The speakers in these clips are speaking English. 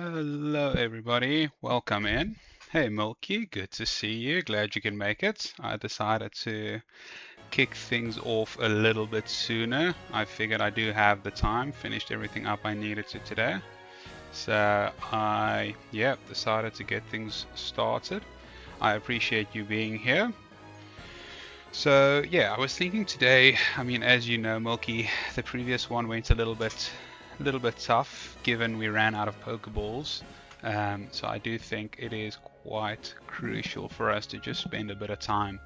Hello, everybody. Welcome in. Hey, Milky, good to see you. Glad you can make it. I decided to kick things off a little bit sooner. I figured I do have the time, finished everything up I needed to today. So I, decided to get things started. I appreciate you being here. So yeah, I was thinking today, I mean, as you know, Milky, the previous one went a little bit tough given we ran out of Pokeballs. So I do think it is quite crucial for us to just spend a bit of time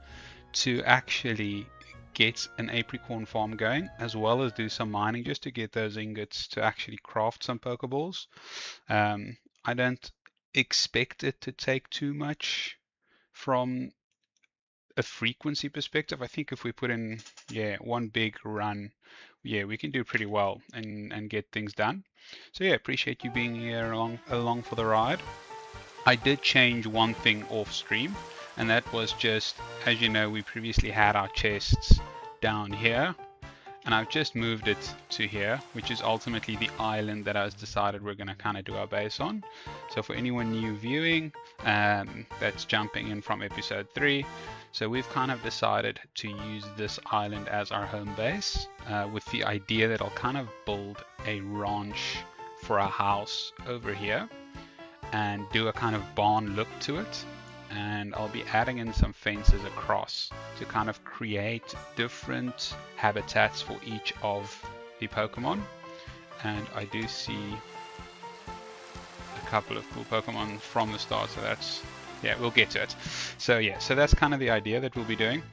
to actually get an apricorn farm going, as well as do some mining just to get those ingots to actually craft some Pokeballs. I don't expect it to take too much from a frequency perspective. I think if we put in, one big run, we can do pretty well and get things done. So yeah, appreciate you being here along for the ride. I did change one thing off stream, and that was just, as you know, we previously had our chests down here, and I've just moved it to here, which is ultimately the island that I was decided we're going to kind of do our base on. So for anyone new viewing, that's jumping in from episode 3, so we've kind of decided to use this island as our home base, with the idea that I'll kind of build a ranch for a house over here and do a kind of barn look to it. And I'll be adding in some fences across to kind of create different habitats for each of the Pokemon. And I do see a couple of cool Pokemon from the start, so that's, we'll get to it. So so that's kind of the idea that we'll be doing.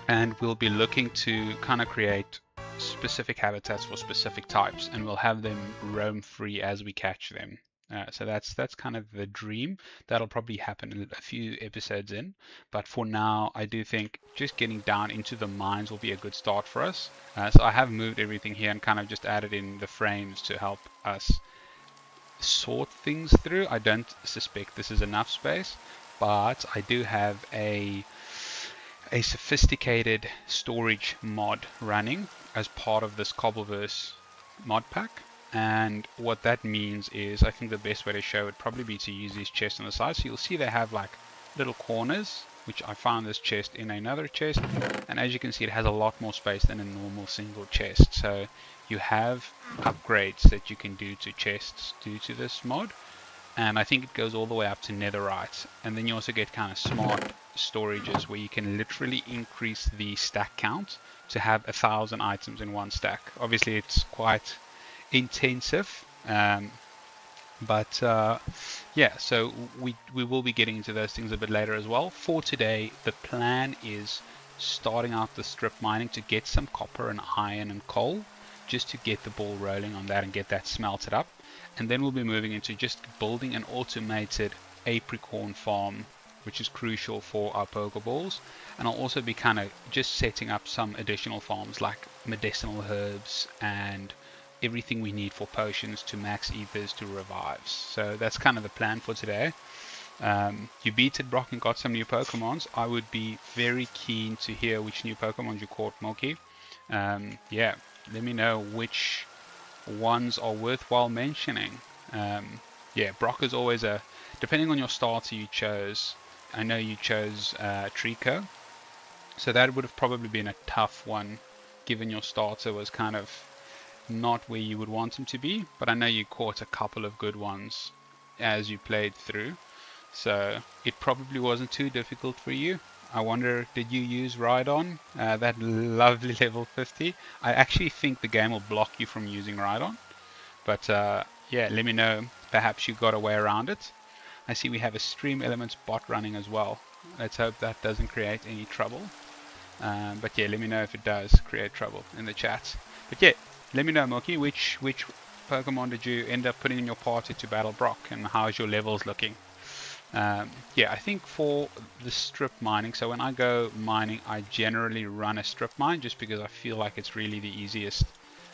And we'll be looking to kind of create specific habitats for specific types, and we'll have them roam free as we catch them. So that's kind of the dream. That'll probably happen a few episodes in, but for now I do think just getting down into the mines will be a good start for us. So I have moved everything here and kind of just added in the frames to help us sort things through. I don't suspect this is enough space, but I do have a sophisticated storage mod running as part of this Cobbleverse mod pack. And what that means is, I think the best way to show it would probably be to use these chests on the side. So you'll see they have like little corners, which I found this chest in another chest. And as you can see, it has a lot more space than a normal single chest. So you have upgrades that you can do to chests due to this mod. And I think it goes all the way up to netherite. And then you also get kind of smart storages where you can literally increase the stack count to have 1,000 items in one stack. Obviously, it's quite intensive, but so we will be getting into those things a bit later as well. For today, the plan is starting out the strip mining to get some copper and iron and coal, just to get the ball rolling on that and get that smelted up. And then we'll be moving into just building an automated apricorn farm, which is crucial for our Pokeballs. And I'll also be kind of just setting up some additional farms like medicinal herbs and everything we need for potions to max ethers to revives. So that's kind of the plan for today. You beated Brock and got some new Pokemons. I would be very keen to hear which new Pokemon you caught, Milky. Let me know which ones are worthwhile mentioning. Brock is always depending on your starter you chose. I know you chose Trico, so that would have probably been a tough one given your starter was kind of not where you would want him to be, but I know you caught a couple of good ones as you played through, so it probably wasn't too difficult for you. I wonder, did you use Rhydon, that lovely level 50? I actually think the game will block you from using Rhydon, but let me know, perhaps you got a way around it. I see we have a Stream Elements bot running as well. Let's hope that doesn't create any trouble, but let me know if it does create trouble in the chat. But let me know, Milky, which Pokemon did you end up putting in your party to battle Brock, and how's your levels looking? I think for the strip mining, so when I go mining, I generally run a strip mine just because I feel like it's really the easiest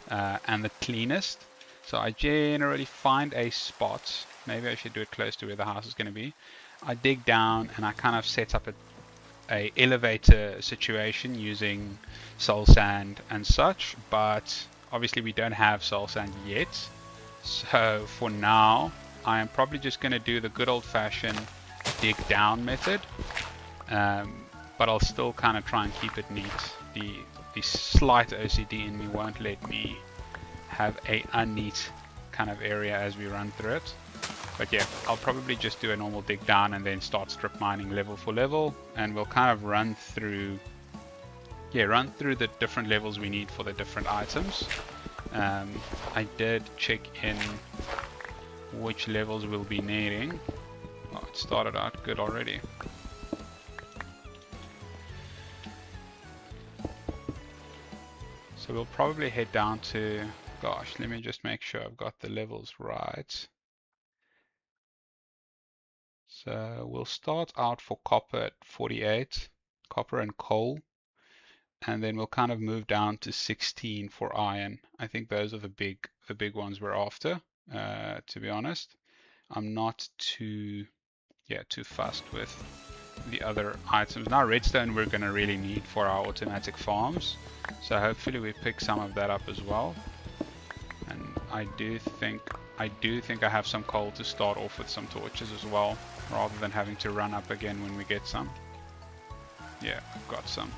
and the cleanest. So I generally find a spot, maybe I should do it close to where the house is going to be. I dig down and I kind of set up a elevator situation using soul sand and such, but obviously we don't have soul sand yet, so for now I am probably just going to do the good old-fashioned dig down method, but I'll still kind of try and keep it neat. The slight OCD in me won't let me have a unneat kind of area as we run through it. But yeah, I'll probably just do a normal dig down and then start strip mining level for level, and we'll kind of run through the different levels we need for the different items. I did check in which levels we'll be needing. Oh, it started out good already. So we'll probably head down to, gosh, let me just make sure I've got the levels right. So we'll start out for copper at 48, copper and coal, and then we'll kind of move down to 16 for iron. I think those are the big ones we're after, to be honest. I'm not too fussed with the other items. Now redstone we're going to really need for our automatic farms, so hopefully we pick some of that up as well. And I do think I have some coal to start off with, some torches as well, rather than having to run up again when we get some. Yeah, I've got some.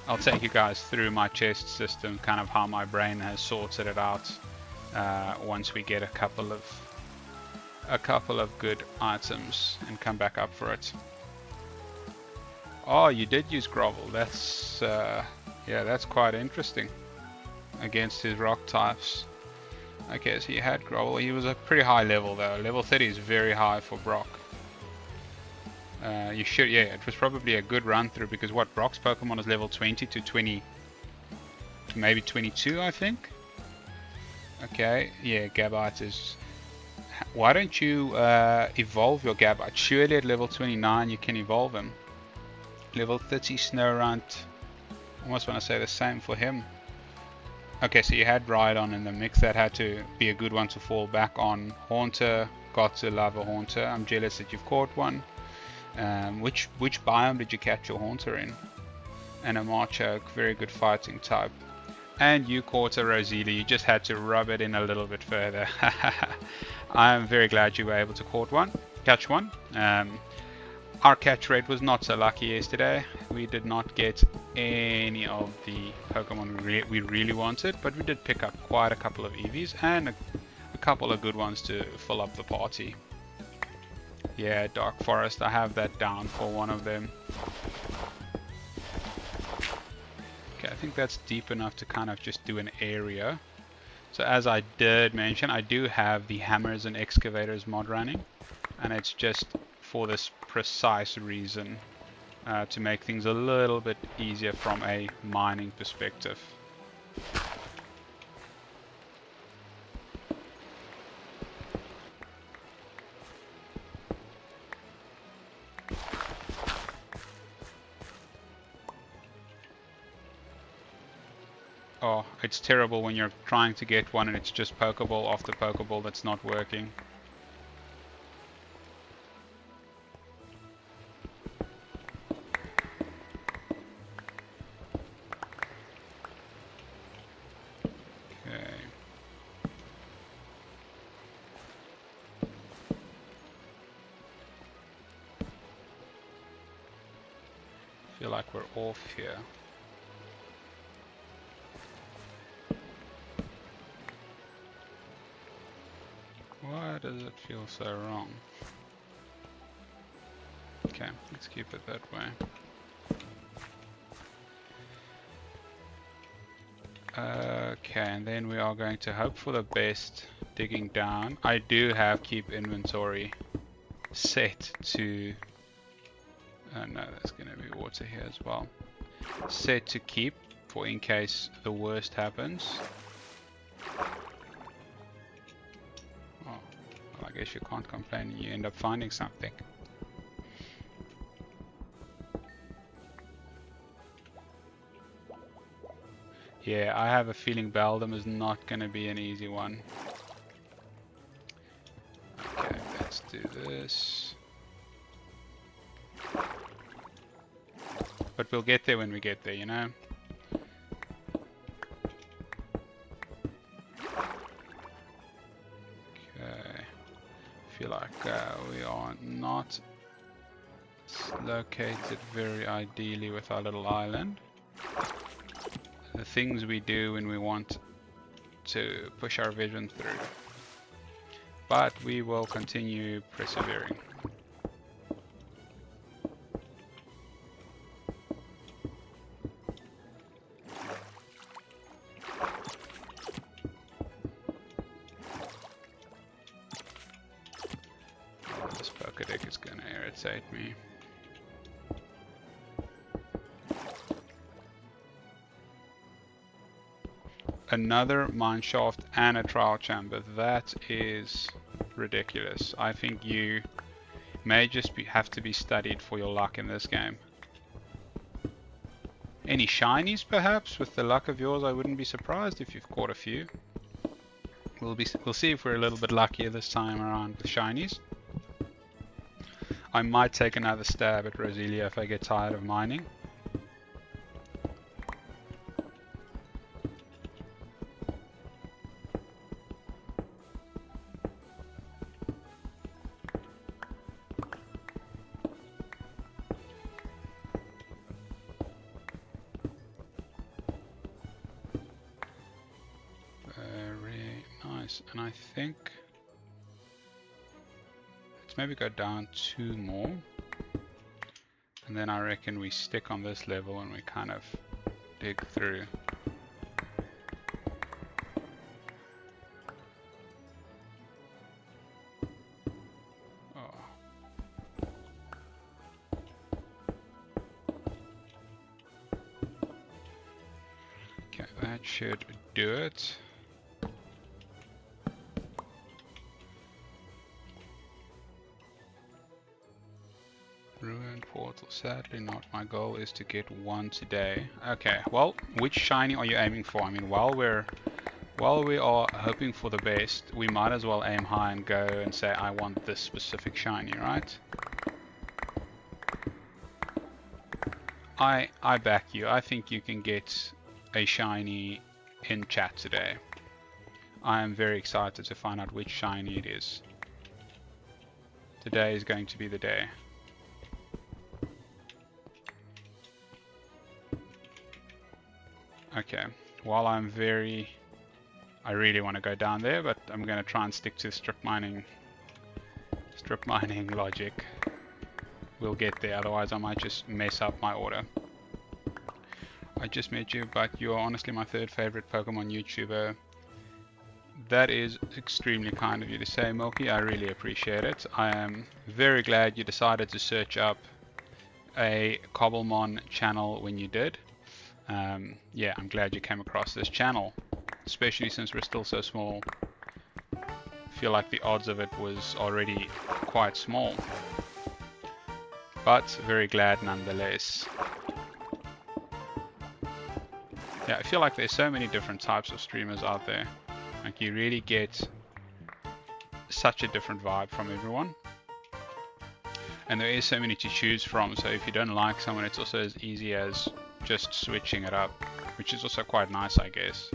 I'll take you guys through my chest system, kind of how my brain has sorted it out, once we get a couple of good items and come back up for it. Oh, you did use gravel. That's yeah, that's quite interesting against his rock types. Okay, so you had gravel. He was a pretty high level though. Level 30 is very high for Brock. You should, yeah, it was probably a good run through, because what, Brock's Pokemon is level 20 to 20 to maybe 22, I think. Okay, yeah, Gabite is... Why don't you evolve your Gabite? Surely at level 29 you can evolve him. Level 30 Snorunt, almost want to say the same for him. Okay, so you had Rhydon in the mix. That had to be a good one to fall back on. Haunter, got to love a Haunter. I'm jealous that you've caught one. Which biome did you catch your Haunter in? And a Machoke, very good fighting type. And you caught a Roselia, you just had to rub it in a little bit further. I'm very glad you were able to catch one. Our catch rate was not so lucky yesterday. We did not get any of the Pokemon we really wanted, but we did pick up quite a couple of EVs and a couple of good ones to fill up the party. Yeah, Dark Forest, I have that down for one of them. Okay, I think that's deep enough to kind of just do an area. So as I did mention, I do have the Hammers and Excavators mod running, and it's just for this precise reason, to make things a little bit easier from a mining perspective. Oh, it's terrible when you're trying to get one and it's just Pokeball after Pokeball that's not working. Okay. I feel like we're off here. Why does it feel so wrong? Okay, let's keep it that way. Okay, and then we are going to hope for the best digging down. I do have keep inventory set to... Oh no, that's going to be water here as well. Set to keep for in case the worst happens. I guess you can't complain, you end up finding something. Yeah, I have a feeling Beldum is not going to be an easy one. Okay, let's do this. But we'll get there when we get there, you know? feel like we are not located very ideally with our little island. The things we do when we want to push our vision through. But we will continue persevering. This poker deck is gonna irritate me. Another mine shaft and a trial chamber. That is ridiculous. I think you may just have to be studied for your luck in this game. Any shinies perhaps? With the luck of yours, I wouldn't be surprised if you've caught a few. We'll see if we're a little bit luckier this time around with shinies. I might take another stab at Roselia if I get tired of mining. Very nice, and I think let's maybe go down 2 more, and then I reckon we stick on this level and we kind of dig through. Okay, that should do it. Ruined portal, sadly not. My goal is to get 1 today. Okay, well, which shiny are you aiming for? I mean, while we are hoping for the best, we might as well aim high and go and say, I want this specific shiny, right? I back you. I think you can get a shiny in chat today. I am very excited to find out which shiny it is. Today is going to be the day. Okay, while I really want to go down there, but I'm going to try and stick to strip mining logic. We'll get there, otherwise I might just mess up my order. I just met you, but you are honestly my 3rd favorite Pokemon YouTuber. That is extremely kind of you to say, Milky. I really appreciate it. I am very glad you decided to search up a Cobblemon channel when you did. Yeah, I'm glad you came across this channel, especially since we're still so small. I feel like the odds of it was already quite small, but very glad nonetheless. Yeah, I feel like there's so many different types of streamers out there. Like, you really get such a different vibe from everyone. And there is so many to choose from, so if you don't like someone, it's also as easy as just switching it up, which is also quite nice, I guess.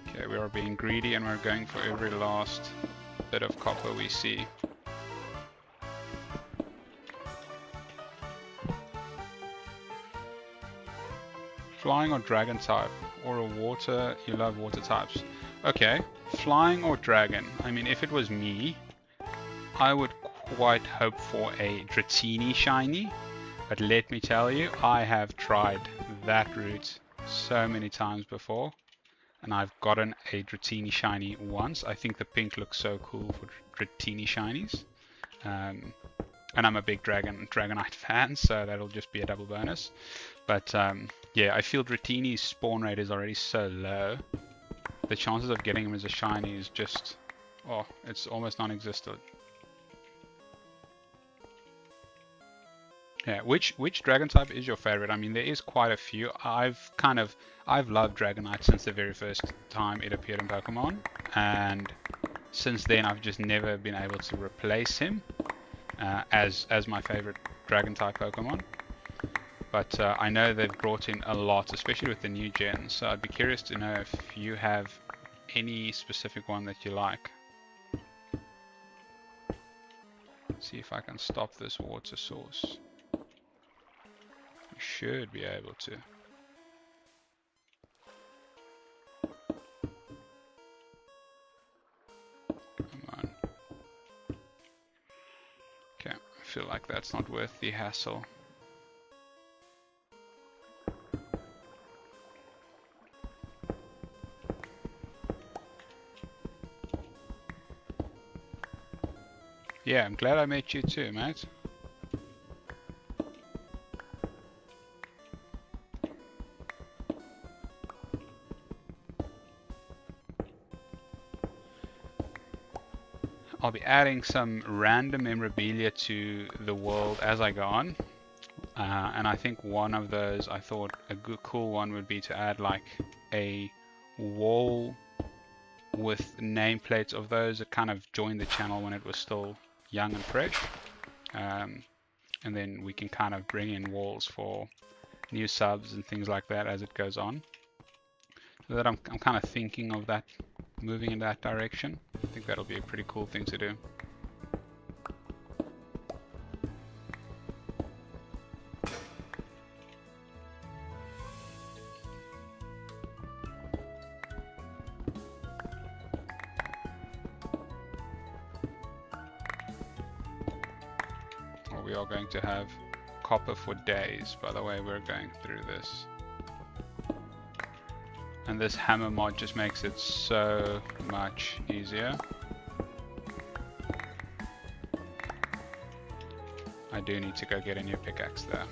Okay, we are being greedy and we're going for every last bit of copper we see. Flying or dragon type, or a water, you love water types. Okay, flying or dragon. I mean, if it was me, I would quite hope for a Dratini shiny, but let me tell you, I have tried that route so many times before, and I've gotten a Dratini shiny once. I think the pink looks so cool for Dratini shinies, and I'm a big Dragonite fan, so that'll just be a double bonus. But yeah, I feel Dratini's spawn rate is already so low. The chances of getting him as a shiny is just, oh, it's almost non-existent. Yeah, which dragon type is your favorite? I mean, there is quite a few. I've loved Dragonite since the very first time it appeared in Pokemon, and since then I've just never been able to replace him as my favorite dragon type Pokemon. But I know they've brought in a lot, especially with the new gen, so I'd be curious to know if you have any specific one that you like. See if I can stop this water source. We should be able to. Come on. Okay, I feel like that's not worth the hassle. Yeah, I'm glad I met you too, mate. I'll be adding some random memorabilia to the world as I go on. And I think one of those, I thought a good cool one would be to add like a wall with nameplates of those that kind of joined the channel when it was still young and fresh. And then we can kind of bring in walls for new subs and things like that as it goes on. So that I'm kind of thinking of that, moving in that direction. I think that'll be a pretty cool thing to do. We are going to have copper for days, by the way we're going through this. And this hammer mod just makes it so much easier. I do need to go get a new pickaxe there.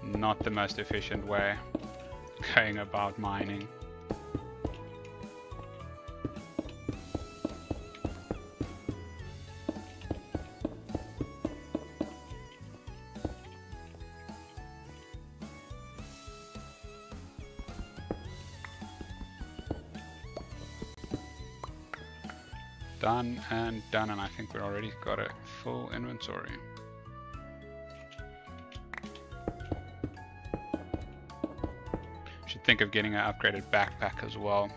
Not the most efficient way going about mining. Done, and I think we already got a full inventory. Should think of getting an upgraded backpack as well.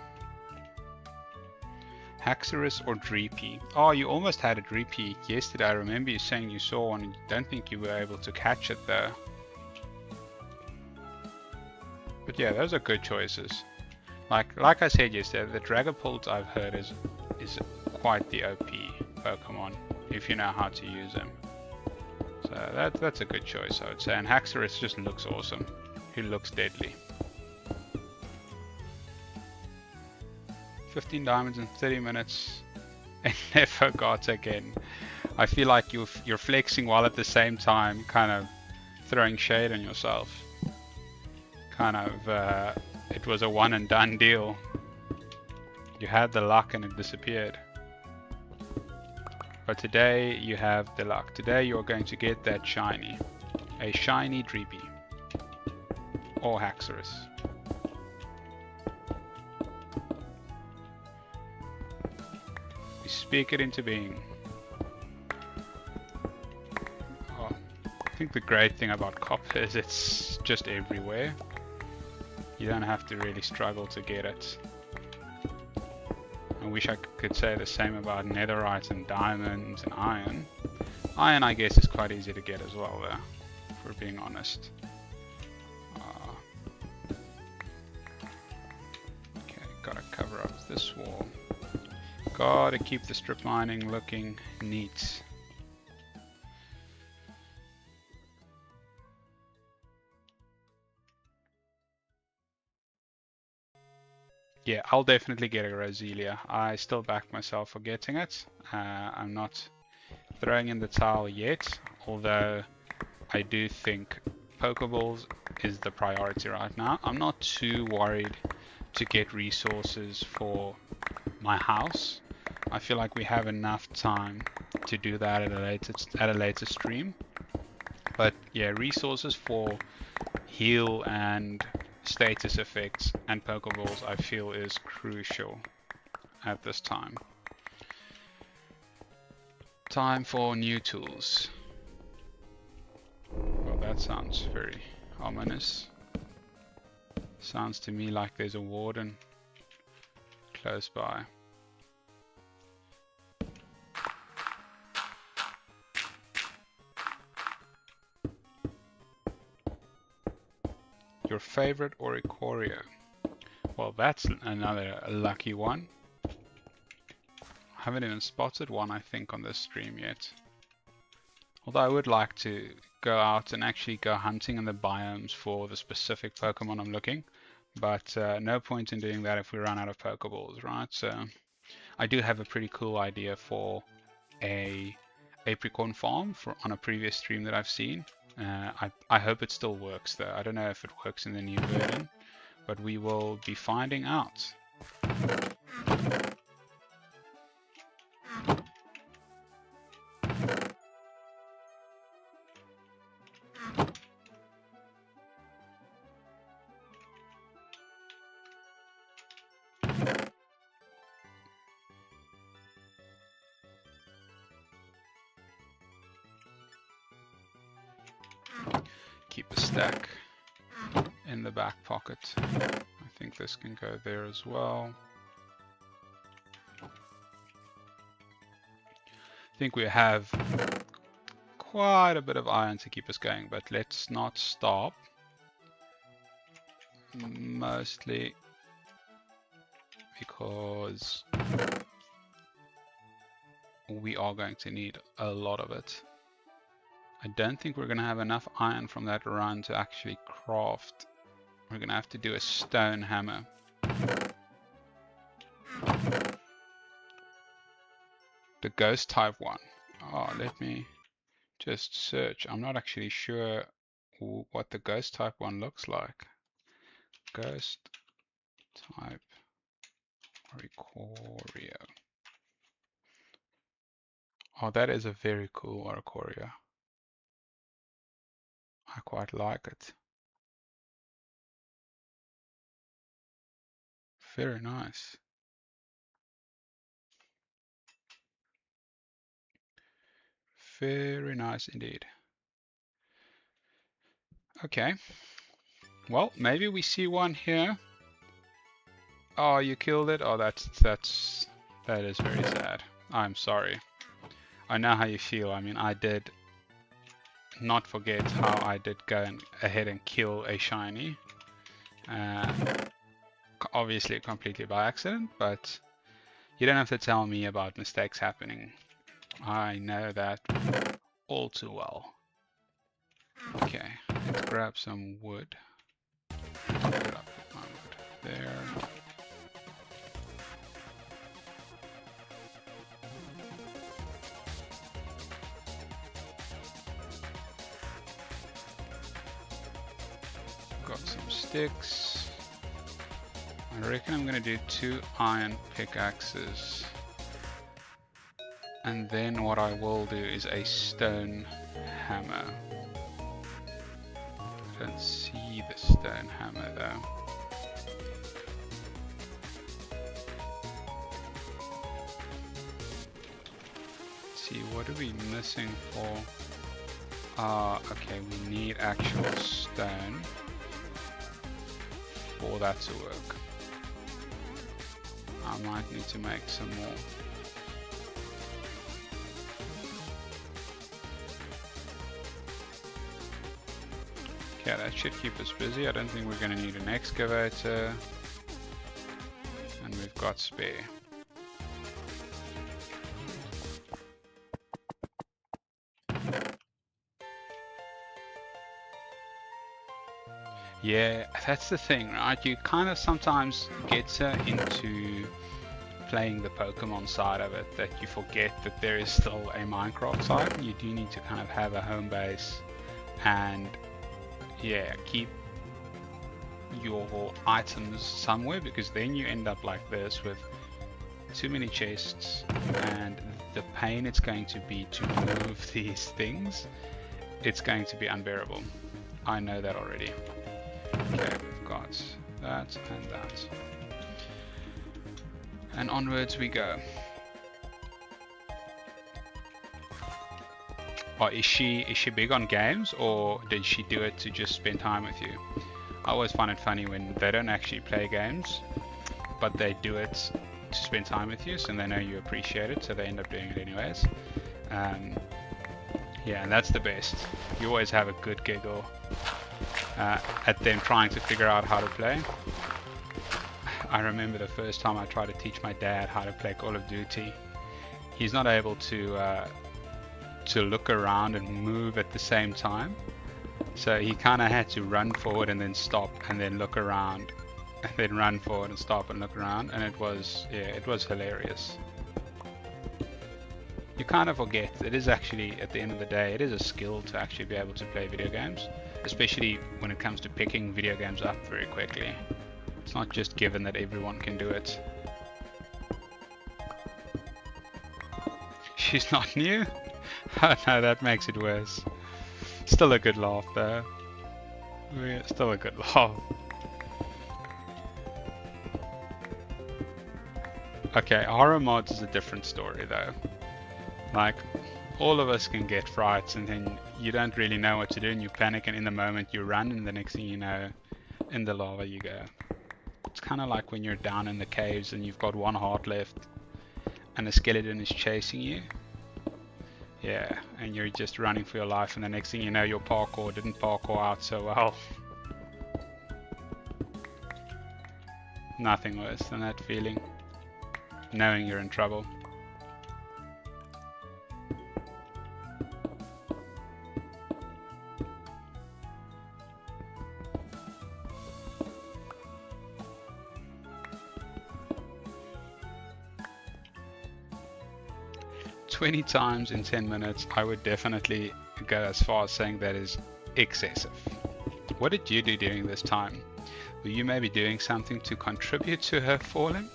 Haxorus or Dreepy? Oh, you almost had a Dreepy yesterday. I remember you saying you saw one and don't think you were able to catch it though. But yeah, those are good choices. Like I said yesterday, the Dragapults I've heard is quite the OP Pokemon if you know how to use them. So that's a good choice, I would say. And Haxorus just looks awesome. He looks deadly. 15 diamonds in 30 minutes and never got again. I feel like you're flexing while at the same time kind of throwing shade on yourself. Kind of it was a one and done deal. You had the luck and it disappeared. But today you have the luck. Today you're going to get that shiny. A shiny Dreepy. Or Haxorus. We speak it into being. Oh, I think the great thing about copper is it's just everywhere. You don't have to really struggle to get it. I wish I could say the same about netherite and diamonds and iron. Iron, I guess, is quite easy to get as well, though, if we're being honest. Okay, gotta cover up this wall. Gotta keep the strip mining looking neat. Yeah, I'll definitely get a Roselia. I still back myself for getting it. I'm not throwing in the towel yet, although I do think Pokeballs is the priority right now. I'm not too worried to get resources for my house. I feel like we have enough time to do that at a later stream. But yeah, resources for heal and status effects and Pokeballs I feel is crucial at this time. Time for new tools. Well, that sounds very ominous. Sounds to me like there's a warden close by. Your favorite Oricorio? Well, that's another lucky one. I haven't even spotted one, I think, on this stream yet. Although I would like to go out and actually go hunting in the biomes for the specific Pokemon I'm looking. But no point in doing that if we run out of Pokeballs, right? So I do have a pretty cool idea for a Apricorn farm on a previous stream that I've seen. I hope it still works though. I don't know if it works in the new version, but we will be finding out. Keep a stack in the back pocket. I think this can go there as well. I think we have quite a bit of iron to keep us going, but let's not stop. Mostly because we are going to need a lot of it. I don't think we're going to have enough iron from that run to actually craft. We're going to have to do a stone hammer. The ghost type one. Oh, let me just search. I'm not actually sure what the ghost type one looks like. Ghost type Oricorio. Oh, that is a very cool Oricorio. I quite like it. Very nice. Very nice indeed. Okay. Well, maybe we see one here. Oh, you killed it? Oh, that is very sad. I'm sorry. I know how you feel. I mean, I did not forget how I did go ahead and kill a shiny. Obviously completely by accident, but you don't have to tell me about mistakes happening. I know that all too well. Okay, let's grab some wood. Where did I put my wood? There. Got some sticks. I reckon I'm gonna do 2 iron pickaxes. And then what I will do is a stone hammer. I don't see the stone hammer though. Let's see, what are we missing for? Okay, we need actual stone for that to work. I might need to make some more. Okay, that should keep us busy. I don't think we're going to need an excavator. And we've got spare. Yeah, that's the thing, right? You kind of sometimes get into playing the Pokemon side of it that you forget that there is still a Minecraft side, and you do need to kind of have a home base and yeah, keep your items somewhere, because then you end up like this with too many chests, and the pain it's going to be to move these things, it's going to be unbearable. I know that already. Okay, we've got that and that. And onwards we go. Oh, is she big on games, or did she do it to just spend time with you? I always find it funny when they don't actually play games, but they do it to spend time with you, so they know you appreciate it, so they end up doing it anyways. Yeah, and that's the best. You always have a good giggle at them trying to figure out how to play. I remember the first time I tried to teach my dad how to play Call of Duty. He's not able to look around and move at the same time, so he kind of had to run forward and then stop and then look around and then run forward and stop and look around, and it was hilarious. You kind of forget it is actually, at the end of the day, it is a skill to actually be able to play video games, especially when it comes to picking video games up very quickly. It's not just given that everyone can do it. She's not new? Oh no, that makes it worse. Still a good laugh though. Yeah, still a good laugh. Okay, horror mods is a different story though. Like, all of us can get frights and then you don't really know what to do and you panic, and in the moment you run, and the next thing you know, in the lava you go. It's kind of like when you're down in the caves and you've got one heart left and a skeleton is chasing you. Yeah, and you're just running for your life, and the next thing you know, your parkour didn't parkour out so well. Nothing worse than that feeling, knowing you're in trouble. "20 times in 10 minutes, I would definitely go as far as saying that is excessive. What did you do during this time? Were you maybe doing something to contribute to her falling?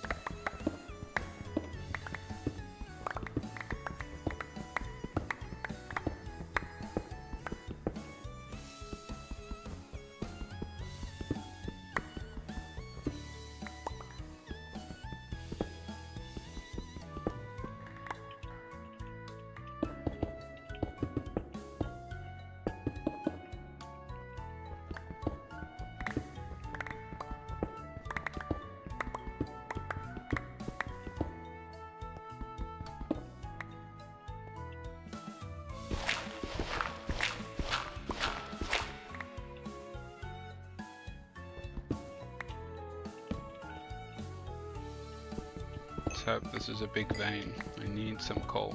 Hope this is a big vein. I need some coal.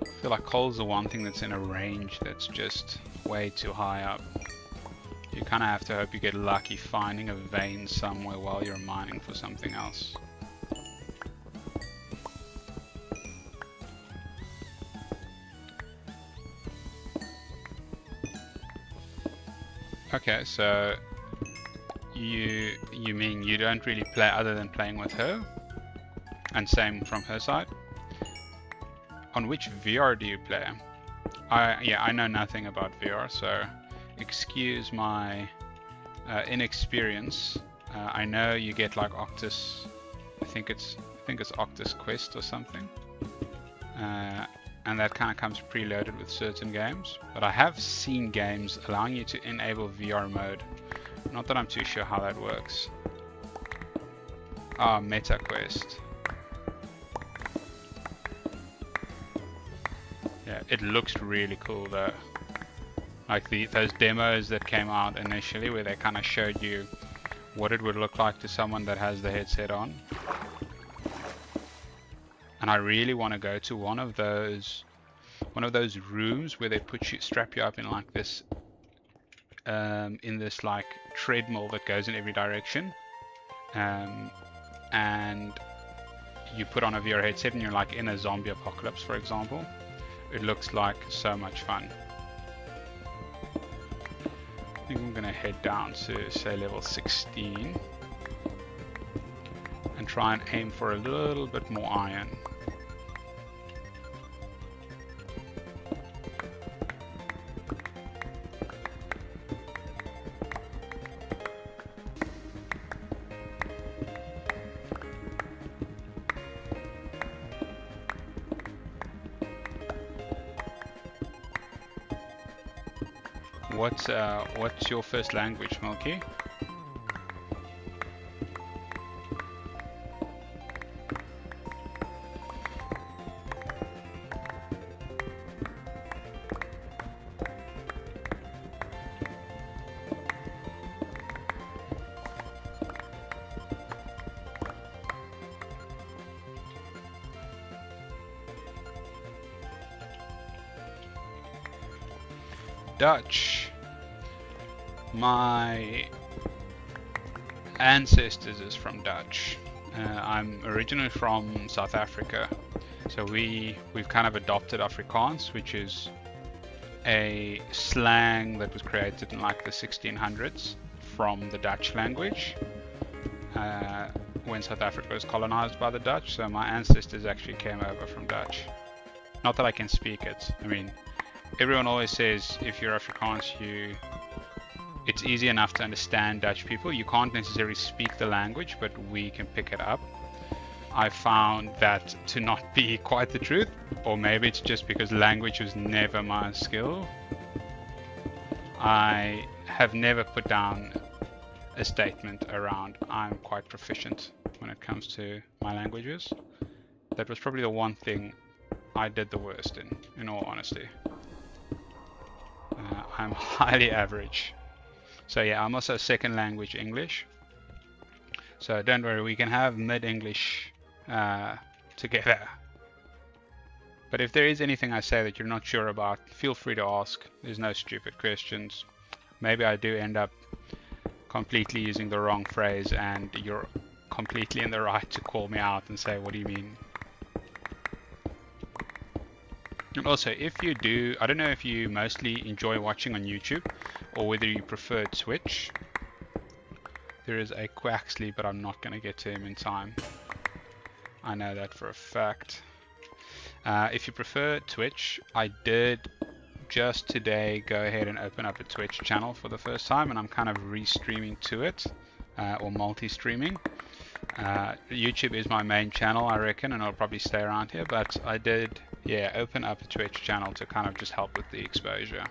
I feel like coal's the one thing that's in a range that's just way too high up. You kind of have to hope you get lucky finding a vein somewhere while you're mining for something else. Okay, so you mean you don't really play other than playing with her? And same from her side? On which VR do you play? I know nothing about VR, so excuse my inexperience. I know you get like Octus, I think it's Octus Quest or something, and that kind of comes preloaded with certain games. But I have seen games allowing you to enable VR mode. Not that I'm too sure how that works. Ah, Meta Quest. Yeah, it looks really cool though. Like those demos that came out initially where they kind of showed you what it would look like to someone that has the headset on. And I really want to go to one of those rooms where they strap you up in like this in this like treadmill that goes in every direction, and you put on a VR headset and you're like in a zombie apocalypse, for example. It looks like so much fun. I think I'm gonna head down to say level 16 and try and aim for a little bit more iron. What's your first language, Milky? Dutch. My ancestors is from Dutch. I'm originally from South Africa, so we've kind of adopted Afrikaans, which is a slang that was created in like the 1600s from the Dutch language when South Africa was colonized by the Dutch. So my ancestors actually came over from Dutch. Not that I can speak it. I mean, everyone always says if you're Afrikaans, it's easy enough to understand Dutch people. You can't necessarily speak the language, but we can pick it up. I found that to not be quite the truth, or maybe it's just because language was never my skill. I have never put down a statement around I'm quite proficient when it comes to my languages. That was probably the one thing I did the worst in all honesty. I'm highly average. So yeah, I'm also second language English. So don't worry, we can have mid-English together. But if there is anything I say that you're not sure about, feel free to ask. There's no stupid questions. Maybe I do end up completely using the wrong phrase and you're completely in the right to call me out and say, what do you mean? And also, if you do, I don't know if you mostly enjoy watching on YouTube or whether you prefer Twitch. There is a Quaxley, but I'm not going to get to him in time. I know that for a fact. If you prefer Twitch, I did just today go ahead and open up a Twitch channel for the first time, and I'm kind of re-streaming to it, or multi-streaming. YouTube is my main channel, I reckon, and I'll probably stay around here, but I did, yeah, open up a Twitch channel to kind of just help with the exposure.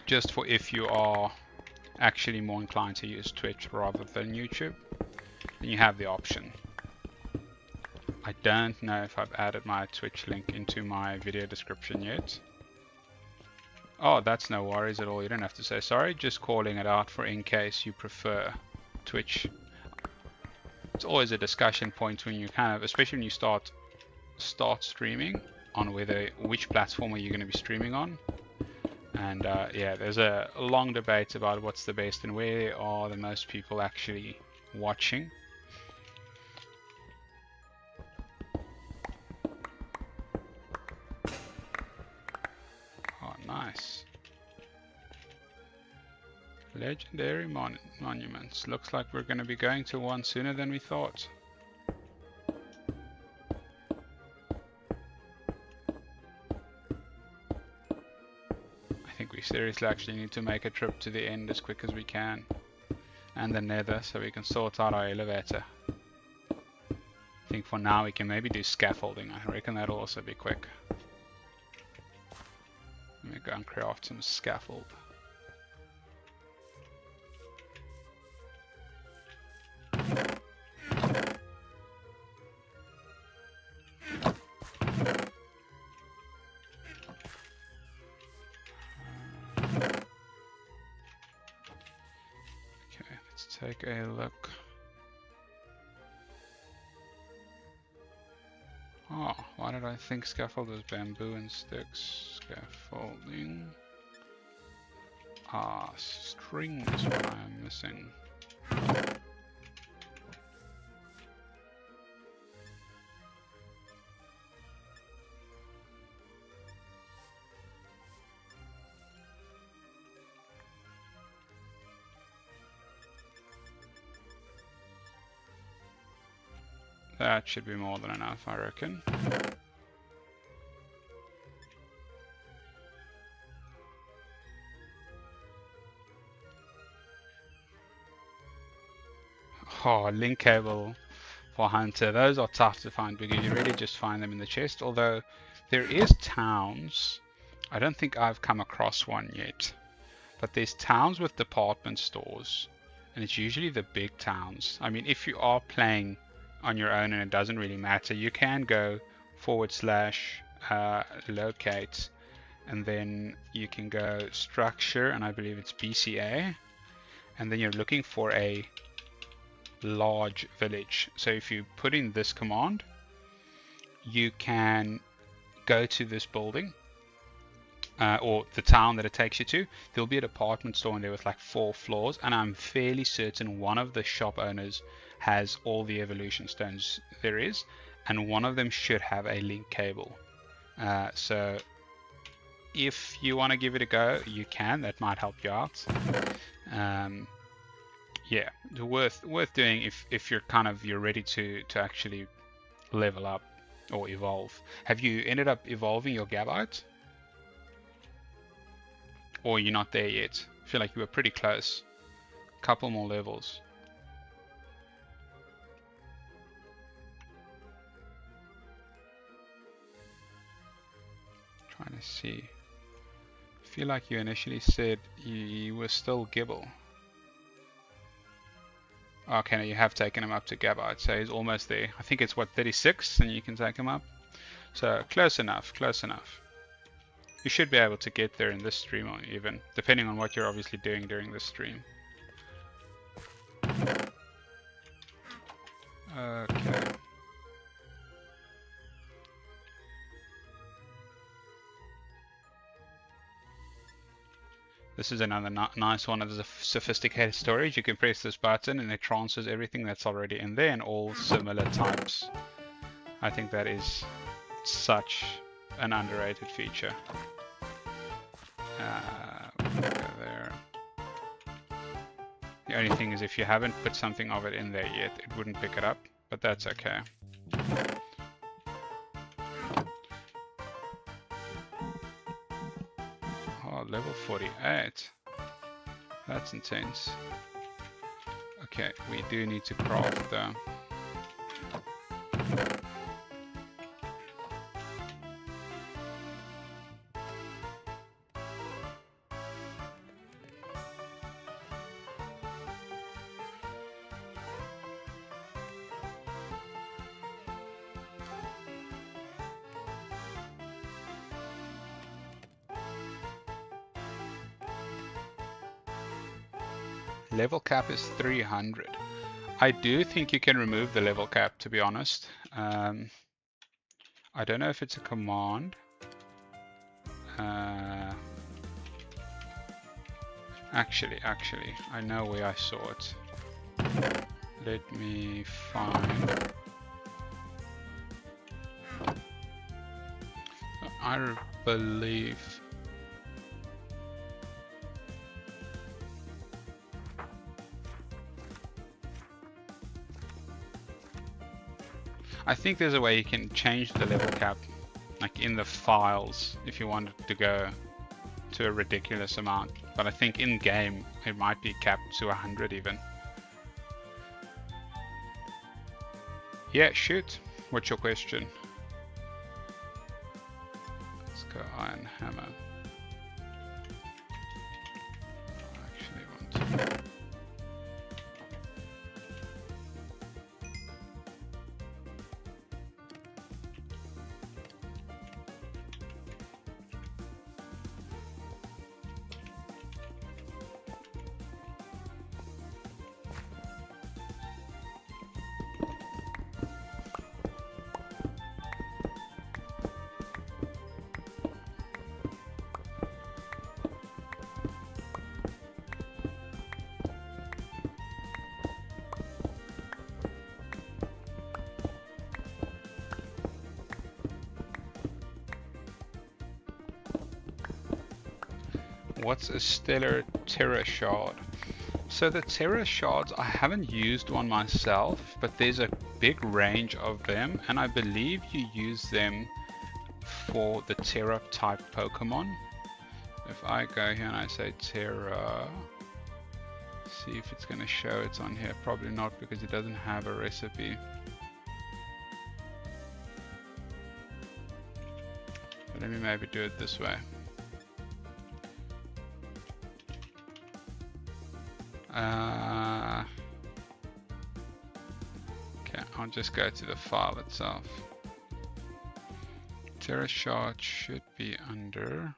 Just for if you are actually more inclined to use Twitch rather than YouTube, then you have the option. I don't know if I've added my Twitch link into my video description yet. Oh, that's no worries at all. You don't have to say sorry. Just calling it out for in case you prefer Twitch. It's always a discussion point when you kind of, especially when you start streaming, on which platform are you going to be streaming on. And yeah, there's a long debate about what's the best and where are the most people actually watching. Oh, nice. Legendary monuments. Looks like we're going to be going to one sooner than we thought. I think we seriously actually need to make a trip to the end as quick as we can. And the nether, so we can sort out our elevator. I think for now we can maybe do scaffolding. I reckon that'll also be quick. Let me go and craft some scaffold. Okay, let's take a look. Oh, why did I think scaffold was bamboo and sticks? Scaffolding. Ah, string is what I am missing. That should be more than enough, I reckon. Oh, link cable for Hunter. Those are tough to find because you really just find them in the chest. Although there is towns. I don't think I've come across one yet. But there's towns with department stores. And it's usually the big towns. I mean, if you are playing on your own and it doesn't really matter, you can go / locate, and then you can go structure, and I believe it's BCA, and then you're looking for a large village. So if you put in this command, you can go to this building or the town that it takes you to, there'll be a department store in there with like 4 floors, and I'm fairly certain one of the shop owners has all the evolution stones there is, and one of them should have a link cable. So if you want to give it a go, you can. That might help you out. Yeah, worth doing if you're ready to actually level up or evolve. Have you ended up evolving your Gabite? Or you're not there yet? I feel like you were pretty close. Couple more levels. Trying to see. I feel like you initially said you were still Gibble. Okay, no, you have taken him up to Gabite, so he's almost there. I think it's what, 36, and you can take him up. So close enough, close enough. You should be able to get there in this stream, or even depending on what you're obviously doing during this stream. Okay. This is another nice one of the sophisticated storage. You can press this button and it transfers everything that's already in there in all similar types. I think that is such an underrated feature. Go there. The only thing is if you haven't put something of it in there yet, it wouldn't pick it up, but that's okay. Oh, level 48. That's intense. Okay, we do need to craft though. Level cap is 300. I do think you can remove the level cap, to be honest. I don't know if it's a command. Actually, I know where I saw it. Let me find. I believe. I think there's a way you can change the level cap, like in the files, if you wanted to go to a ridiculous amount. But I think in game it might be capped to 100 even. Yeah, shoot. What's your question? Let's go iron hammer. I actually want to. What's a stellar terra shard? So the terra shards, I haven't used one myself, but there's a big range of them, and I believe you use them for the terra type Pokemon. If I go here and I say terra, see if it's going to show it's on here. Probably not, because it doesn't have a recipe. But let me maybe do it this way. Okay, I'll just go to the file itself. Terra shard should be under.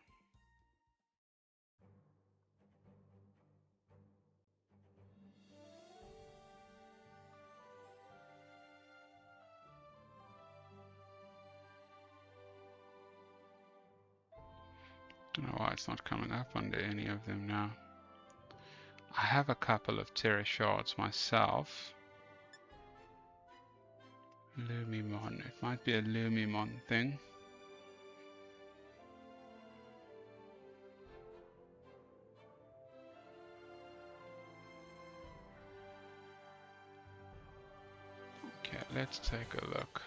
Don't know why it's not coming up under any of them now. I have a couple of Terra shards myself. Lumimon. It might be a Lumimon thing. Okay, let's take a look.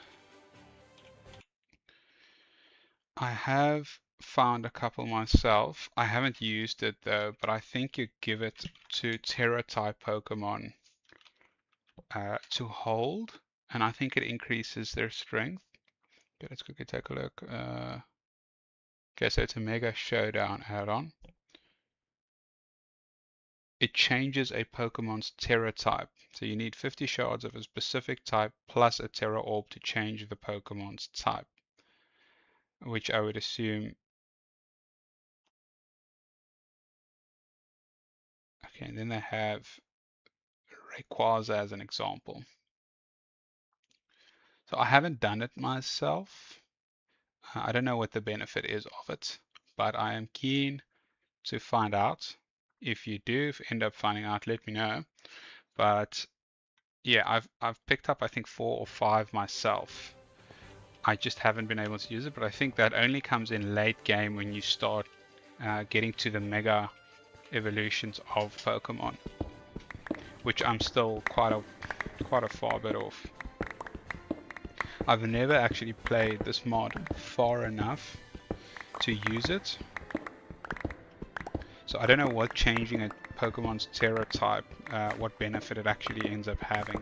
I have found a couple myself. I haven't used it though, but I think you give it to Terra type Pokemon to hold, and I think it increases their strength. Okay, let's quickly take a look. Okay, so it's a Mega Showdown add-on. It changes a Pokemon's Terra type. So you need 50 shards of a specific type plus a Terra Orb to change the Pokemon's type, which I would assume. Okay, and then they have Rayquaza as an example. So I haven't done it myself. I don't know what the benefit is of it, but I am keen to find out. If you do end up finding out, let me know. But yeah, I've picked up I think 4 or 5 myself. I just haven't been able to use it, but I think that only comes in late game when you start getting to the mega evolutions of Pokemon, which I'm still quite a far bit off. I've never actually played this mod far enough to use it, so I don't know what changing a Pokemon's Terra type, what benefit it actually ends up having.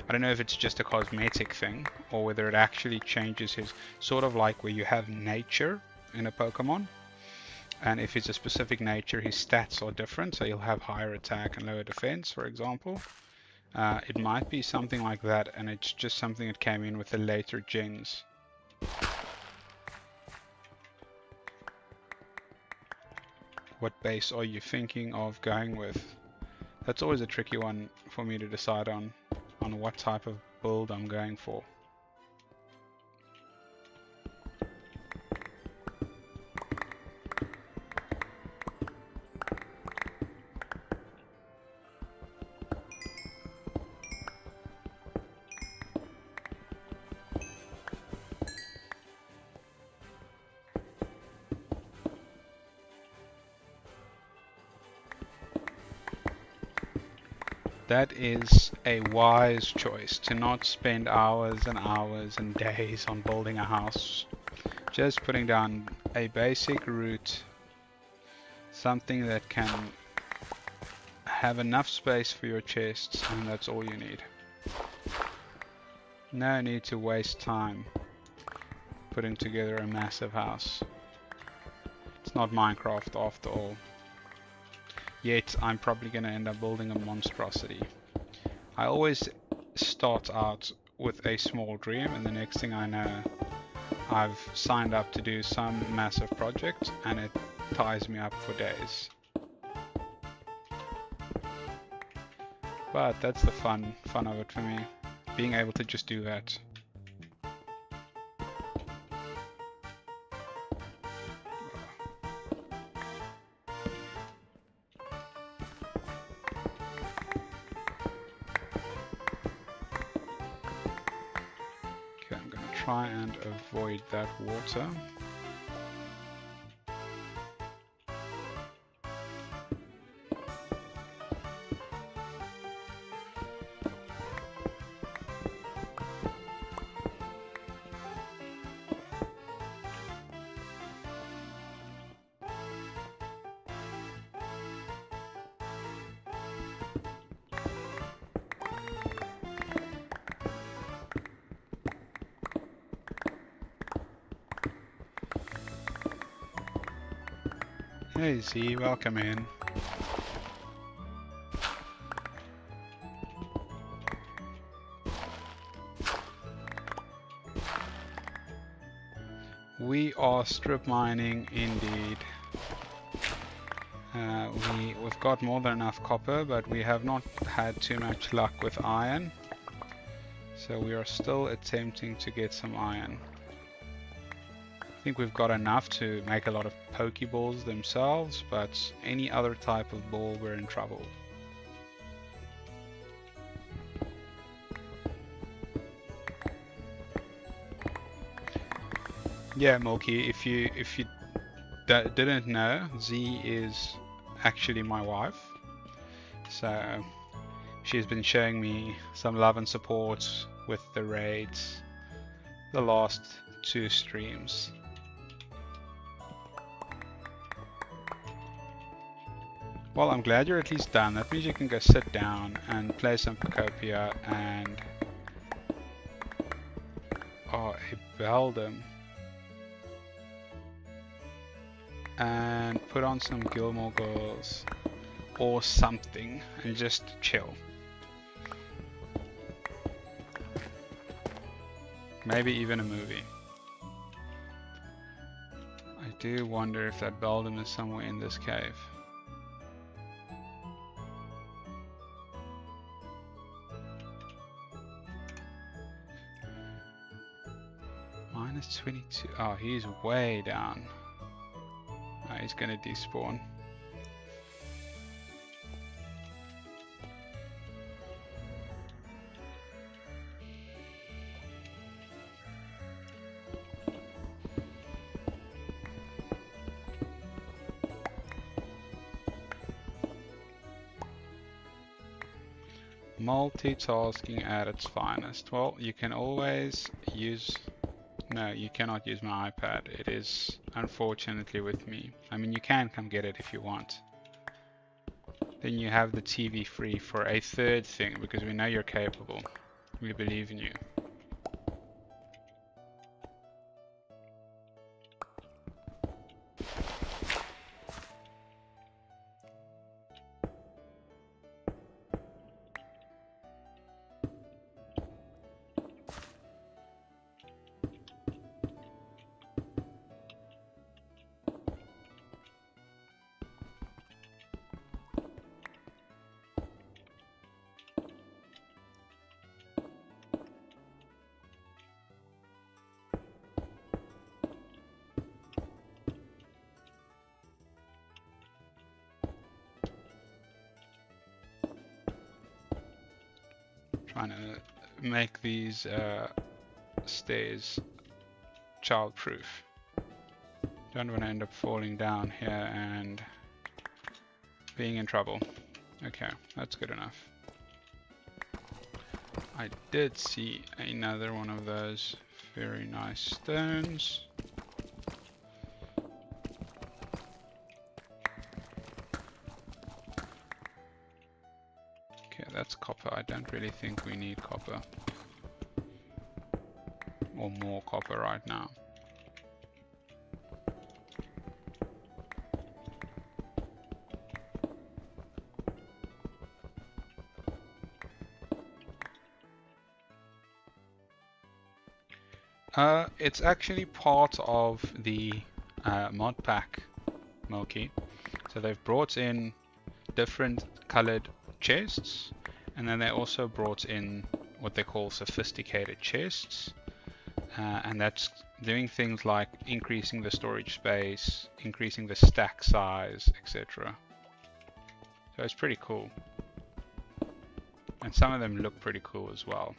I don't know if it's just a cosmetic thing or whether it actually changes his, sort of like where you have nature in a Pokemon, and if it's a specific nature his stats are different, so he'll have higher attack and lower defense, for example. It might be something like that, and it's just something that came in with the later gens. What base are you thinking of going with? That's always a tricky one for me to decide on what type of build I'm going for. That is a wise choice, to not spend hours and hours and days on building a house. Just putting down a basic route, something that can have enough space for your chests, and that's all you need. No need to waste time putting together a massive house. It's not Minecraft after all. Yet I'm probably going to end up building a monstrosity. I always start out with a small dream, and the next thing I know I've signed up to do some massive project and it ties me up for days. But that's the fun of it for me, being able to just do that. Try and avoid that water. Hey Z, welcome in. We are strip mining indeed. We've got more than enough copper, but we have not had too much luck with iron. So we are still attempting to get some iron. I think we've got enough to make a lot of Pokeballs themselves, but any other type of ball, we're in trouble. Yeah, Milky, if you didn't know, Z is actually my wife. So she's been showing me some love and support with the raids the last 2 streams. Well, I'm glad you're at least done. That means you can go sit down and play some Pacopia and... Oh, a Beldum. And put on some Gilmore Girls or something and just chill. Maybe even a movie. I do wonder if that Beldum is somewhere in this cave. Minus 22. Oh, he's way down. Oh, he's gonna despawn. Multitasking at its finest. Well, you can always use... No, you cannot use my iPad. It is unfortunately with me. I mean, you can come get it if you want. Then you have the TV free for a third thing, because we know you're capable. We believe in you. Trying to make these stairs childproof. Don't want to end up falling down here and being in trouble. Okay, that's good enough. I did see another one of those very nice stones. That's copper. I don't really think we need copper. Or more copper right now. It's actually part of the mod pack, Milky. So they've brought in different colored chests. And then they also brought in what they call sophisticated chests, and that's doing things like increasing the storage space, increasing the stack size, etc. So it's pretty cool. And some of them look pretty cool as well.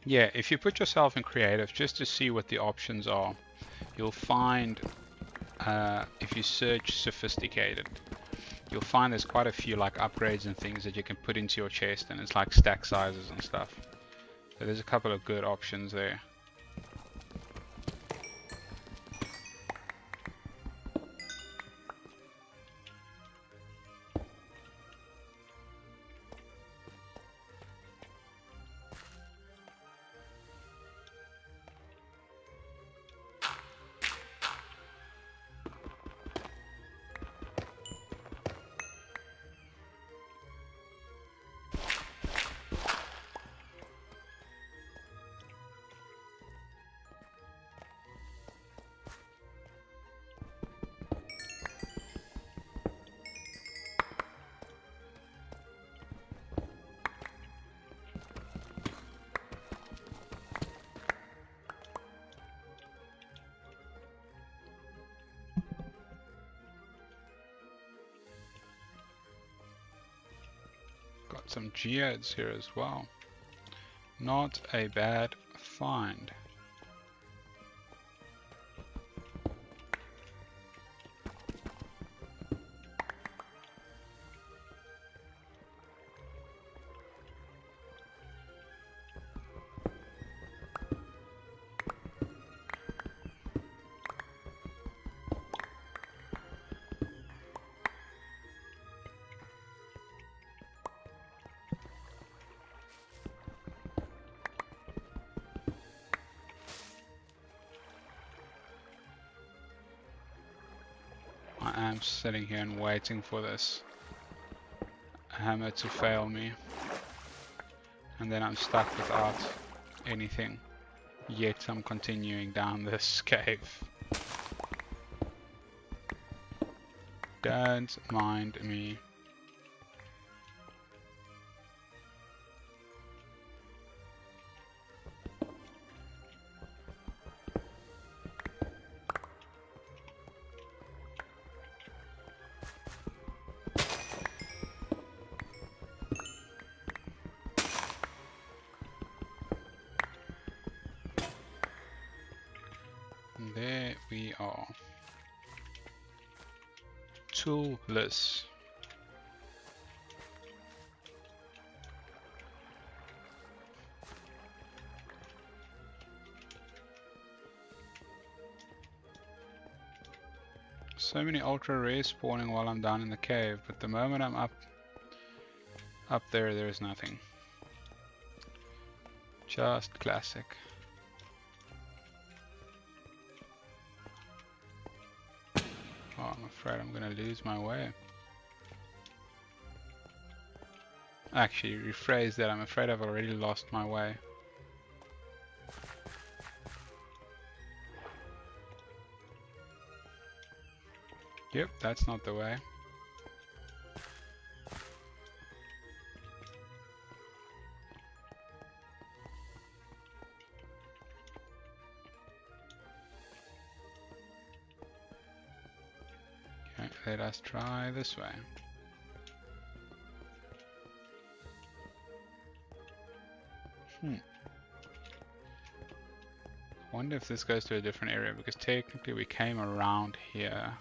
Yeah, if you put yourself in creative just to see what the options are, you'll find, if you search sophisticated, you'll find there's quite a few like upgrades and things that you can put into your chest, and it's like stack sizes and stuff. So there's a couple of good options there. Got some geodes here as well. Not a bad find. I am sitting here and waiting for this hammer to fail me, and then I'm stuck without anything. Yet I'm continuing down this cave. Don't mind me. There we are. Toolless. So many ultra rares spawning while I'm down in the cave, but the moment I'm up there, there's nothing. Just classic. Oh, I'm afraid I'm gonna lose my way. Actually, rephrase that, I'm afraid I've already lost my way. Yep, that's not the way. Okay, let us try this way. I wonder if this goes to a different area, because technically we came around here.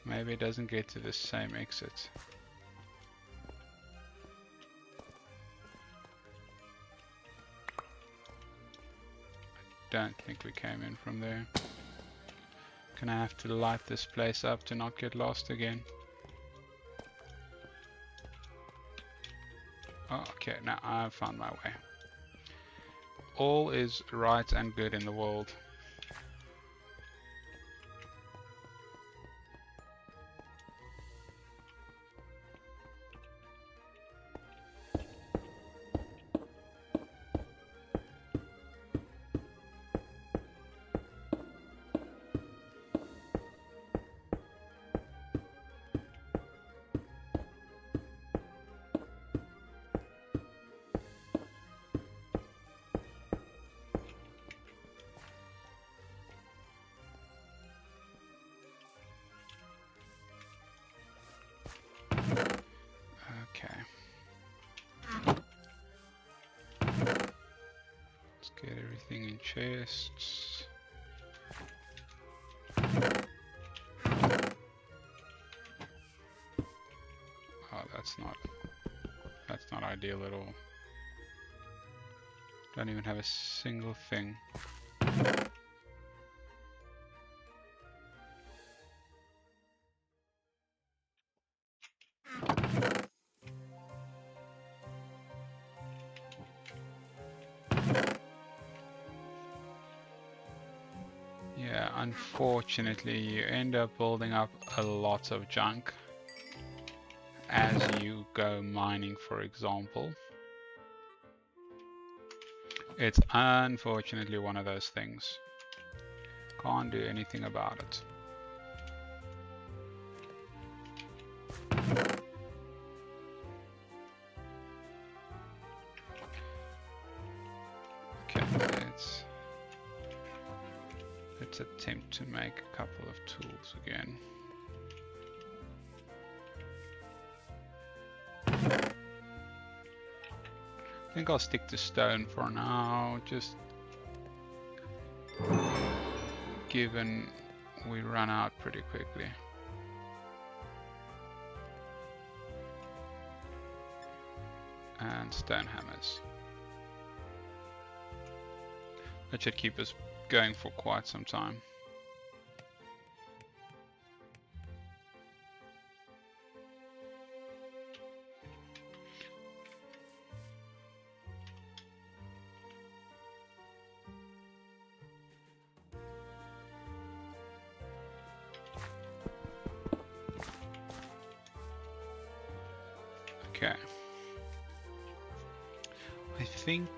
Maybe it doesn't get to the same exit. I don't think we came in from there. Gonna have to light this place up to not get lost again. Oh, okay, now I've found my way. All is right and good in the world. Okay. Let's get everything in chests. Oh, that's not ideal at all. Don't even have a single thing. Yeah, unfortunately you end up building up a lot of junk as you go mining, for example. It's unfortunately one of those things. Can't do anything about it. Okay, let's attempt to make a couple of tools again. I think I'll stick to stone for now, just given we run out pretty quickly. And stone hammers. That should keep us going for quite some time. Okay. I think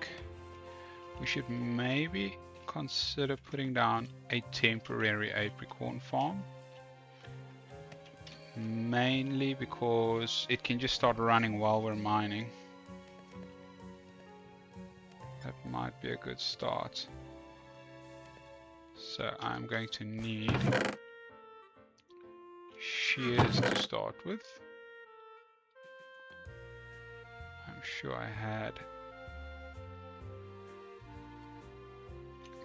we should maybe consider putting down a temporary apricorn farm. Mainly because it can just start running while we're mining. That might be a good start. So I'm going to need shears to start with. I'm sure I had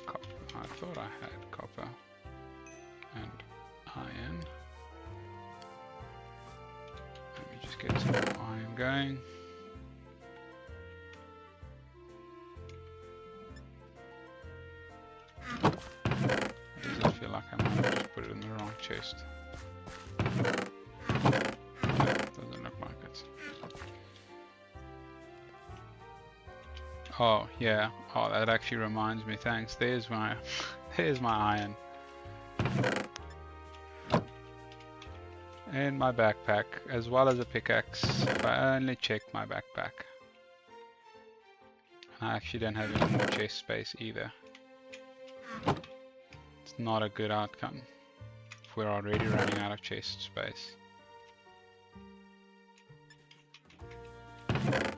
copper. I thought I had copper and iron. Let me just get some iron going. Does it feel like I might have just put it in the wrong chest? No, doesn't look like it. Oh yeah. Oh, that actually reminds me. Thanks. There's my iron. In my backpack, as well as a pickaxe. If I only check my backpack. I actually don't have any more chest space either. It's not a good outcome if we're already running out of chest space.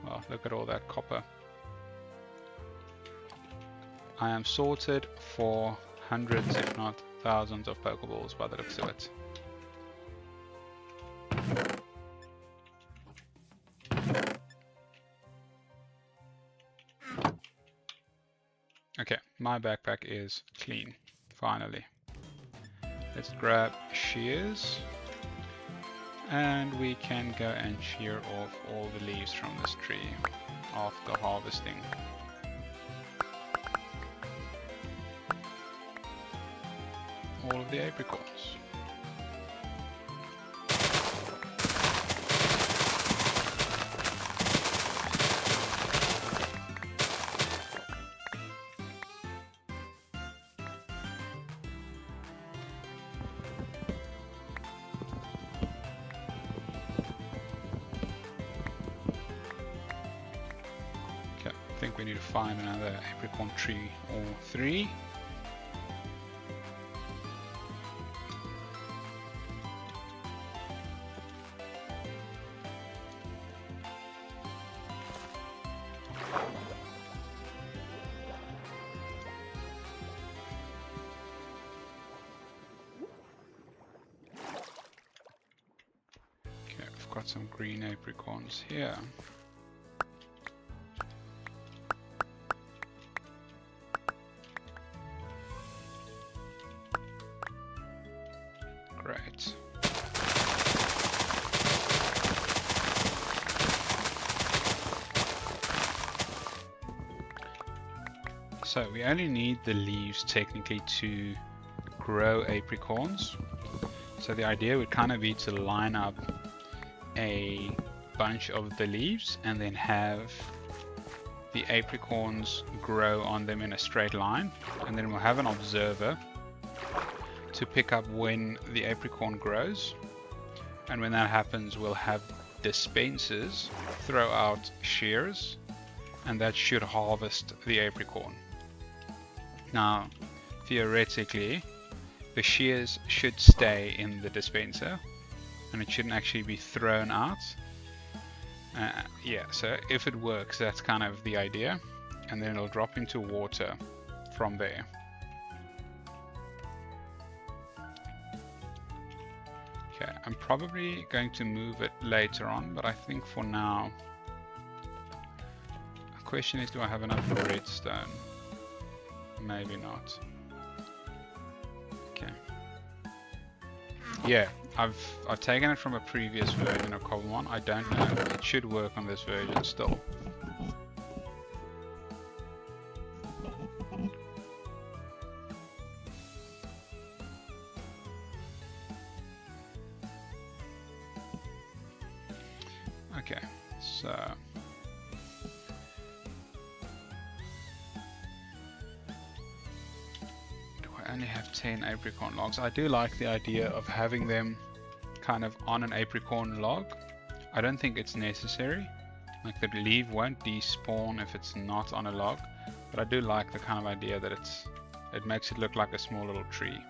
Well, look at all that copper. I am sorted for hundreds, if not thousands, of Pokeballs by the looks of it. Okay, my backpack is clean, finally. Let's grab shears, and we can go and shear off all the leaves from this tree after harvesting. All of the apricorns. Okay, I think we need to find another apricorn tree or 3. Got some green apricorns here. Great. So we only need the leaves technically to grow apricorns. So the idea would kind of be to line up a bunch of the leaves and then have the apricorns grow on them in a straight line, and then we'll have an observer to pick up when the apricorn grows, and when that happens we'll have dispensers throw out shears, and that should harvest the apricorn. Now theoretically the shears should stay in the dispenser and it shouldn't actually be thrown out. Yeah, so if it works, that's kind of the idea, and then it'll drop into water from there. Okay, I'm probably going to move it later on, but I think for now, question is, do I have enough redstone? Maybe not. Okay. Yeah, I've taken it from a previous version of Cobblemon. I don't know. It should work on this version still. Okay, so do I only have 10 apricorn logs? I do like the idea of having them kind of on an apricorn log. I don't think it's necessary. Like the leaf won't despawn if it's not on a log, but I do like the kind of idea that it makes it look like a small little tree.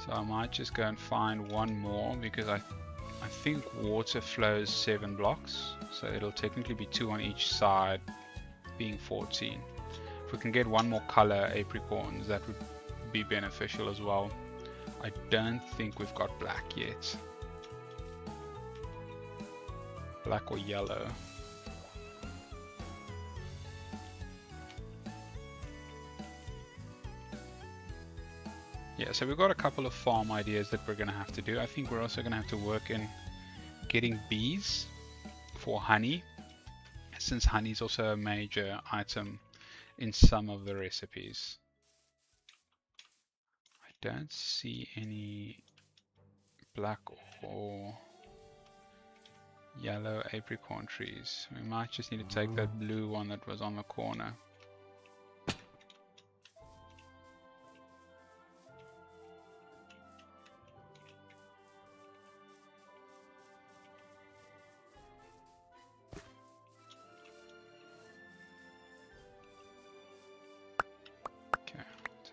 So I might just go and find one more, because I think water flows 7 blocks, so it'll technically be 2 on each side, being 14. If we can get one more color apricorns, that would be beneficial as well. I don't think we've got black yet. Black or yellow. Yeah, so we've got a couple of farm ideas that we're going to have to do. I think we're also going to have to work in getting bees for honey, since honey is also a major item in some of the recipes. I don't see any black or yellow apricorn trees. We might just need to take that blue one that was on the corner.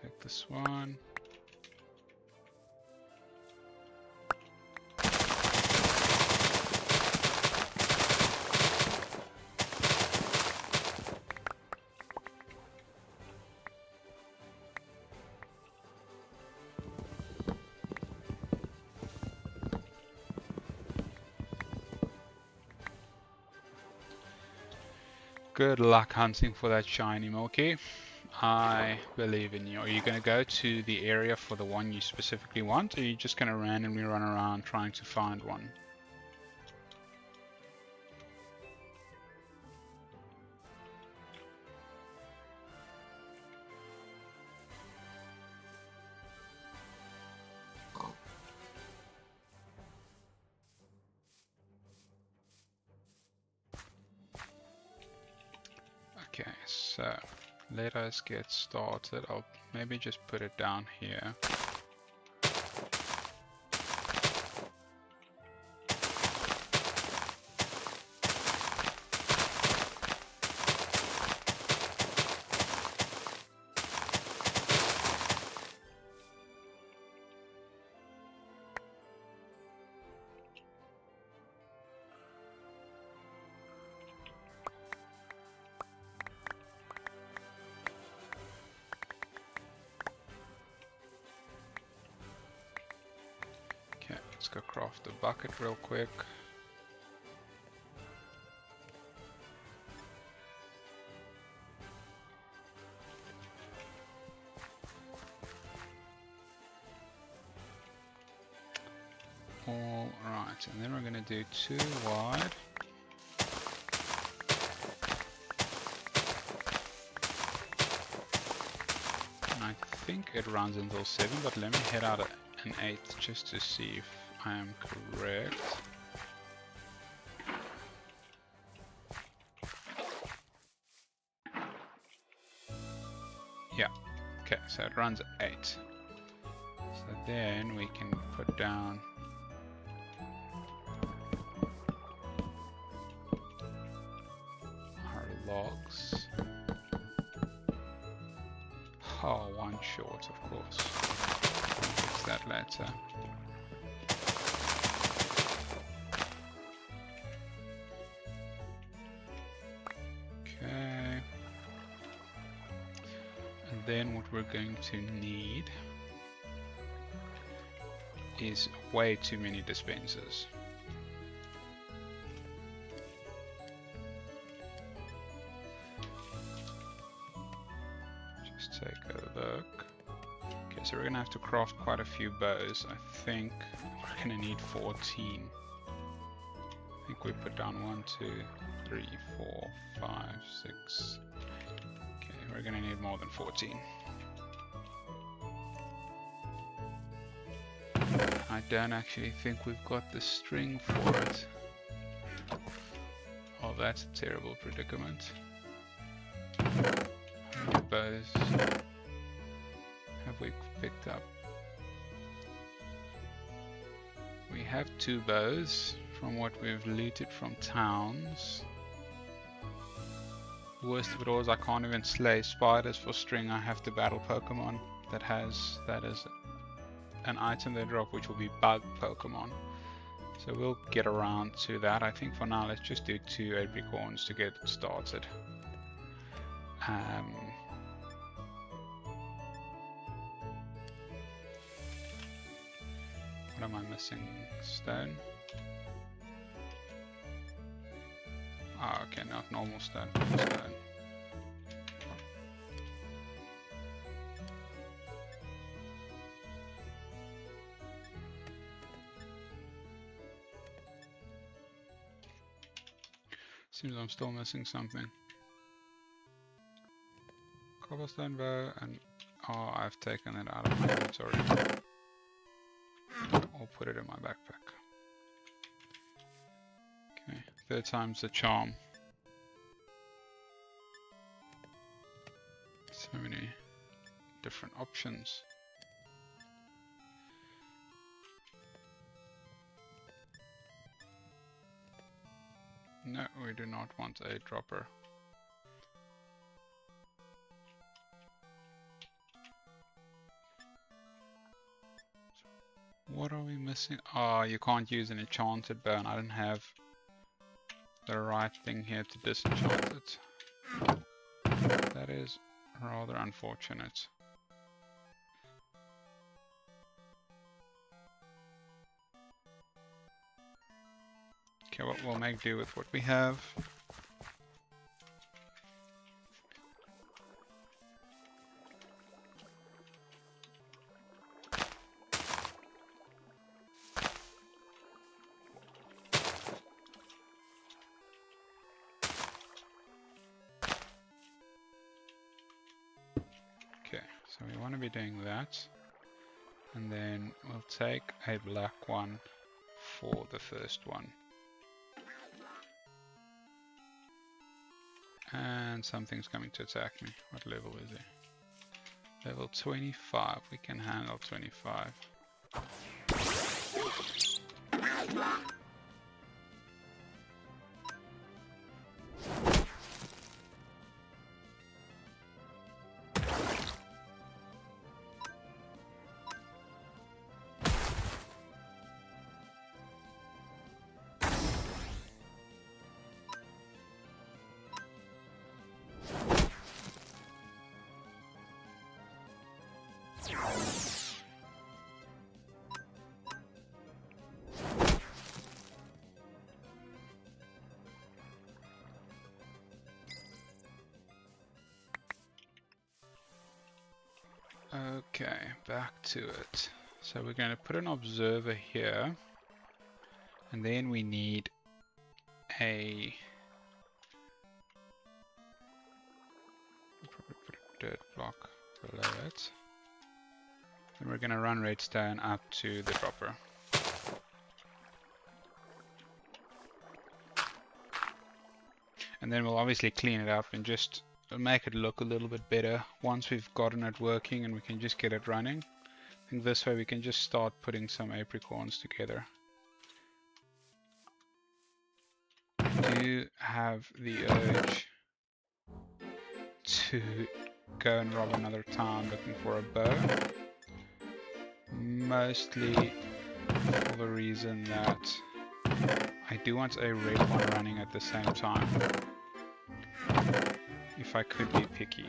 Take this one. Good luck hunting for that shiny Milky. I believe in you. Are you going to go to the area for the one you specifically want, or are you just going to randomly run around trying to find one? Okay, so let us get started. I'll maybe just put it down here. Let's go craft the bucket real quick. All right, and then we're going to do 2 wide. And I think it runs until 7, but let me head out an 8 just to see if I am correct. Yeah, okay, so it runs 8. So then we can put down our logs. Oh, 1 short, of course. I'll fix that later. Then what we're going to need is way too many dispensers. so we're gonna have to craft quite a few bows. I think we're gonna need 14. I think we put down 1, 2, 3, 4, 5, 6. Okay, we're gonna need more than 14. I don't actually think we've got the string for it. Oh, that's a terrible predicament. How many bows have we picked up? We have 2 bows from what we've looted from towns. Worst of it all is I can't even slay spiders for string. I have to battle Pokemon that is an item they drop, which will be bug Pokemon. So we'll get around to that. I think for now let's just do 2 Apricorns to get started. What am I missing? Stone? Ah, okay, not normal stone, stone. Seems I'm still missing something. Cobblestone bow and oh, I've taken it out of my inventory. I'll put it in my backpack. Okay, 3rd time's the charm. So many different options. No, we do not want a dropper. What are we missing? Oh, you can't use an enchanted bow, and I don't have the right thing here to disenchant it. That is rather unfortunate. Okay, well, we'll make do with what we have. Okay, so we want to be doing that. And then we'll take a black one for the first one. And something's coming to attack me. What level is it? Level 25. We can handle 25. Okay, back to it. So we're going to put an observer here, and then we need a probably put a dirt block below it. Then we're going to run redstone up to the dropper. And then we'll obviously clean it up and just make it look a little bit better once we've gotten it working and we can just get it running. I think this way we can just start putting some apricorns together. I do have the urge to go and rob another town looking for a bow. Mostly for the reason that I do want a red one running at the same time. If I could be picky.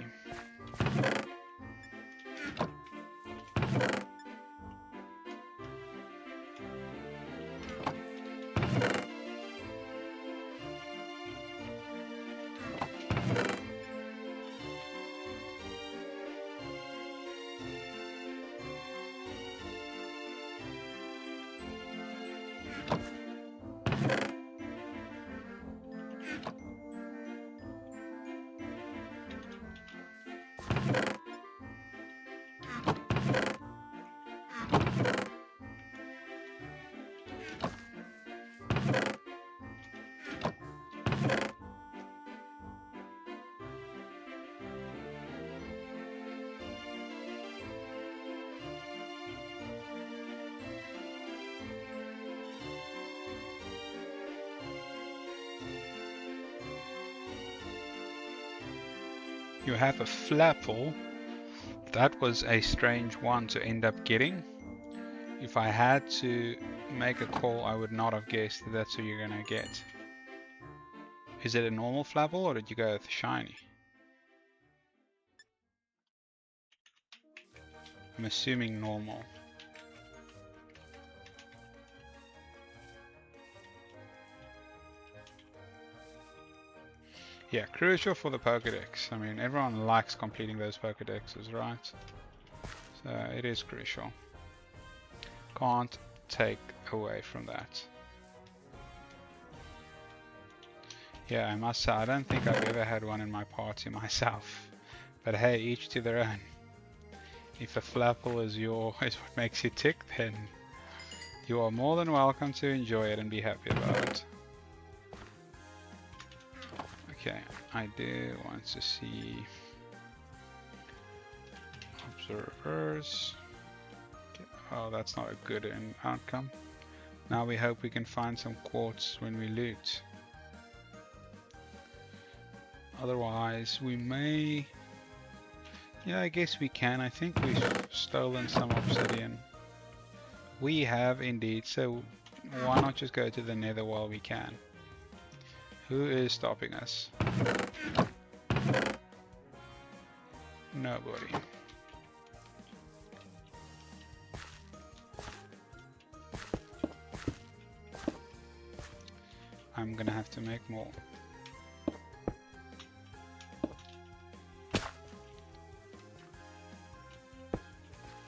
You have a flapple. That was a strange one to end up getting. If I had to make a call, I would not have guessed that that's what you're gonna get. Is it a normal flapple or did you go with shiny? I'm assuming normal. Yeah, crucial for the Pokedex. I mean, everyone likes completing those Pokedexes, right? So it is crucial. Can't take away from that. Yeah, I must say, I don't think I've ever had one in my party myself. But hey, each to their own. If a flapple is what makes you tick, then you are more than welcome to enjoy it and be happy about it. Okay, I do want to see observers. Okay. Oh, that's not a good outcome. Now we hope we can find some quartz when we loot. Otherwise, we may... Yeah, I guess we can. I think we've stolen some obsidian. We have indeed, so why not just go to the nether while we can? Who is stopping us? Nobody. I'm gonna have to make more.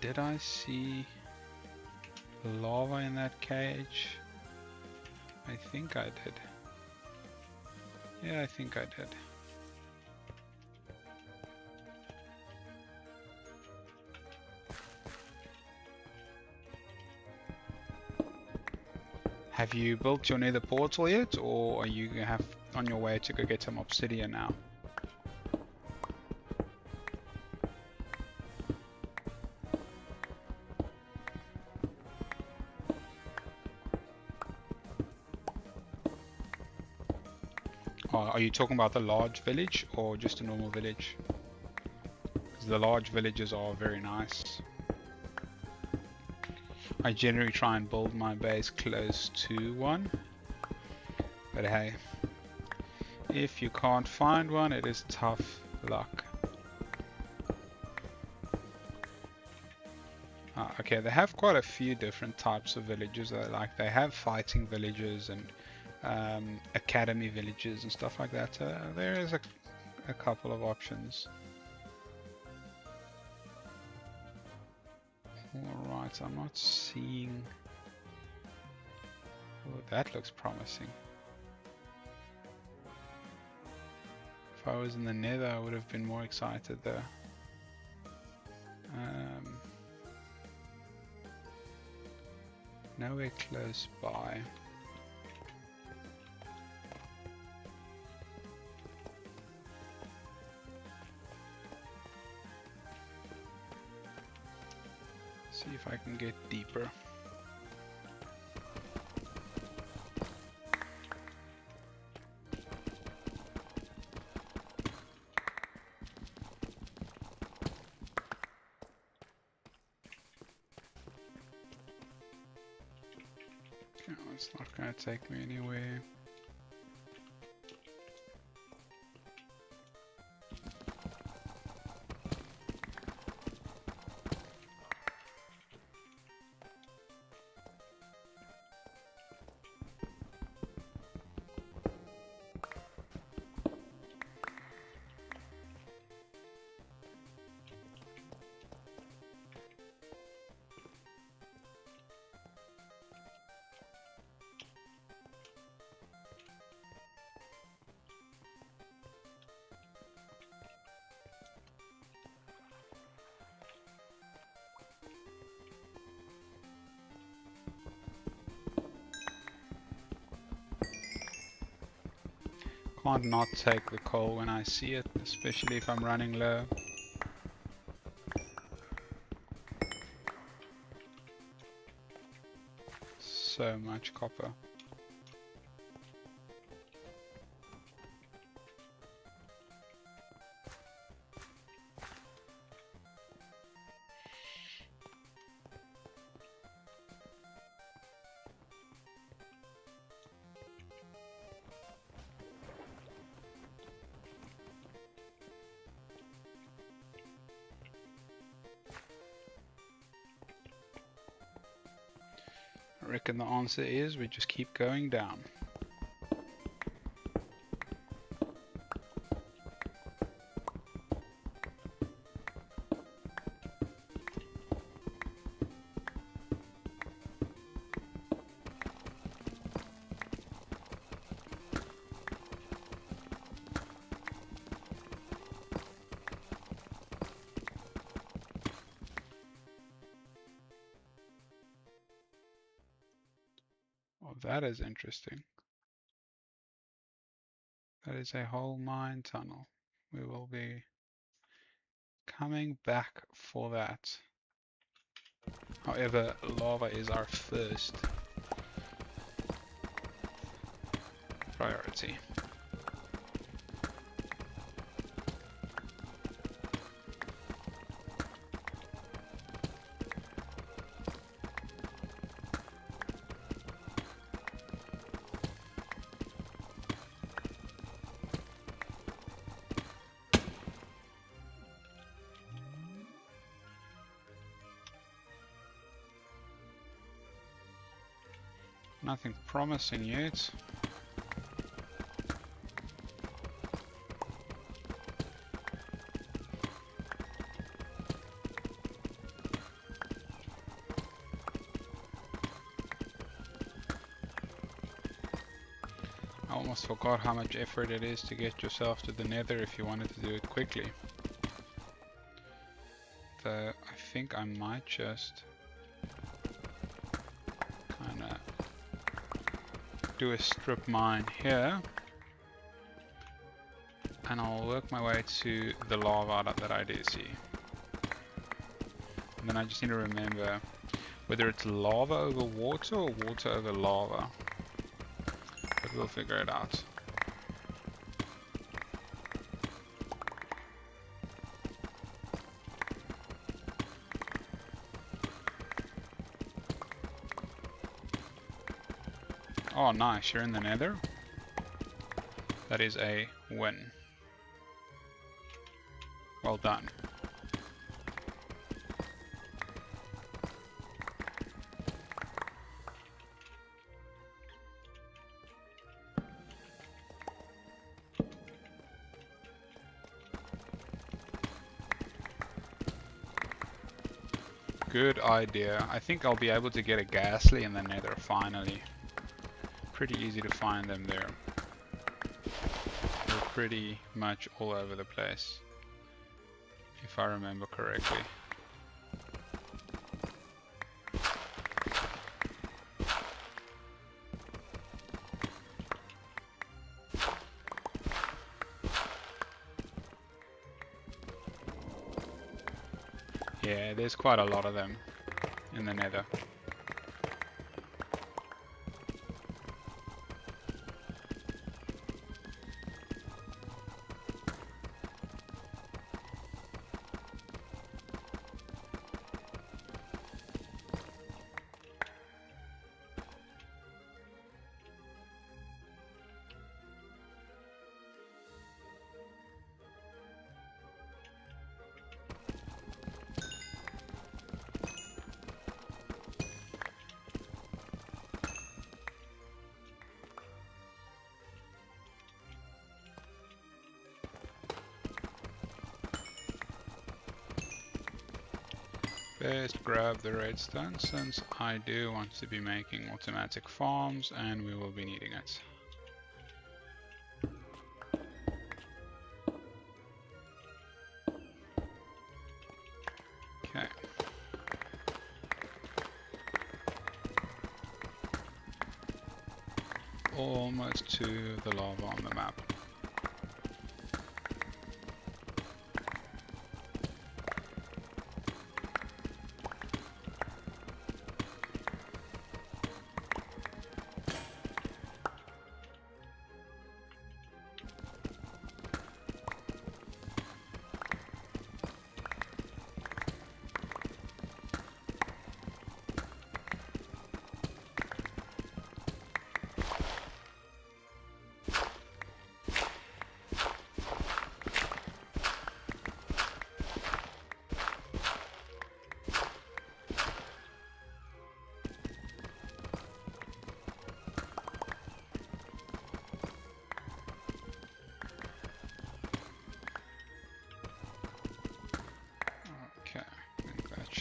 Did I see lava in that cage? I think I did. Yeah, I think I did. Have you built your nether portal yet, or are you on your way to go get some obsidian now? Are you talking about the large village or just a normal village? Because the large villages are very nice. I generally try and build my base close to one. But hey, if you can't find one, it is tough luck. Okay, they have quite a few different types of villages. They have fighting villages and academy villages and stuff like that. There is a couple of options. Alright, I'm not seeing... Oh, that looks promising. If I was in the nether, I would have been more excited there. Nowhere close by. See if I can get deeper. Okay, it's not gonna take me anywhere. Can't not take the coal when I see it, especially if I'm running low. So much copper. reckon the answer is we just keep going down. Oh, that is interesting. That is a whole mine tunnel. We will be coming back for that. However, lava is our first priority. Nothing promising yet. I almost forgot how much effort it is to get yourself to the nether if you wanted to do it quickly. Though I think I might just kinda do a strip mine here, and I'll work my way to the lava that I do see. And then I just need to remember whether it's lava over water or water over lava. But we'll figure it out. Oh nice, you're in the nether. That is a win. Well done. Good idea. I think I'll be able to get a ghastly in the nether finally. Pretty easy to find them there. They're pretty much all over the place, if I remember correctly. Yeah, there's quite a lot of them in the nether. Best grab the redstone since I do want to be making automatic farms and we will be needing it. Okay. Almost to the lava on the map.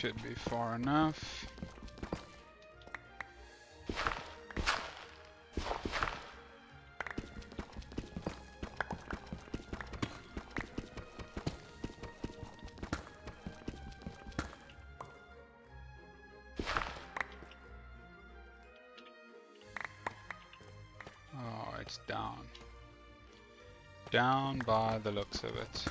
should be far enough. Oh, it's down. Down by the looks of it.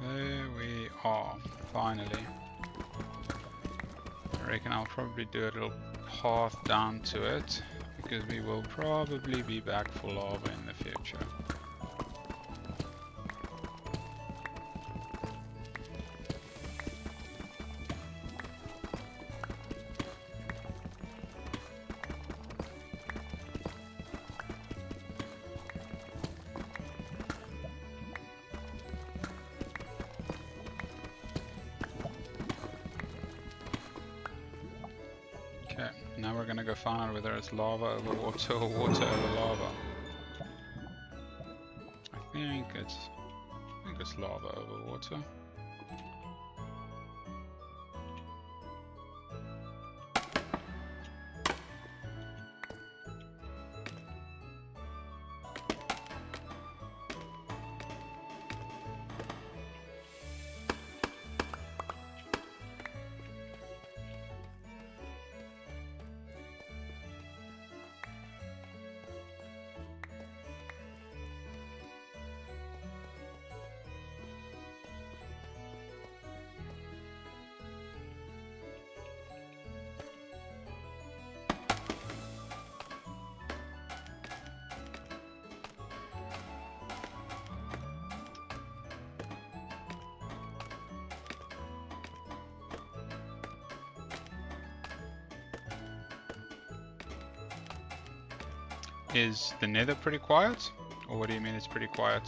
There we are, finally. I reckon I'll probably do a little path down to it, because we will probably be back for lava in the future. Okay, now we're gonna go find out whether it's lava over water or water over lava. I think it's lava over water. Is the nether pretty quiet? Or what do you mean it's pretty quiet?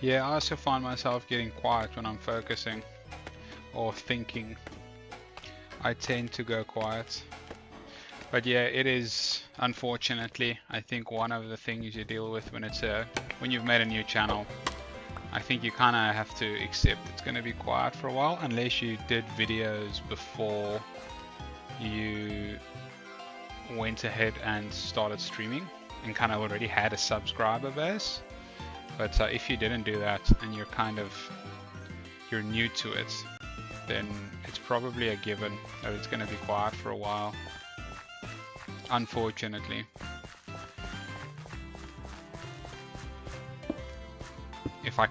Yeah, I also find myself getting quiet when I'm focusing or thinking. I tend to go quiet. But yeah, it is, unfortunately, I think one of the things you deal with when you've made a new channel. I think you kind of have to accept it's going to be quiet for a while, unless you did videos before you went ahead and started streaming and kind of already had a subscriber base. But if you didn't do that and you're new to it, then it's probably a given that it's going to be quiet for a while, unfortunately. If I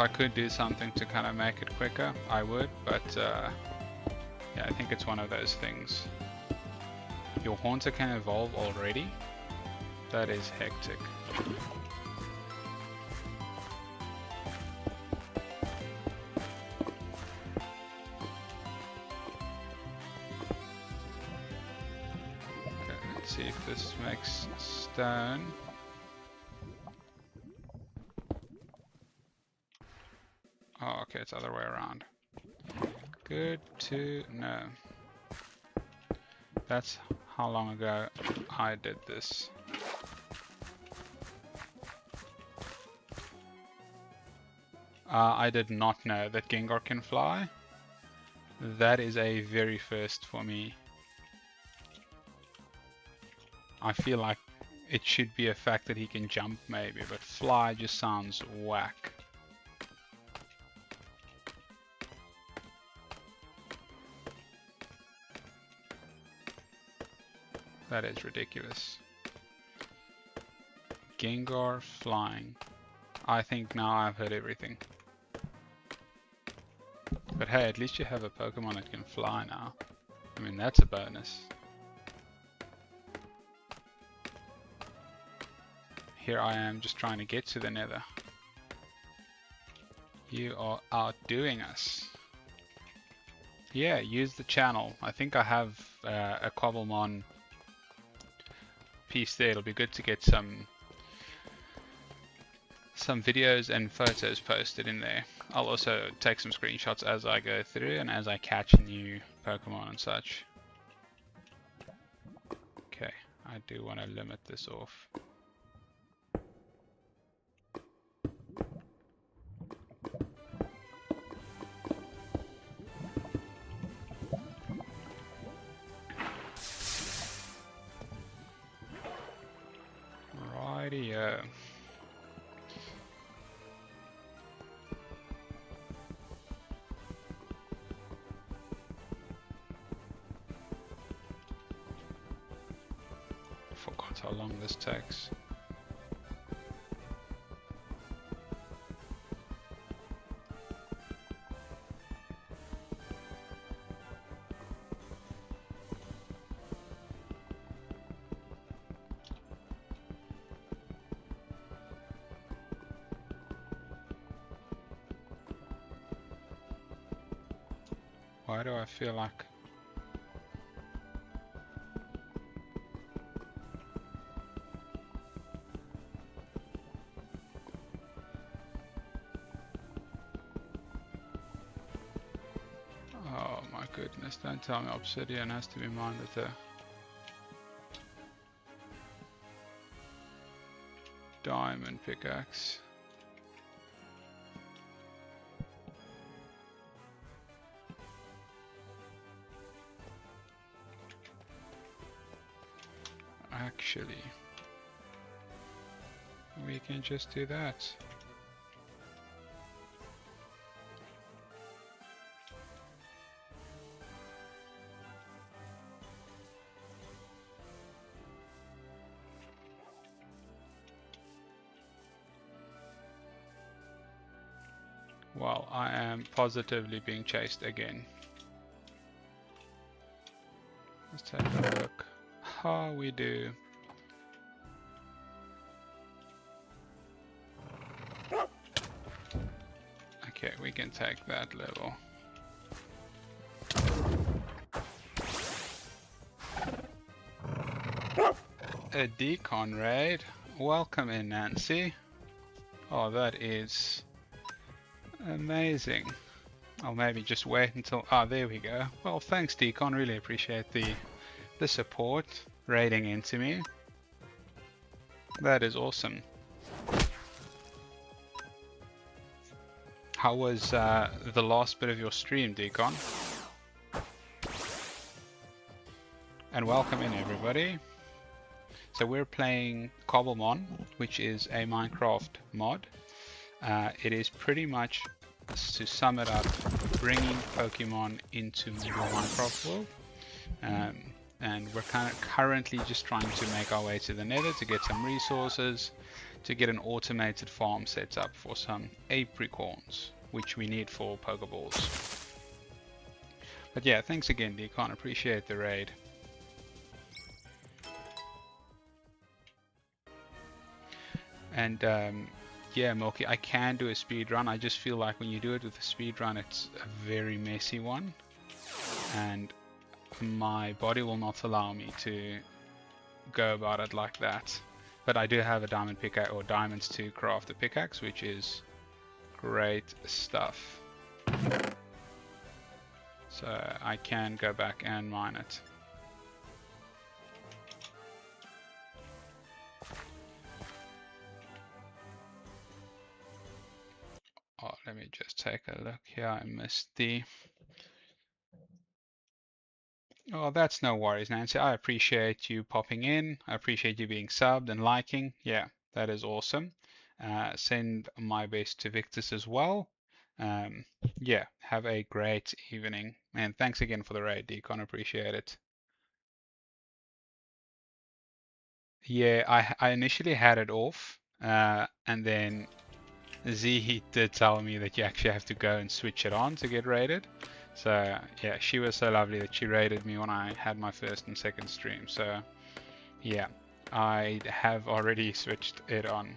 could do something to kind of make it quicker, I would, but yeah, I think it's one of those things. Your Haunter can evolve already? That is hectic. Okay, let's see if this makes stone. Oh, okay, it's the other way around. Good to know. That's how long ago I did this. I did not know that Gengar can fly. That is a very first for me. I feel like it should be a fact that he can jump maybe, but fly just sounds whack. That is ridiculous. Gengar flying. I think now I've heard everything. But hey, at least you have a Pokemon that can fly now. I mean, that's a bonus. Here I am just trying to get to the Nether. You are outdoing us. Yeah, use the channel. I think I have a Cobblemon piece there. It'll be good to get some videos and photos posted in there. I'll also take some screenshots as I go through and as I catch new Pokemon and such. Okay, I do want to limit this off. Rightio. Forgot how long this takes. Why do I feel like... Oh my goodness, don't tell me obsidian has to be mined with a diamond pickaxe. Actually, we can just do that. Well, I am positively being chased again. Let's take a look. How we do. Okay, we can take that level. A decon raid. Welcome in, Nancy. Oh, that is amazing. I'll maybe just wait until... Ah, there we go. Well, thanks, Decon. Really appreciate the support. Raiding into me. That is awesome. How was the last bit of your stream, Decon? And welcome in, everybody. So we're playing Cobblemon, which is a Minecraft mod. It is pretty much, to sum it up, bringing Pokemon into the Minecraft world. And we're currently just trying to make our way to the Nether to get some resources, to get an automated farm set up for some APRICORNS, which we need for Pokeballs. But yeah, thanks again, Decon. Appreciate the raid. And yeah, Milky, I can do a speed run. I just feel like when you do it with a speed run, it's a very messy one, and my body will not allow me to go about it like that. But I do have a diamond pickaxe, or diamonds, to craft a pickaxe, which is great stuff. So I can go back and mine it. Oh, let me just take a look here. I missed the... Oh, that's no worries, Nancy. I appreciate you popping in. I appreciate you being subbed and liking. Yeah, that is awesome. Send my best to Victus as well. Yeah, have a great evening. And thanks again for the raid, Decon. Appreciate it. Yeah, I initially had it off, and then Z did tell me that you actually have to go and switch it on to get rated. So yeah, she was so lovely that she rated me when I had my first and second stream. So yeah, I have already switched it on.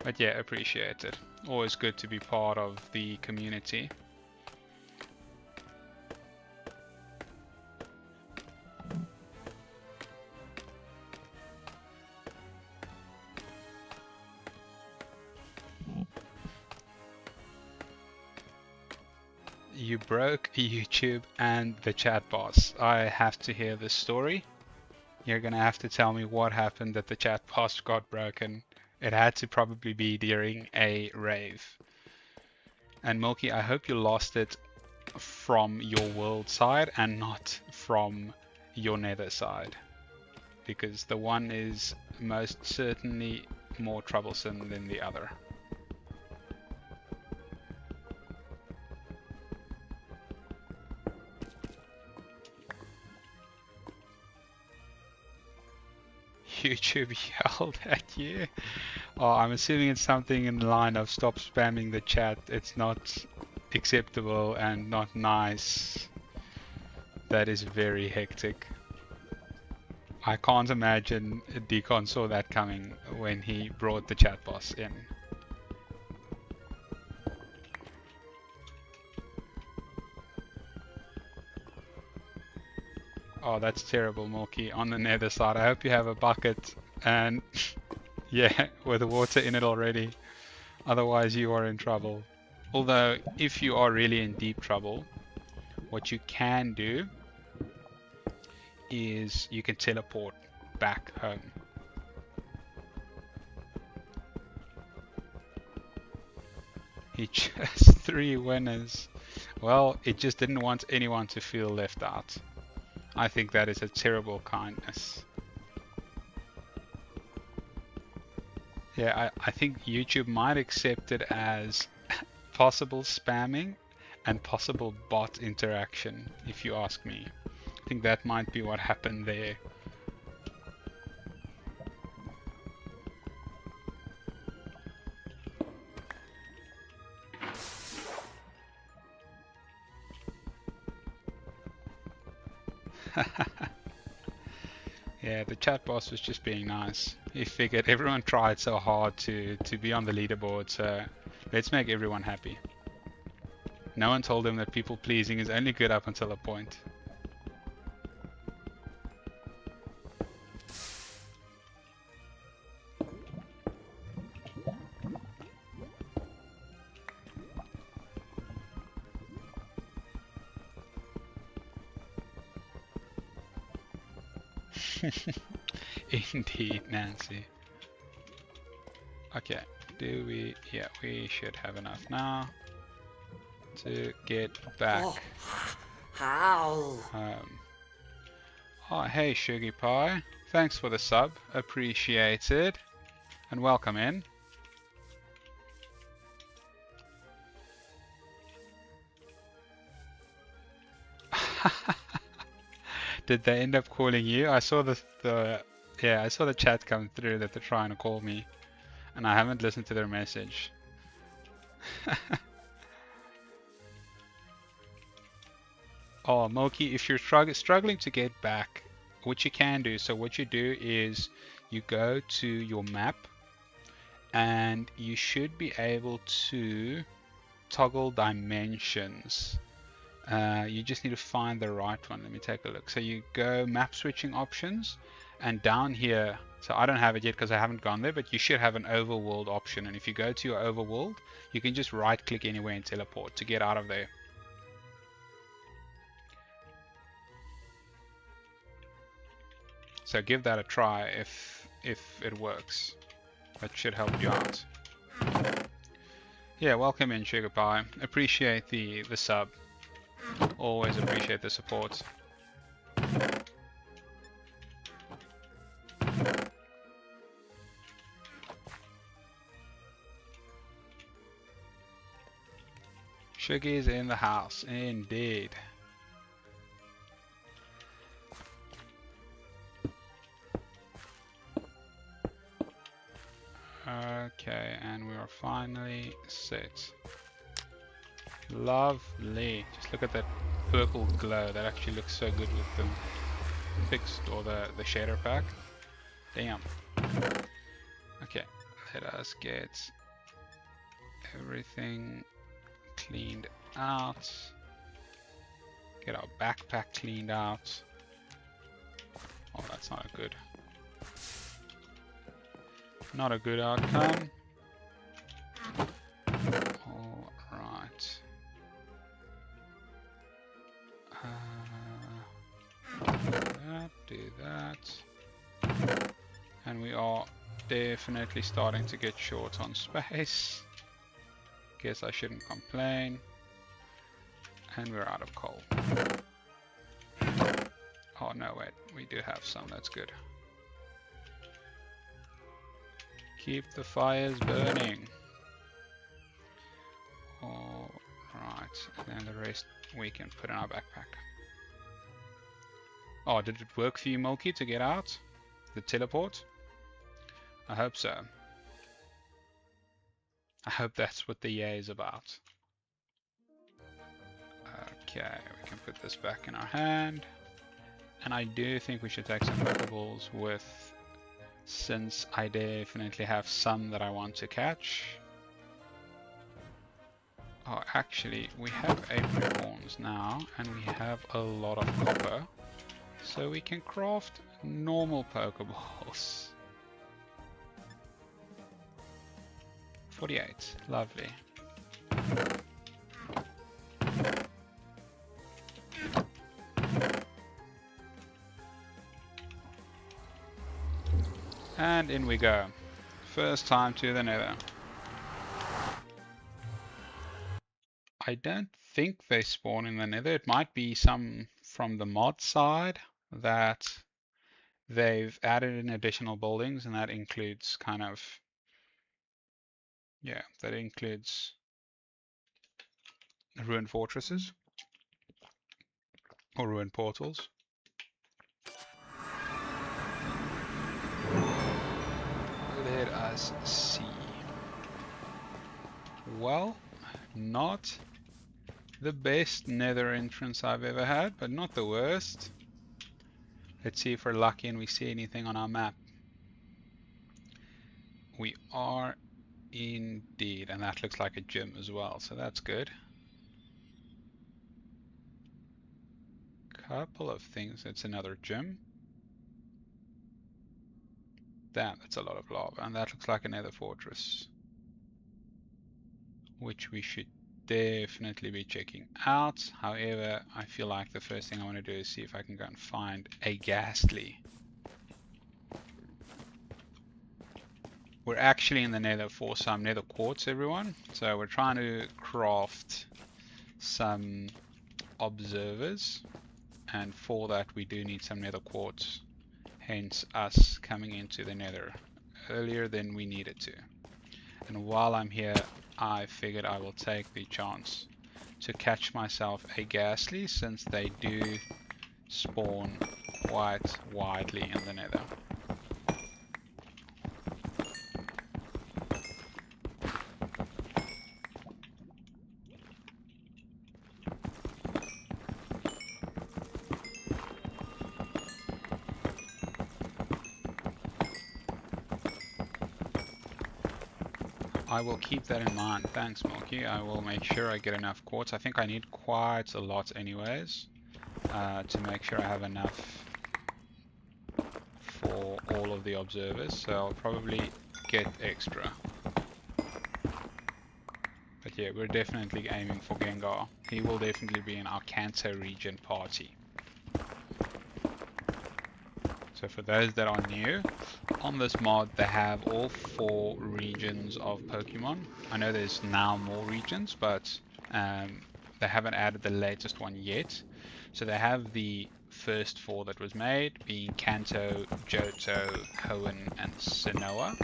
But yeah, appreciate it. Always good to be part of the community. You broke YouTube and the chat boss. I have to hear this story. You're gonna have to tell me what happened that the chat boss got broken. It had to probably be during a rave. And Milky, I hope you lost it from your world side and not from your nether side, because the one is most certainly more troublesome than the other. YouTube yelled at you. Oh, I'm assuming it's something in the line of stop spamming the chat. It's not acceptable and not nice. That is very hectic. I can't imagine Deacon saw that coming when he brought the chat boss in. Oh, that's terrible, Milky. On the nether side, I hope you have a bucket and yeah, with water in it already. Otherwise you are in trouble. Although, if you are really in deep trouble, what you can do is you can teleport back home. He chose 3 winners. Well, it just didn't want anyone to feel left out. I think that is a terrible kindness. Yeah, I think YouTube might accept it as possible spamming and possible bot interaction, if you ask me. I think that might be what happened there. Yeah, the chat boss was just being nice. He figured everyone tried so hard to be on the leaderboard, so let's make everyone happy. No one told him that people pleasing is only good up until a point. Indeed, Nancy. Okay, do we... Yeah, we should have enough now to get back home. Oh, hey, Sugar Pie. Thanks for the sub. Appreciate it. And welcome in. Did they end up calling you? I saw I saw the chat come through that they're trying to call me, and I haven't listened to their message. Oh, Moki, if you're struggling to get back, what you can do, so what you do is you go to your map, and you should be able to toggle dimensions. You just need to find the right one. Let me take a look. So you go map switching options, and down here, so I don't have it yet because I haven't gone there, but you should have an overworld option. And if you go to your overworld, you can just right click anywhere and teleport to get out of there. So give that a try if it works. That should help you out. Yeah, welcome in, Sugar Pie. Appreciate the sub. Always appreciate the support. Sugar's in the house, indeed. Okay, and we are finally set. Lovely. Just look at that purple glow. That actually looks so good with the fixed or the shader pack. Damn. Okay, let us get everything cleaned out. Get our backpack cleaned out. Oh, that's not a good. Not a good outcome. Alright. Do that. And we are definitely starting to get short on space. Guess I shouldn't complain. And we're out of coal. Oh no, wait, we do have some, that's good. Keep the fires burning. Alright, and then the rest we can put in our backpack. Oh, did it work for you, Milky, to get out? The teleport? I hope so. I hope that's what the yay is about. Okay, we can put this back in our hand. And I do think we should take some Pokeballs with, since I definitely have some that I want to catch. Oh, actually, we have APRICORNS now, and we have a lot of copper. So we can craft normal Pokeballs. 48, lovely. And in we go. First time to the Nether. I don't think they spawn in the Nether. It might be some from the mod side that they've added in additional buildings, and that includes kind of, yeah, that includes ruined fortresses or ruined portals. Let us see. Well, not the best Nether entrance I've ever had, but not the worst. Let's see if we're lucky and we see anything on our map. We are indeed, and that looks like a gym as well, so that's good. Couple of things. It's another gym. Damn, that's a lot of lava, and that looks like a Nether fortress, which we should definitely be checking out. However, I feel like the first thing I want to do is see if I can go and find a ghastly. We're actually in the Nether for some Nether quartz, everyone. So we're trying to craft some observers, and for that we do need some Nether quartz. Hence us coming into the Nether earlier than we needed to. And while I'm here, I figured I will take the chance to catch myself a ghastly, since they do spawn quite widely in the Nether. I will keep that in mind. Thanks, Milky. I will make sure I get enough quartz. I think I need quite a lot anyways, to make sure I have enough for all of the observers. So I'll probably get extra. But yeah, we're definitely aiming for Gengar. He will definitely be in our Kanto region party. So for those that are new, on this mod they have all 4 regions of Pokemon. I know there's now more regions, but they haven't added the latest one yet. So they have the first 4 that was made, being Kanto, Johto, Hoenn, and Sinnoh.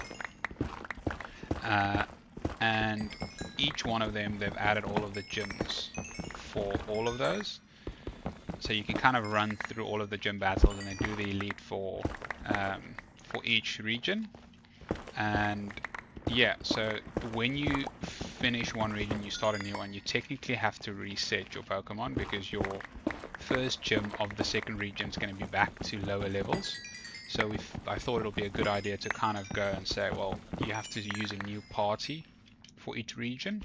And each one of them, they've added all of the gyms for all of those. So you can kind of run through all of the gym battles, and they do the elite for each region. And Yeah, so when you finish one region, you start a new one, you technically have to reset your Pokemon because your first gym of the second region is going to be back to lower levels. So I thought it'll be a good idea to kind of go and say, well, you have to use a new party for each region.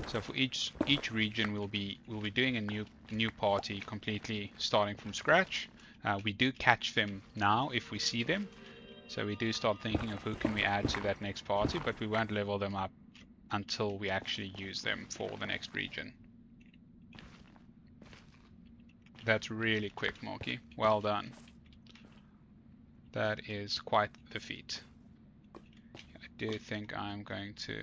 So for each region, we'll be doing a new party completely starting from scratch. We do catch them now if we see them. So we do start thinking of who can we add to that next party, but we won't level them up until we actually use them for the next region. That's really quick, Morky. Well done. That is quite the feat. I do think I'm going to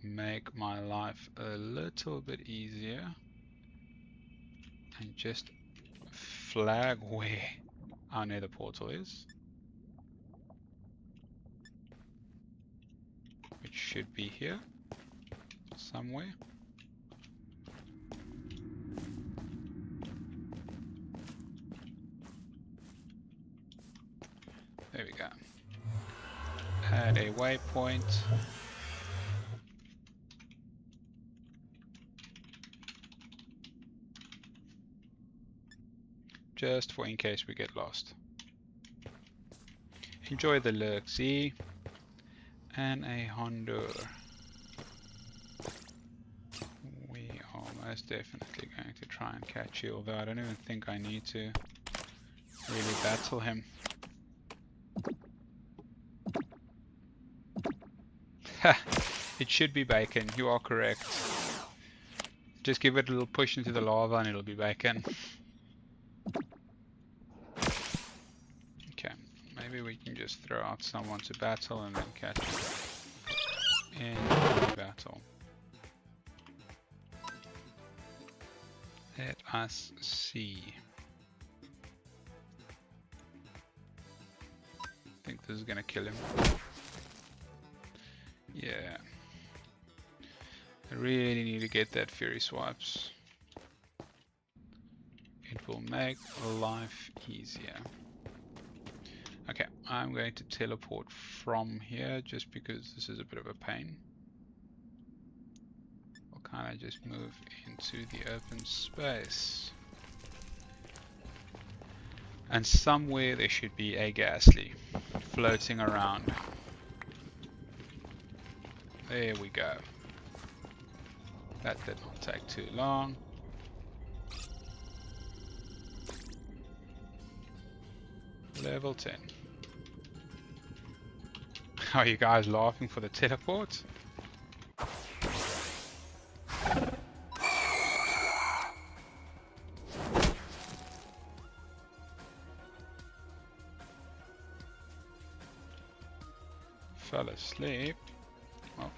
make my life a little bit easier and just flag where our nether portal is, which should be here somewhere. There we go. Add a waypoint. Just for in case we get lost. Enjoy the lurk-see. And a Hondo. We are most definitely going to try and catch you, although I don't even think I need to really battle him. Ha! It should be bacon, you are correct. Just give it a little push into the lava and it'll be bacon. Okay, maybe we can just throw out someone to battle and then catch him in battle. Let us see. I think this is gonna kill him. Yeah. I really need to get that Fury Swipes. It will make life easier. Okay, I'm going to teleport from here just because this is a bit of a pain. Or can I just move into the open space? And somewhere there should be a Ghastly floating around. There we go. That did not take too long. Level 10. Are you guys laughing for the teleport? Fell asleep. Well,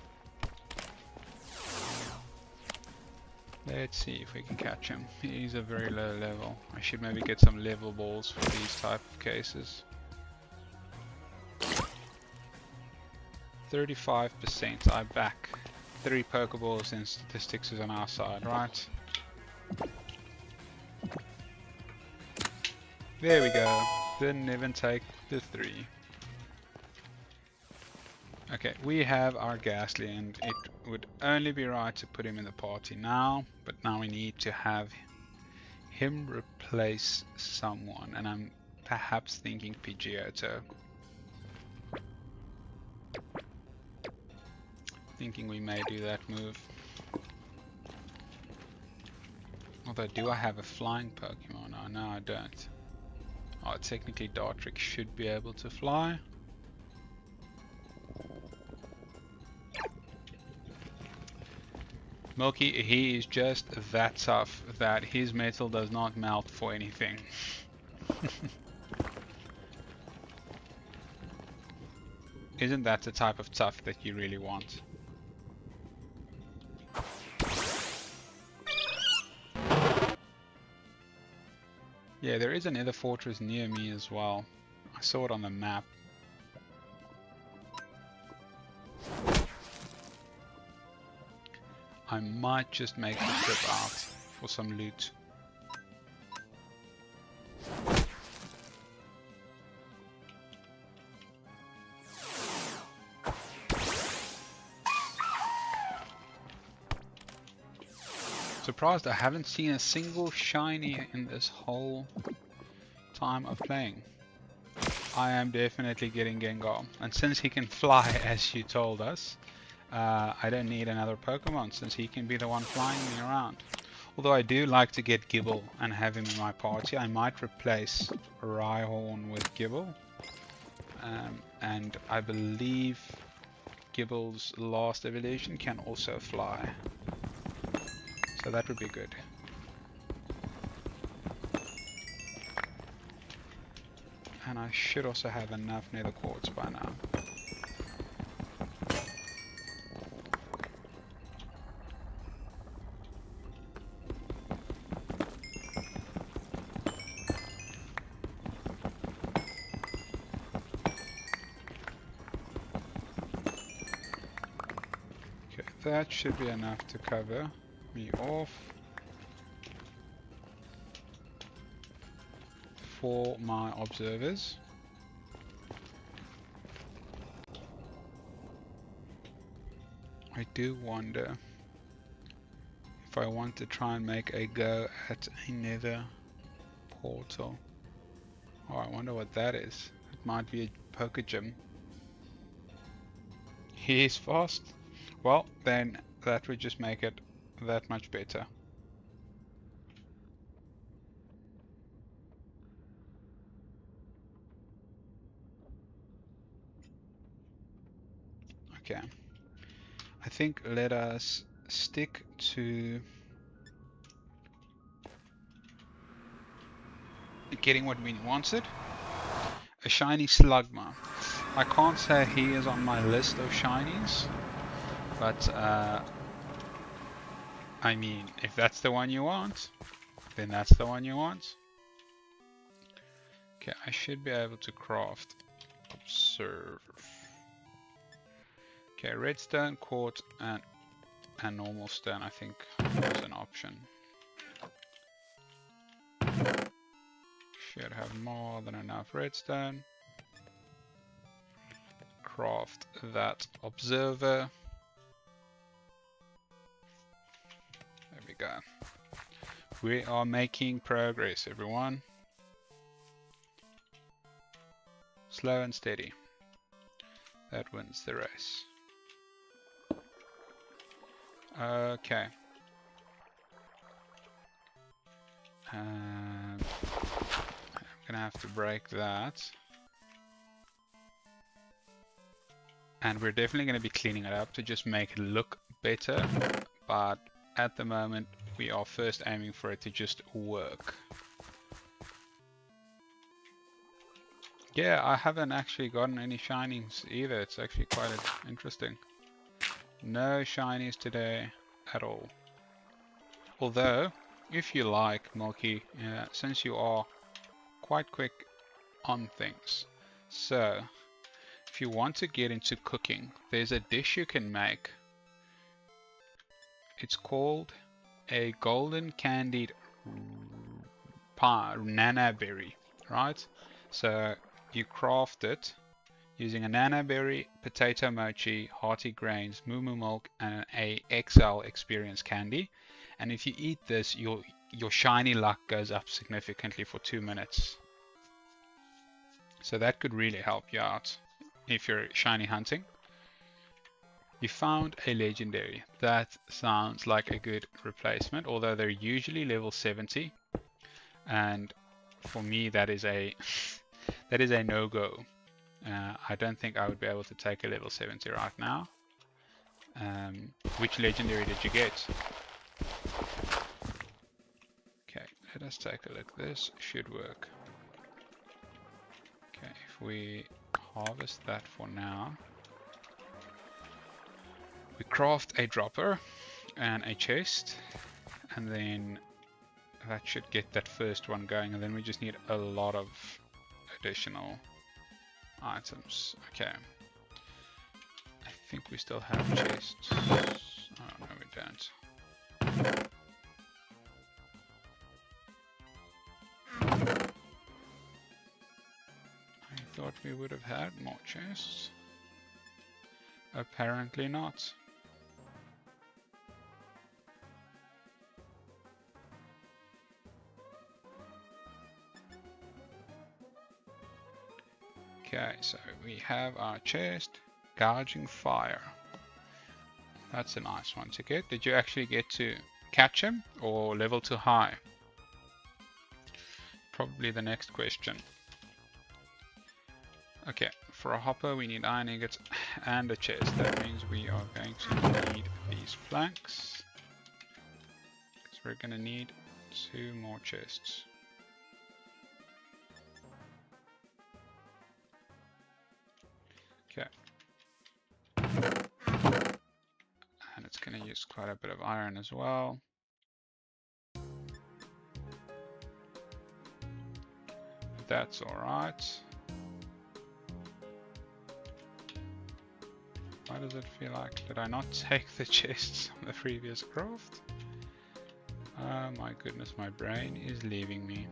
let's see if we can catch him. He's a very low level. I should maybe get some level balls for these type of cases. 35%. I back. 3 Pokeballs and statistics is on our side, right? There we go. Didn't even take the 3. Okay, we have our Ghastly and it would only be right to put him in the party now, but now we need to have him replace someone, and I'm perhaps thinking Pidgeotto. Thinking we may do that move. Although, do I have a flying Pokemon? Oh, no, I don't. Oh, technically Dartrick should be able to fly. Milky, he is just that tough that his metal does not melt for anything. Isn't that the type of tough that you really want? Yeah, there is another fortress near me as well. I saw it on the map. I might just make the trip out for some loot. surprised I haven't seen a single shiny in this whole time of playing. I am definitely getting Gengar, and since he can fly as you told us, I don't need another Pokemon since he can be the one flying me around. Although I do like to get Gibble and have him in my party, I might replace Rhyhorn with Gibble. And I believe Gibble's last evolution can also fly. So that would be good. And I should also have enough nether quartz by now. Okay, that should be enough to cover me off for my observers. I do wonder if I want to try and make a go at a nether portal. Oh, I wonder what that is. It might be a poker gym. He is fast. Well, then that would just make it that much better. Okay. I think let us stick to getting what we wanted. A shiny Slugma. I can't say he is on my list of shinies, but I mean, if that's the one you want, then that's the one you want. Okay, I should be able to craft observe. Okay, redstone, quartz, and normal stone, I think, is an option. Should have more than enough redstone. Craft that observer. There we go. We are making progress, everyone. Slow and steady. That wins the race. Okay. I'm gonna have to break that. And we're definitely gonna be cleaning it up to just make it look better. But at the moment, we are first aiming for it to just work. Yeah, I haven't actually gotten any shinies either. It's actually quite interesting. No shinies today at all. Although, if you like, Milky, since you are quite quick on things, so if you want to get into cooking, there's a dish you can make. It's called a golden candied nana berry, right? So you craft it using a nana berry, potato mochi, hearty grains, moo milk, and a XL experience candy. And if you eat this, your shiny luck goes up significantly for 2 minutes. So that could really help you out if you're shiny hunting. You found a legendary. That sounds like a good replacement, although they're usually level 70. And for me, that is a that is a no-go. I don't think I would be able to take a level 70 right now. Which legendary did you get? Okay, let us take a look. This should work. Okay, if we harvest that for now. We craft a dropper and a chest, and then that should get that first one going, and then we just need a lot of additional items. Okay. I think we still have chests. Oh no, we don't. I thought we would have had more chests. Apparently not. Okay, so we have our chest, gouging fire. That's a nice one to get. Did you actually get to catch him or level too high? Probably the next question. Okay, for a hopper we need iron ingots and a chest. That means we are going to need these planks. Because we're going to need 2 more chests. Okay. And it's going to use quite a bit of iron as well. That's alright. Why does it feel like, did I not take the chests on the previous craft? Oh my goodness, my brain is leaving me.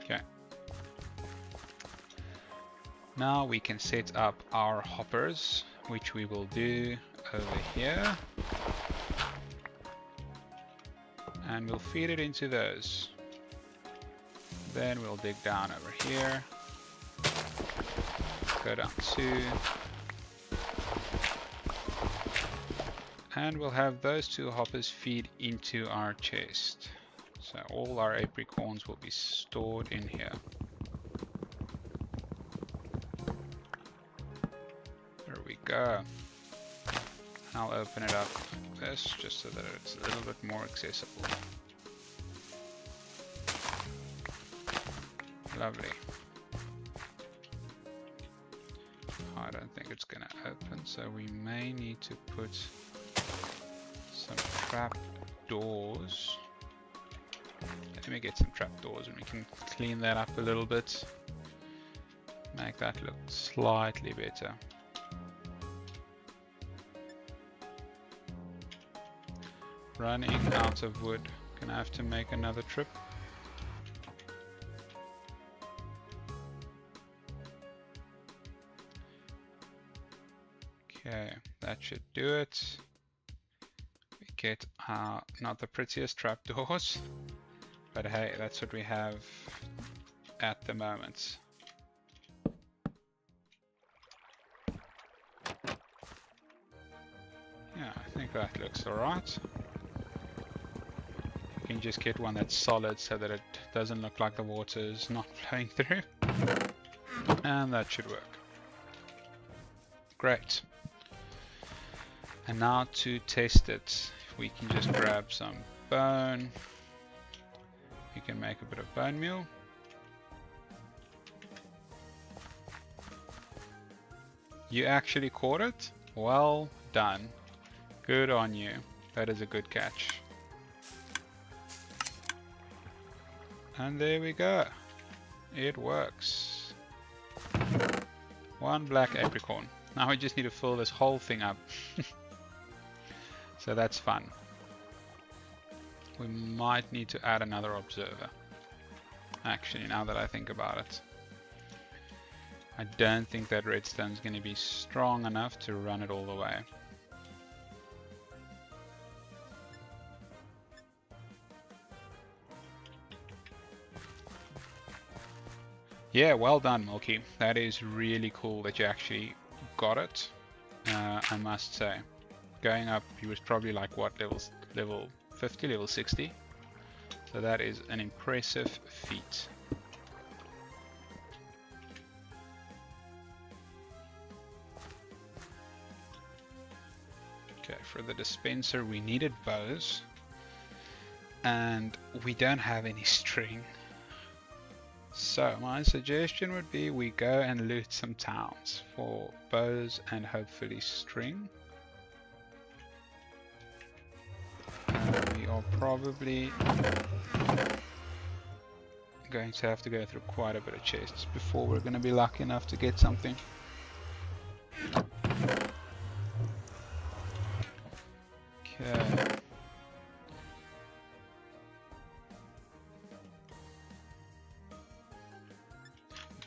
Okay. Now we can set up our hoppers, which we will do over here. And we'll feed it into those. Then we'll dig down over here. Go down 2. And we'll have those 2 hoppers feed into our chest. So all our apricorns will be stored in here. There we go. I'll open it up like this just so that it's a little bit more accessible. Lovely. I don't think it's going to open, so we may need to put some trap doors. Let me get some trap doors and we can clean that up a little bit. Make that look slightly better. Running out of wood. Gonna have to make another trip. Okay, that should do it. We get not the prettiest trapdoors, but hey, that's what we have at the moment. Yeah, I think that looks alright. You can just get one that's solid so that it doesn't look like the water is not flowing through. And that should work. Great. And now to test it, we can just grab some bone. We can make a bit of bone meal. You actually caught it? Well done. Good on you. That is a good catch. And there we go. It works. 1 black apricorn. Now we just need to fill this whole thing up. So that's fun. We might need to add another observer. Actually, now that I think about it. I don't think that redstone is going to be strong enough to run it all the way. Yeah, well done, Milky. That is really cool that you actually got it, I must say. Going up, he was probably like what, level 50, level 60. So that is an impressive feat. Okay, for the dispenser we needed bows. And we don't have any string. So my suggestion would be we go and loot some towns for bows and hopefully string. We are probably going to have to go through quite a bit of chests before we're going to be lucky enough to get something. Okay.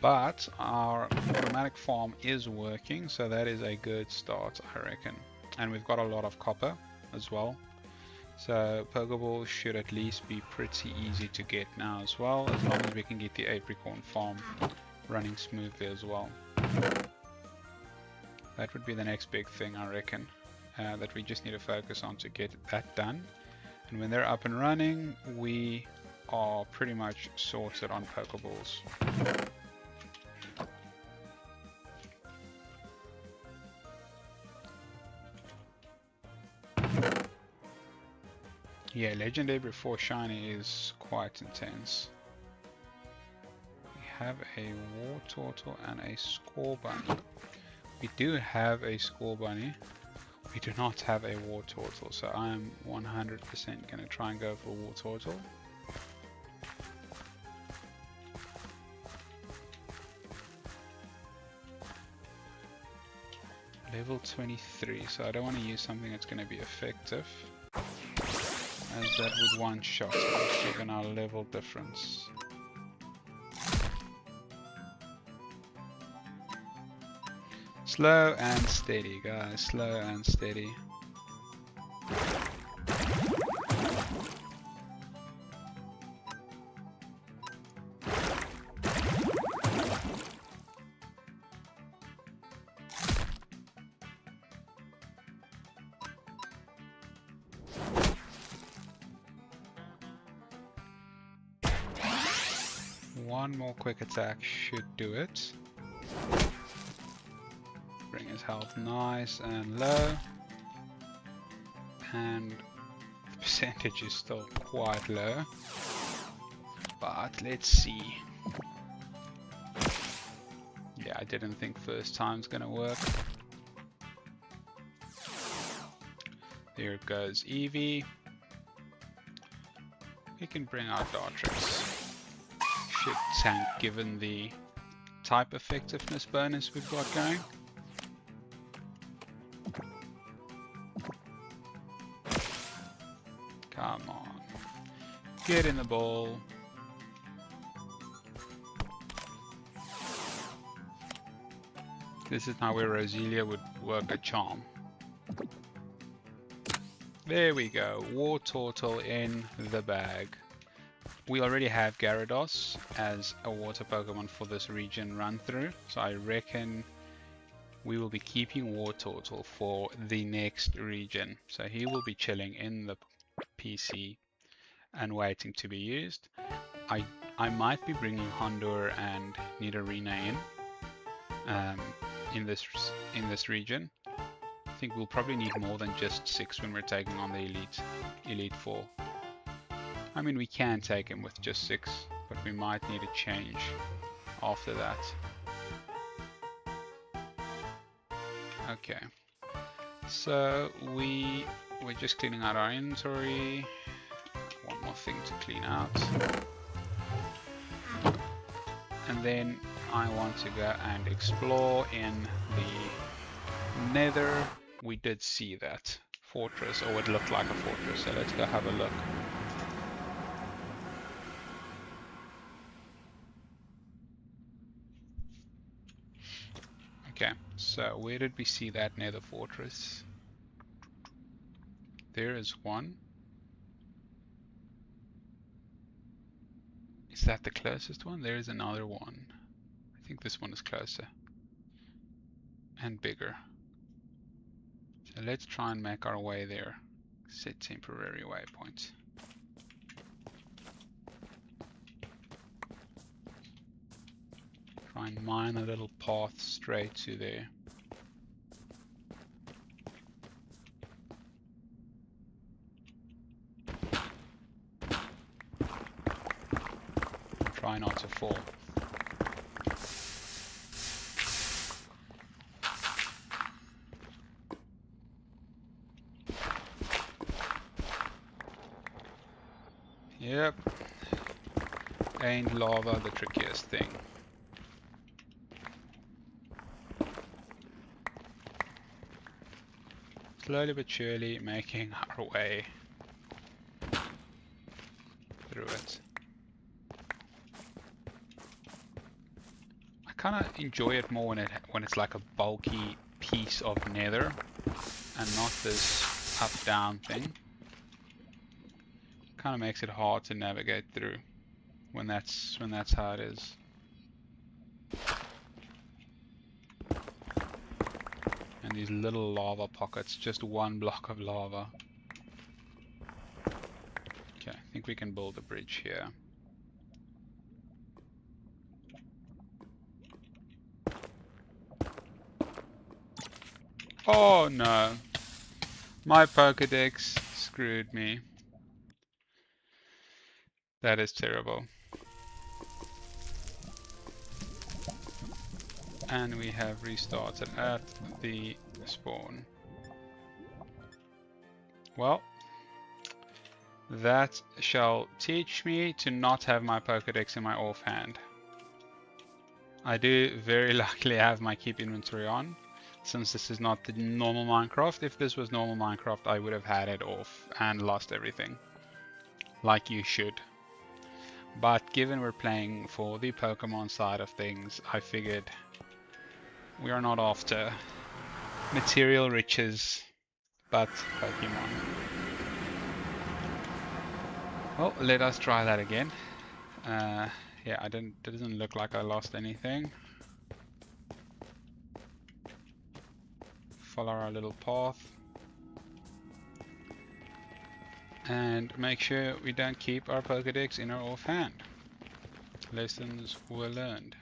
But our automatic farm is working, so that is a good start, I reckon. And we've got a lot of copper as well. So Pokeballs should at least be pretty easy to get now as well, as long as we can get the Apricorn farm running smoothly as well. That would be the next big thing, I reckon, that we just need to focus on to get that done. And when they're up and running, we are pretty much sorted on Pokeballs. Yeah, Legendary before Shiny is quite intense. We have a War Turtle and a Score Bunny. We do have a Score Bunny. We do not have a War Turtle, so I'm 100% going to try and go for War Turtle. Level 23, so I don't want to use something that's going to be effective, as that would one-shot given our level difference. Slow and steady, guys, slow and steady. One more quick attack should do it. Bring his health nice and low. And the percentage is still quite low. But let's see. Yeah, I didn't think first time's gonna work. There goes Eevee. We can bring out Dartrix. Should tank given the type effectiveness bonus we've got going. Come on. Get in the ball. This is now where Roselia would work a charm. There we go. War Turtle in the bag. We already have Gyarados as a water Pokemon for this region run through, so I reckon we will be keeping War Turtle for the next region. So he will be chilling in the PC and waiting to be used. I might be bringing Houndour and Nidorina in this region. I think we'll probably need more than just 6 when we're taking on the Elite Four. I mean, we can take him with just 6, but we might need a change after that. Okay, so we're just cleaning out our inventory. One more thing to clean out. And then I want to go and explore in the Nether. We did see that fortress, or it looked like a fortress, so let's go have a look. Okay, so where did we see that Nether fortress? There is one. Is that the closest one? There is another one. I think this one is closer and bigger. So let's try and make our way there. Set temporary waypoint. Try and mine a little path straight to there. Try not to fall. Yep. Ain't lava the trickiest thing? Slowly but surely making our way through it. I kind of enjoy it more when it's like a bulky piece of nether and not this up-down thing. Kind of makes it hard to navigate through when that's how it is. And these little lava pockets, just one block of lava. Okay, I think we can build a bridge here. Oh no! My Pokédex screwed me. That is terrible. And we have restarted at the spawn. Well, that shall teach me to not have my Pokédex in my offhand. I do very luckily have my keep inventory on, since this is not the normal Minecraft. If this was normal Minecraft, I would have had it off and lost everything. Like you should. But given we're playing for the Pokemon side of things, I figured we are not after material riches, but Pokemon. Well, let us try that again. Yeah, it doesn't look like I lost anything. Follow our little path. And make sure we don't keep our Pokédex in our offhand. Lessons were learned.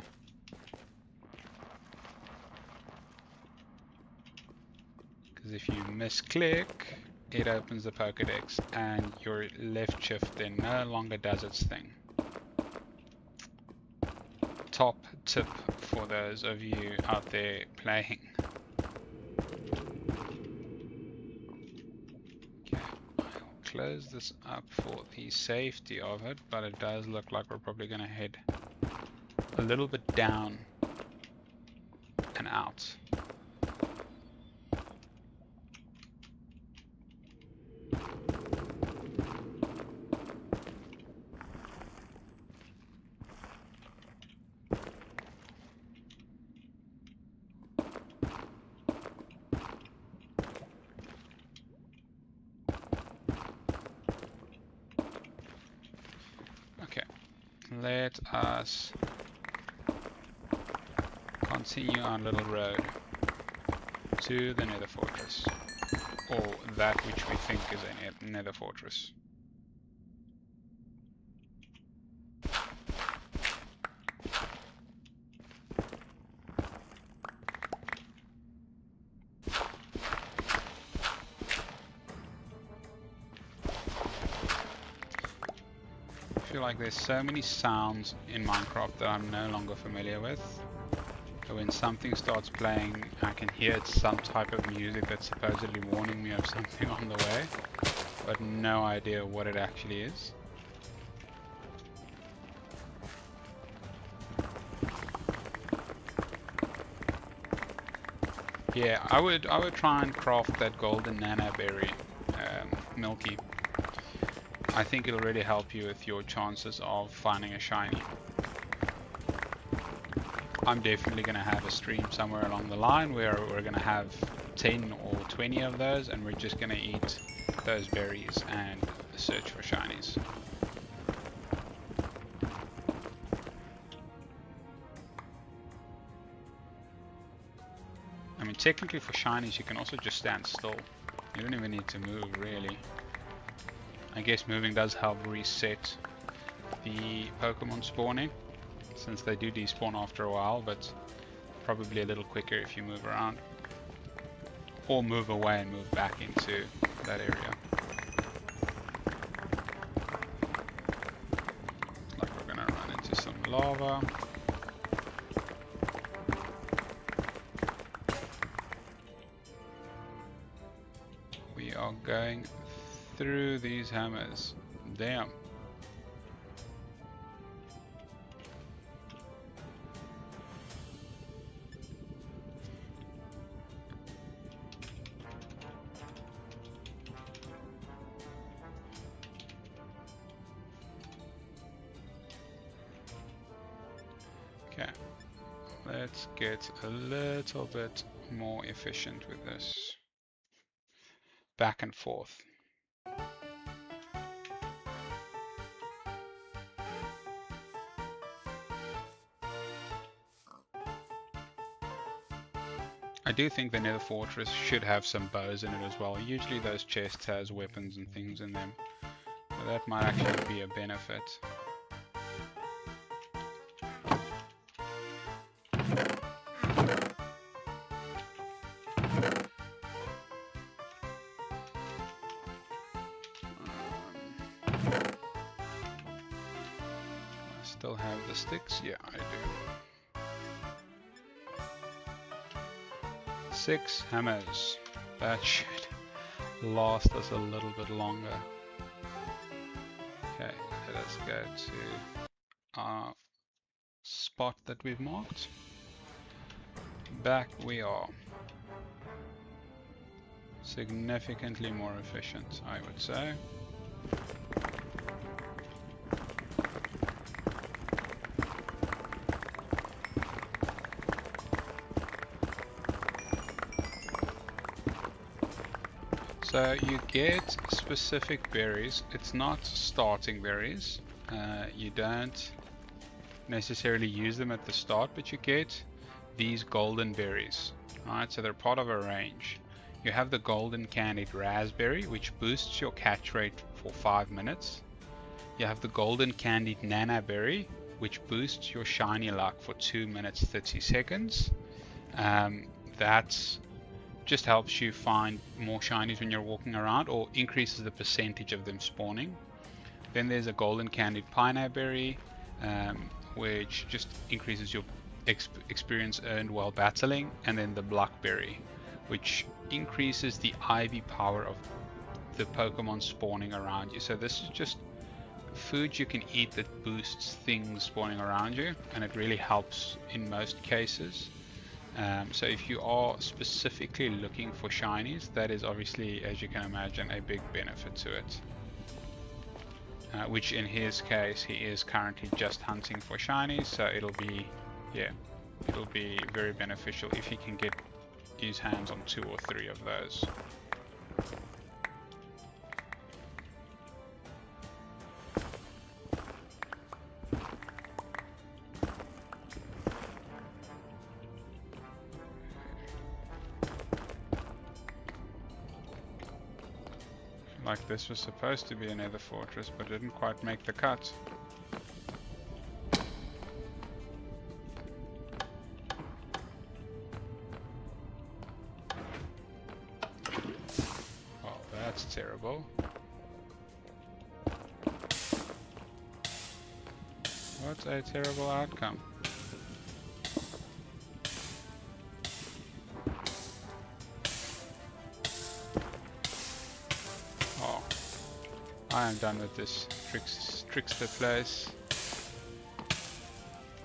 Because if you misclick, it opens the Pokédex and your left shift then no longer does its thing. Top tip for those of you out there playing. Okay, I'll close this up for the safety of it, but it does look like we're probably going to head a little bit down and out. Let us continue our little road to the Nether Fortress, or that which we think is a Nether Fortress. I feel like there's so many sounds in Minecraft that I'm no longer familiar with. So when something starts playing, I can hear it's some type of music that's supposedly warning me of something on the way, but no idea what it actually is. Yeah, I would try and craft that golden nana berry, Milky. I think it'll really help you with your chances of finding a shiny. I'm definitely going to have a stream somewhere along the line where we're going to have 10 or 20 of those, and we're just going to eat those berries and search for shinies. I mean, technically for shinies you can also just stand still. You don't even need to move, really. I guess moving does help reset the Pokemon spawning, since they do despawn after a while, but probably a little quicker if you move around. Or move away and move back into that area. Like we're gonna run into some lava. We are going through these hammers. Damn. Okay, let's get a little bit more efficient with this. Back and forth. I do think the Nether Fortress should have some bows in it as well. Usually those chests has weapons and things in them, so that might actually be a benefit. I still have the sticks? Yeah, I do. 6 hammers. That should last us a little bit longer. Okay, let us go to our spot that we've marked. Back we are. Significantly more efficient, I would say. So you get specific berries. It's not starting berries. You don't necessarily use them at the start, but you get these golden berries. Alright, so they're part of a range. You have the golden candied raspberry, which boosts your catch rate for 5 minutes. You have the golden candied nana berry, which boosts your shiny luck for 2 minutes 30 seconds. That's just helps you find more shinies when you're walking around, or increases the percentage of them spawning. Then there's a golden candied pineapple berry, which just increases your experience earned while battling. And then the blackberry, which increases the IV power of the Pokemon spawning around you. So this is just food you can eat that boosts things spawning around you, and it really helps in most cases. So if you are specifically looking for shinies, that is obviously, as you can imagine, a big benefit to it. Which in his case, he is currently just hunting for shinies, so it'll be, yeah, it'll be very beneficial if he can get his hands on 2 or 3 of those. Like this was supposed to be a nether fortress, but didn't quite make the cut. Oh, that's terrible. What a terrible outcome. I am done with this trickster place.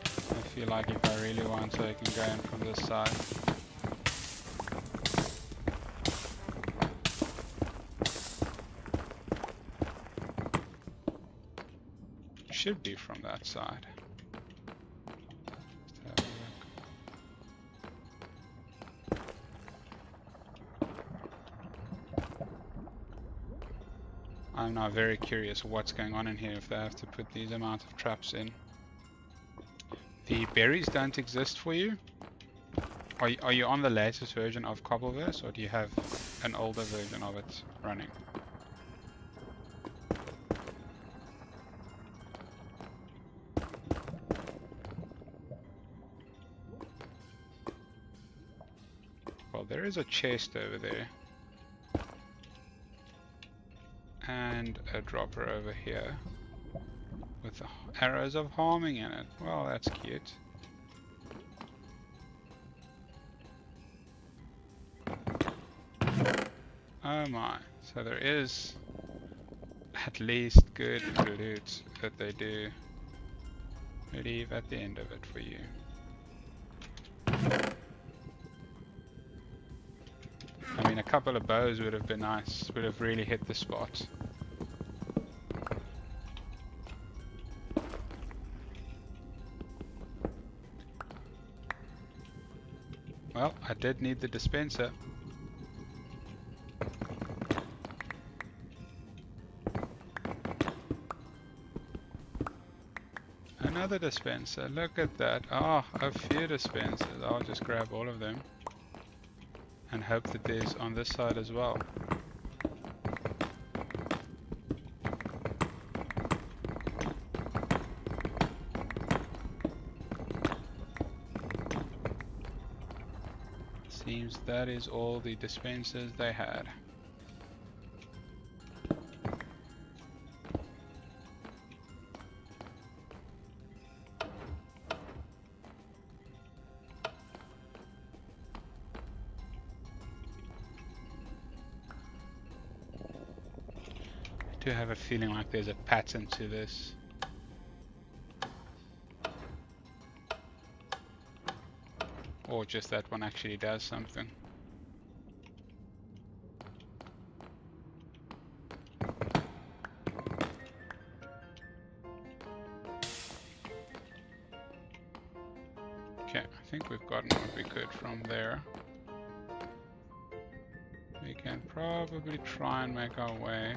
I feel like if I really want to, I can go in from this side. Should be from that side. Let's have a look. I'm now very curious what's going on in here if they have to put these amount of traps in. The berries don't exist for you? Are you on the latest version of Cobbleverse, or do you have an older version of it running? Well, there is a chest over there. And a dropper over here with arrows of harming in it. Well, that's cute. Oh my, so there is at least good loot that they do leave at the end of it for you. I mean, a couple of bows would have been nice, would have really hit the spot. Well, I did need the dispenser. Another dispenser, look at that. Oh, a few dispensers. I'll just grab all of them. And hope that there's on this side as well. Seems that is all the dispensers they had. I do have a feeling like there's a pattern to this. Or just that one actually does something. Okay, I think we've gotten what we could from there. We can probably try and make our way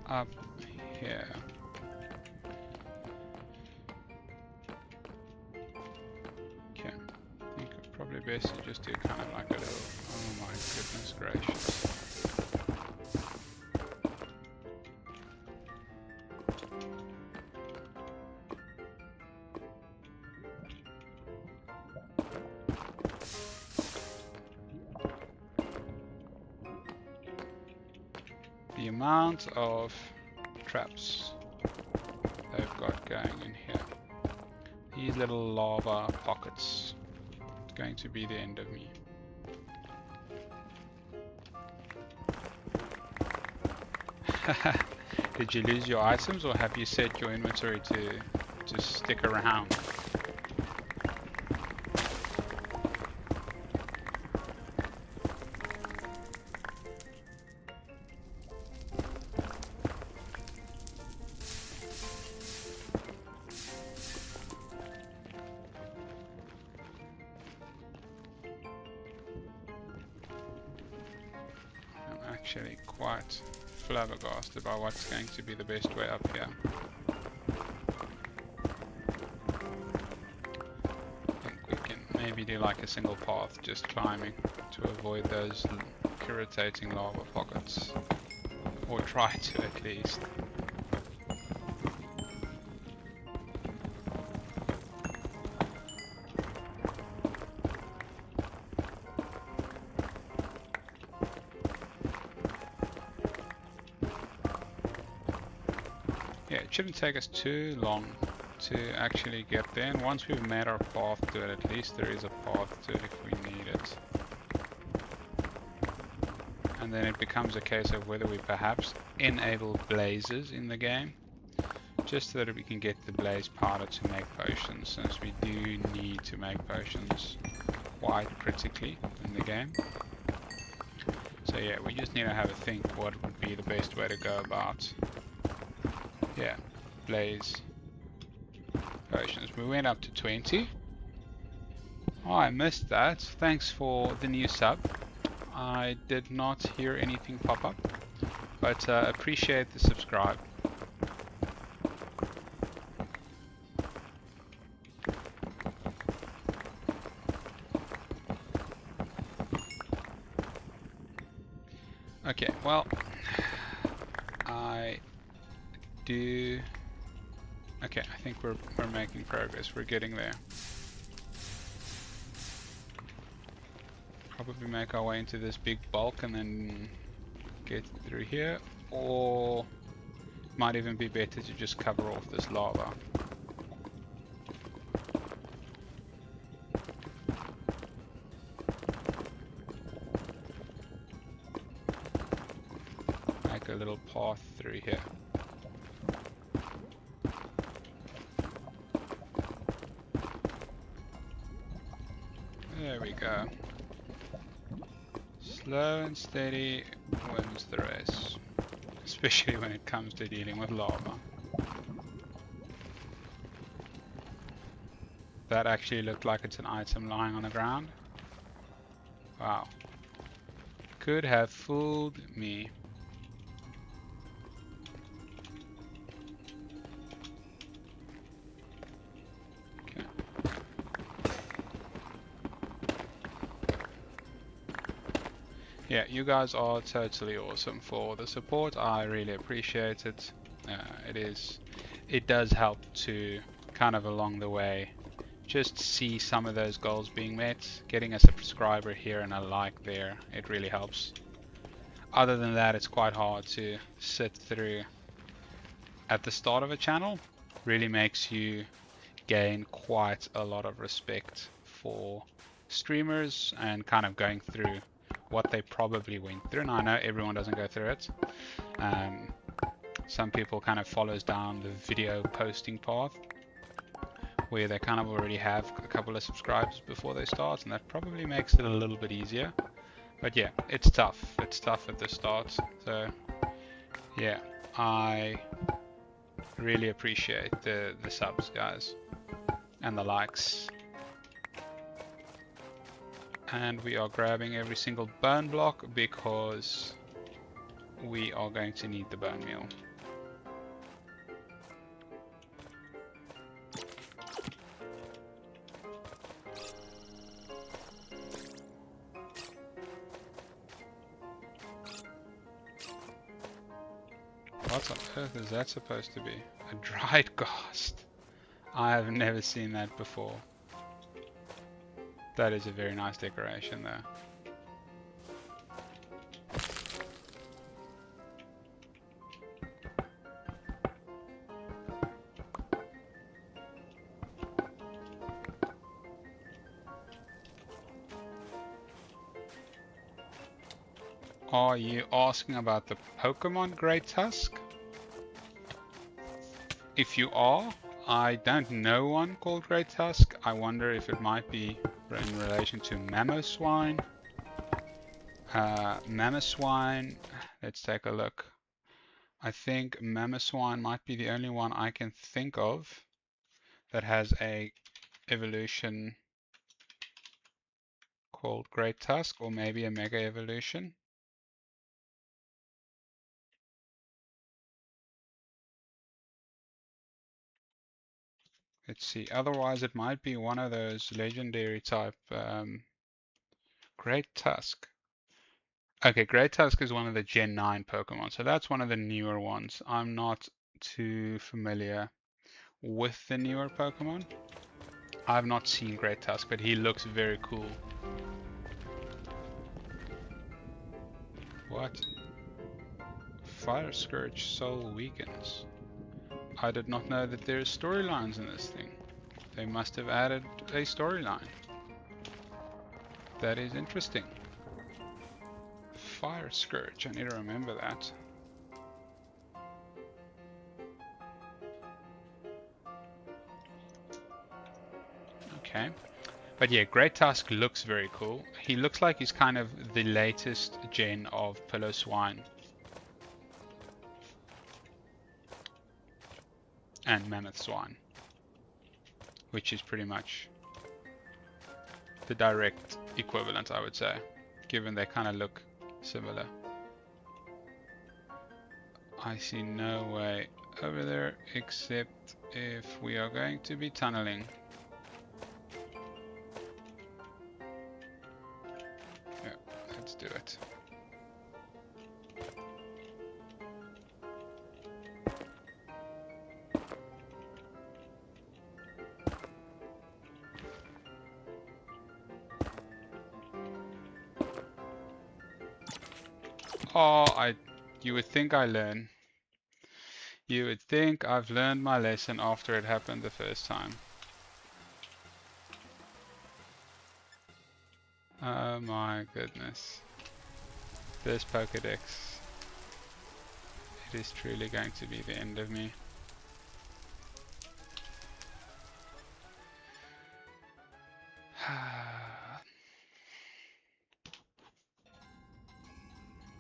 up here. Okay, I think it's probably best to just do kind of like a little, oh my goodness gracious. The amount of traps they've got going in here. These little lava pockets. It's going to be the end of me. Did you lose your items or have you set your inventory to stick around? Actually quite flabbergasted about what's going to be the best way up here. I think we can maybe do like a single path, just climbing to avoid those irritating lava pockets. Or try to at least. It shouldn't take us too long to actually get there, and once we've made our path to it, at least there is a path to it if we need it. And then it becomes a case of whether we perhaps enable blazes in the game, just so that we can get the blaze powder to make potions, since we do need to make potions quite critically in the game. So yeah, we just need to have a think what would be the best way to go about. Yeah, blaze potions. We went up to 20. Oh, I missed that. Thanks for the new sub. I did not hear anything pop up, but appreciate the subscribe. Okay, well, I do. Okay, I think we're making progress. We're getting there. Probably make our way into this big bulk and then get through here, or it might even be better to just cover off this lava. Make a little path through here. There we go. Slow and steady wins the race, especially when it comes to dealing with lava. That actually looked like it's an item lying on the ground. Wow. Could have fooled me. Yeah, you guys are totally awesome for the support. I really appreciate it. It does help to kind of along the way just see some of those goals being met. Getting a subscriber here and a like there, it really helps. Other than that, it's quite hard to sit through at the start of a channel. Really makes you gain quite a lot of respect for streamers and kind of going through what they probably went through. And I know everyone doesn't go through it. Some people kind of follows down the video posting path where they kind of already have a couple of subscribers before they start, and that probably makes it a little bit easier. But yeah, it's tough. It's tough at the start. So yeah, I really appreciate the subs, guys, and the likes. And we are grabbing every single bone block because we are going to need the bone meal. What on earth is that supposed to be? A dried ghast. I have never seen that before. That is a very nice decoration though. Are you asking about the Pokemon Great Tusk? If you are, I don't know one called Great Tusk. I wonder if it might be in relation to Mamoswine. Mamoswine, let's take a look. I think Mamoswine might be the only one I can think of that has a evolution called Great Tusk, or maybe a Mega Evolution. Let's see, otherwise it might be one of those legendary type Great Tusk. Okay, Great Tusk is one of the Gen 9 Pokemon, so that's one of the newer ones. I'm not too familiar with the newer Pokemon. I've not seen Great Tusk, but he looks very cool. What? Fire Scourge Soul weakens. I did not know that there's storylines in this thing. They must have added a storyline. That is interesting. Fire Scourge, I need to remember that. Okay. But yeah, Great Tusk looks very cool. He looks like he's kind of the latest gen of Piloswine and Mammothswine, which is pretty much the direct equivalent, I would say, given they kind of look similar. I see no way over there except if we are going to be tunneling. Yeah, let's do it. Oh, you would think I learn. You would think I've learned my lesson after it happened the first time. Oh my goodness. This Pokedex. It is truly going to be the end of me.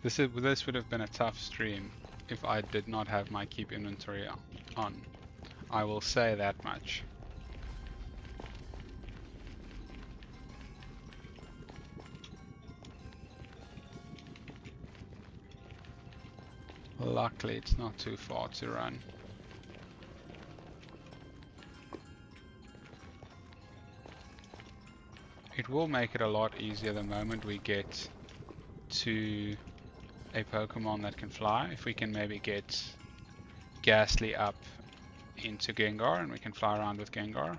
This would have been a tough stream if I did not have my keep inventory on. I will say that much. Luckily it's not too far to run. It will make it a lot easier the moment we get to a Pokemon that can fly. If we can maybe get Ghastly up into Gengar and we can fly around with Gengar,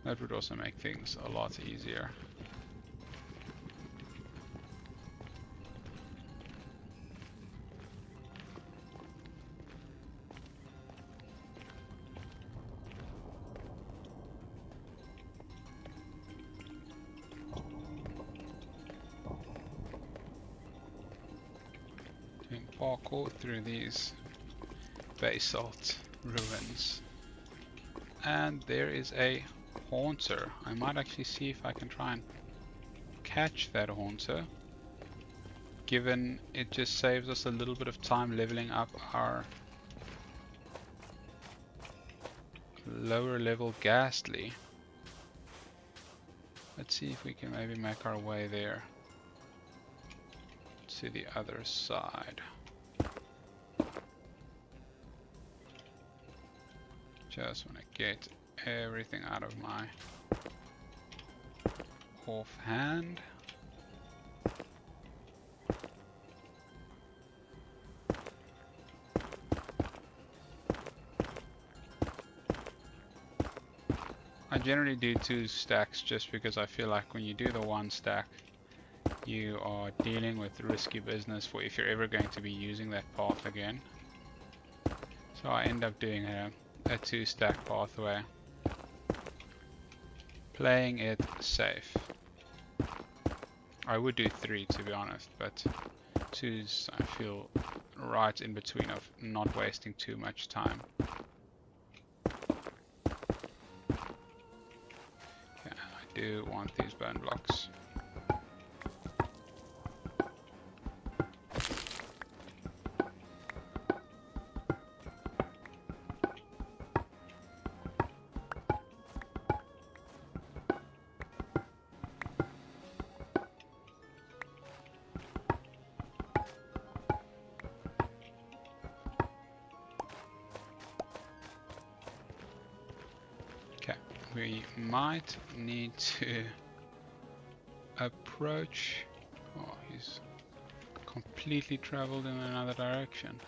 that would also make things a lot easier. Doing parkour through these basalt ruins. And there is a Haunter. I might actually see if I can try and catch that Haunter, given it just saves us a little bit of time leveling up our lower level Ghastly. Let's see if we can maybe make our way there to the other side. Just want to get everything out of my offhand. I generally do 2 stacks just because I feel like when you do the 1 stack, you are dealing with risky business for if you're ever going to be using that path again. So I end up doing a 2 stack pathway, playing it safe. I would do 3 to be honest, but 2's I feel right in between of not wasting too much time. Okay, I do want these bone blocks. We might need to approach. Oh, he's completely traveled in another direction.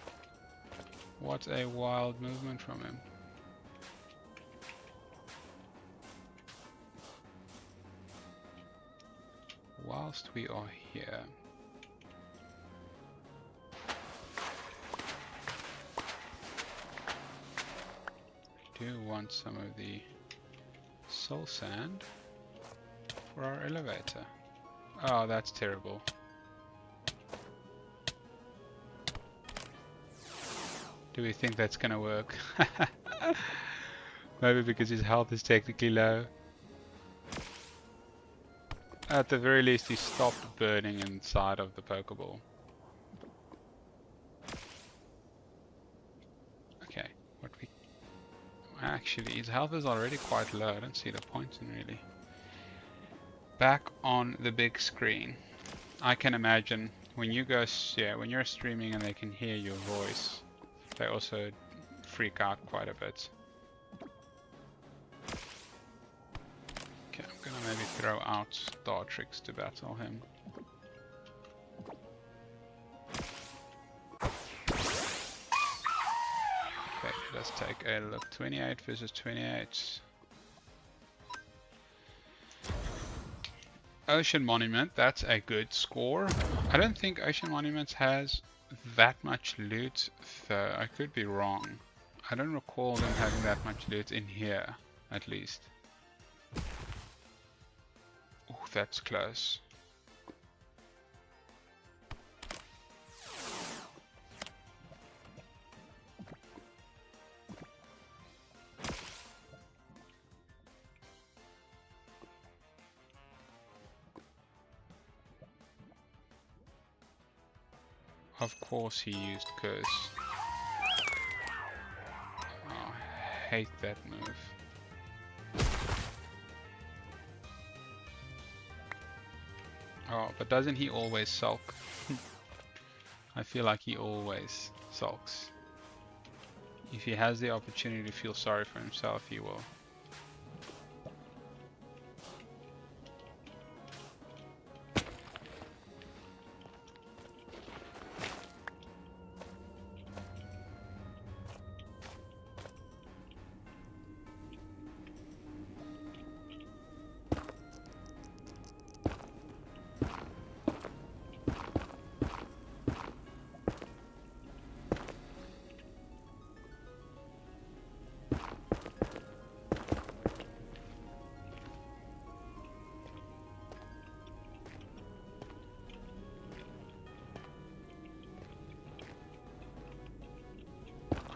What a wild movement from him. Whilst we are here, I do want some of the soul sand for our elevator. Oh, that's terrible. Do we think that's gonna work? Maybe because his health is technically low. At the very least, he stopped burning inside of the Pokeball. Okay, what we... Actually, his health is already quite low. I don't see the point in really. Back on the big screen. I can imagine when you go, when you're streaming and they can hear your voice, they also freak out quite a bit. Okay, I'm gonna maybe throw out Star Tricks to battle him. Okay, let's take a look. 28 versus 28. Ocean Monument, that's a good score. I don't think Ocean Monument has that much loot, though. I could be wrong. I don't recall them having that much loot in here, at least. Oh, that's close. Of course he used Curse. Oh, I hate that move. Oh, but doesn't he always sulk? I feel like he always sulks. If he has the opportunity to feel sorry for himself, he will.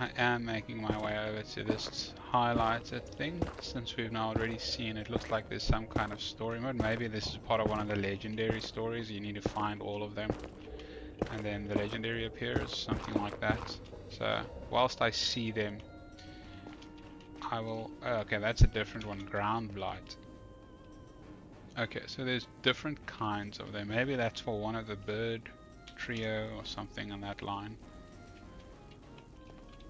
I am making my way over to this highlighted thing, since we've now already seen it looks like there's some kind of story mode. Maybe this is part of one of the legendary stories. You need to find all of them and then the legendary appears, something like that. So whilst I see them, I will... oh, okay, that's a different one, ground blight. Okay, so there's different kinds of them. Maybe that's for one of the bird trio or something on that line.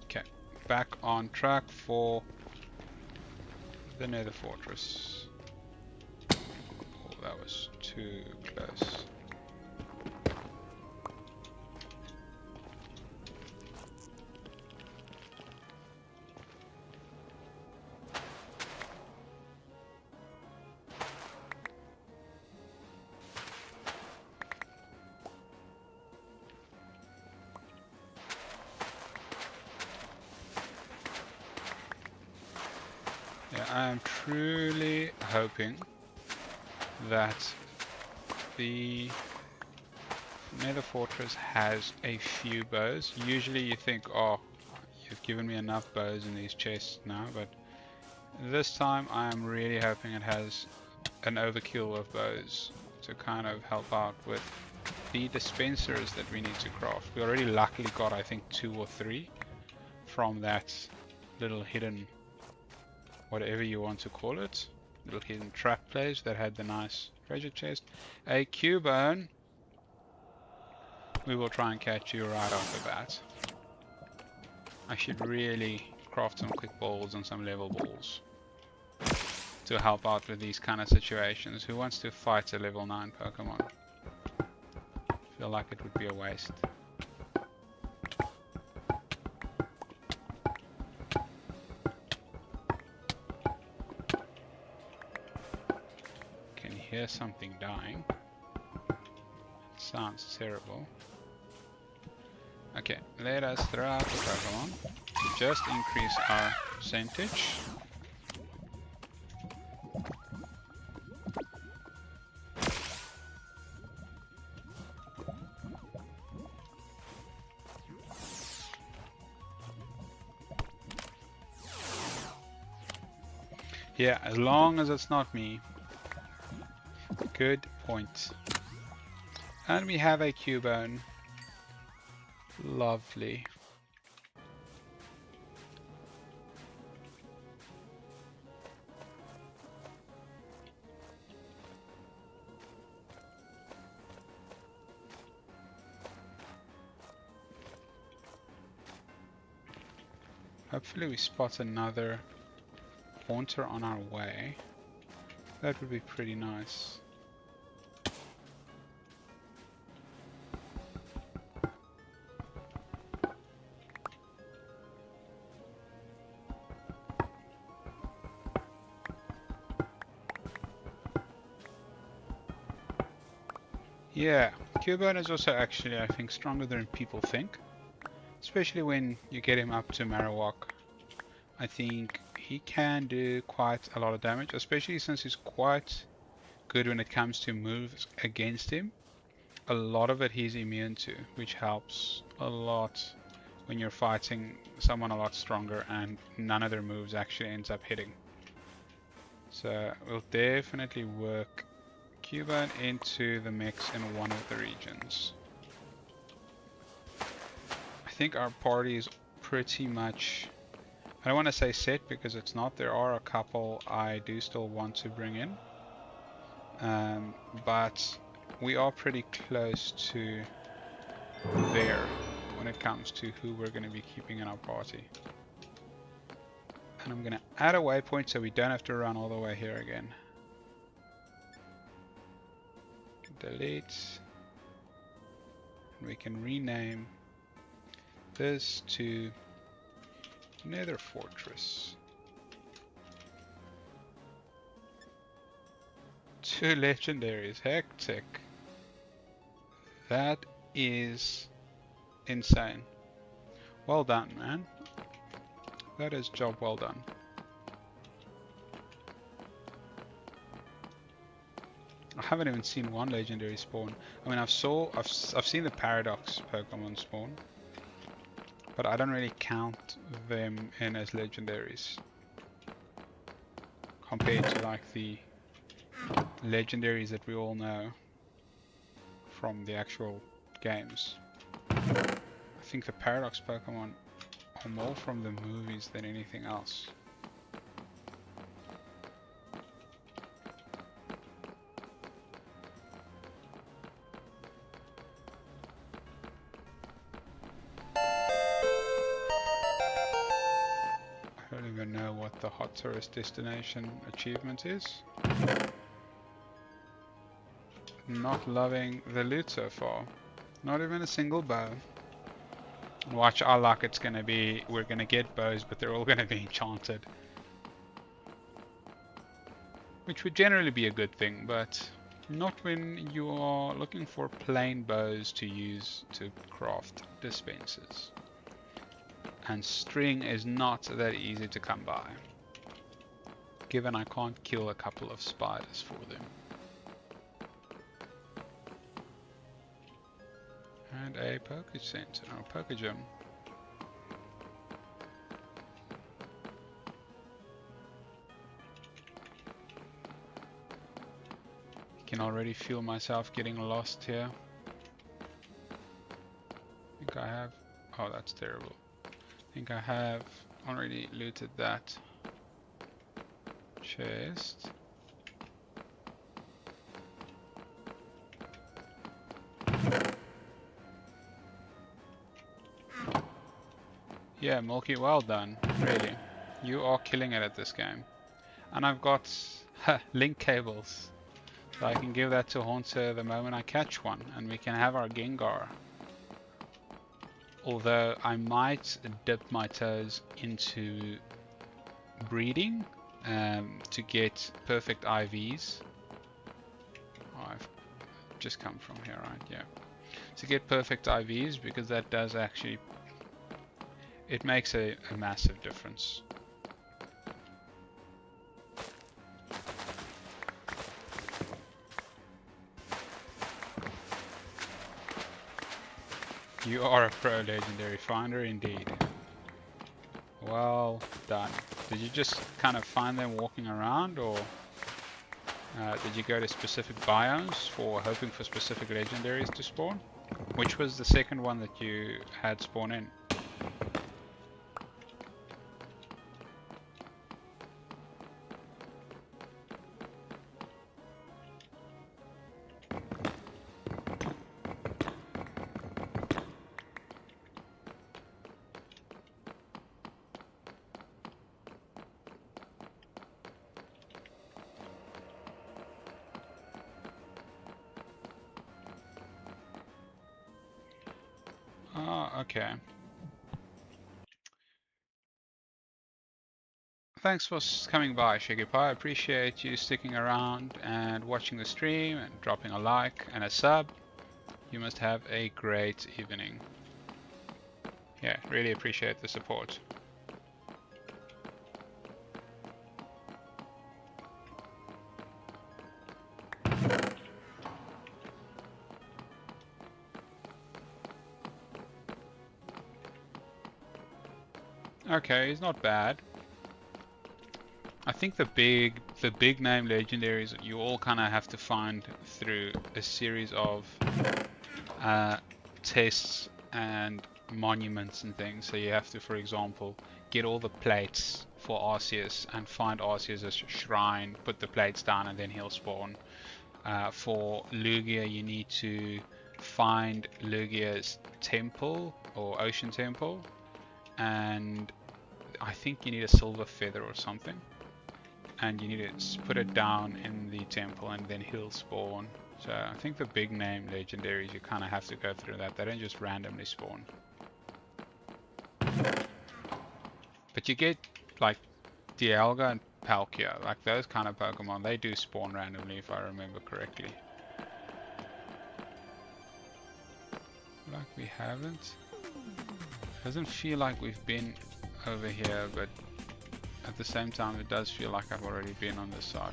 Okay, back on track for the Nether Fortress. Oh, that was too close. Yeah, I am truly hoping that the Nether Fortress has a few bows. Usually you think, oh, you've given me enough bows in these chests now, but this time I am really hoping it has an overkill of bows to kind of help out with the dispensers that we need to craft. We already luckily got, I think, 2 or 3 from that little hidden, whatever you want to call it, little hidden trap place that had the nice treasure chest. A Cubone. We will try and catch you right off the bat. I should really craft some quick balls and some level balls to help out with these kind of situations. Who wants to fight a level 9 Pokemon? I feel like it would be a waste. Can you hear something dying? It sounds terrible. Okay, let us throw out the Pokemon to just increase our percentage. Yeah, as long as it's not me. Good point. And we have a Cubone. Lovely. Hopefully we spot another haunter on our way. That would be pretty nice. Yeah, Cubone is also actually, I think, stronger than people think. Especially when you get him up to Marowak. I think he can do quite a lot of damage, especially since he's quite good when it comes to moves against him. A lot of it he's immune to, which helps a lot when you're fighting someone a lot stronger and none of their moves actually ends up hitting. So we'll definitely work Cubone into the mix in one of the regions. I think our party is pretty much, I don't want to say set because it's not. There are a couple I do still want to bring in. But we are pretty close to there when it comes to who we're going to be keeping in our party. And I'm going to add a waypoint so we don't have to run all the way here again. Delete. And we can rename this to Nether Fortress. 2 legendaries, hectic. That is insane. Well done, man. That is job well done. I haven't even seen one legendary spawn. I mean, I've seen the Paradox Pokemon spawn. but I don't really count them in as legendaries compared to like the legendaries that we all know from the actual games. I think the Paradox Pokemon are more from the movies than anything else. I don't even know what the hot tourist destination achievement is. Not loving the loot so far. Not even a single bow. Watch our luck, it's gonna be, we're gonna get bows, but they're all gonna be enchanted. Which would generally be a good thing, but not when you are looking for plain bows to use to craft dispensers. And string is not that easy to come by, given I can't kill a couple of spiders for them. And a Poke Center, or Poke Gym. I can already feel myself getting lost here. I think I have, oh that's terrible. I think I have already looted that chest. Yeah, Milky, well done, really. You are killing it at this game. And I've got link cables. So I can give that to Haunter the moment I catch one, and we can have our Gengar. Although I might dip my toes into breeding to get perfect IVs. Oh, I've just come from here, right? Yeah. To get perfect IVs, because that does actually, it makes a massive difference. You are a pro legendary finder indeed. Well done. Did you just kind of find them walking around, or did you go to specific biomes for hoping for specific legendaries to spawn? Which was the second one that you had spawn in? Okay. Thanks for coming by, Shiggy Pie. I appreciate you sticking around and watching the stream and dropping a like and a sub. You must have a great evening. Yeah, really appreciate the support. Okay, he's not bad. I think the big name legendaries you all kind of have to find through a series of tests and monuments and things. So you have to, for example, get all the plates for Arceus and find Arceus' shrine, put the plates down, and then he'll spawn. For Lugia, you need to find Lugia's temple or ocean temple, and I think you need a silver feather or something, and you need to put it down in the temple, and then he'll spawn. So I think the big name legendaries, you kind of have to go through that. They don't just randomly spawn. But you get like Dialga and Palkia, like those kind of Pokemon, they do spawn randomly if I remember correctly. Like we haven't. Doesn't feel like we've been over here, but at the same time it does feel like I've already been on this side.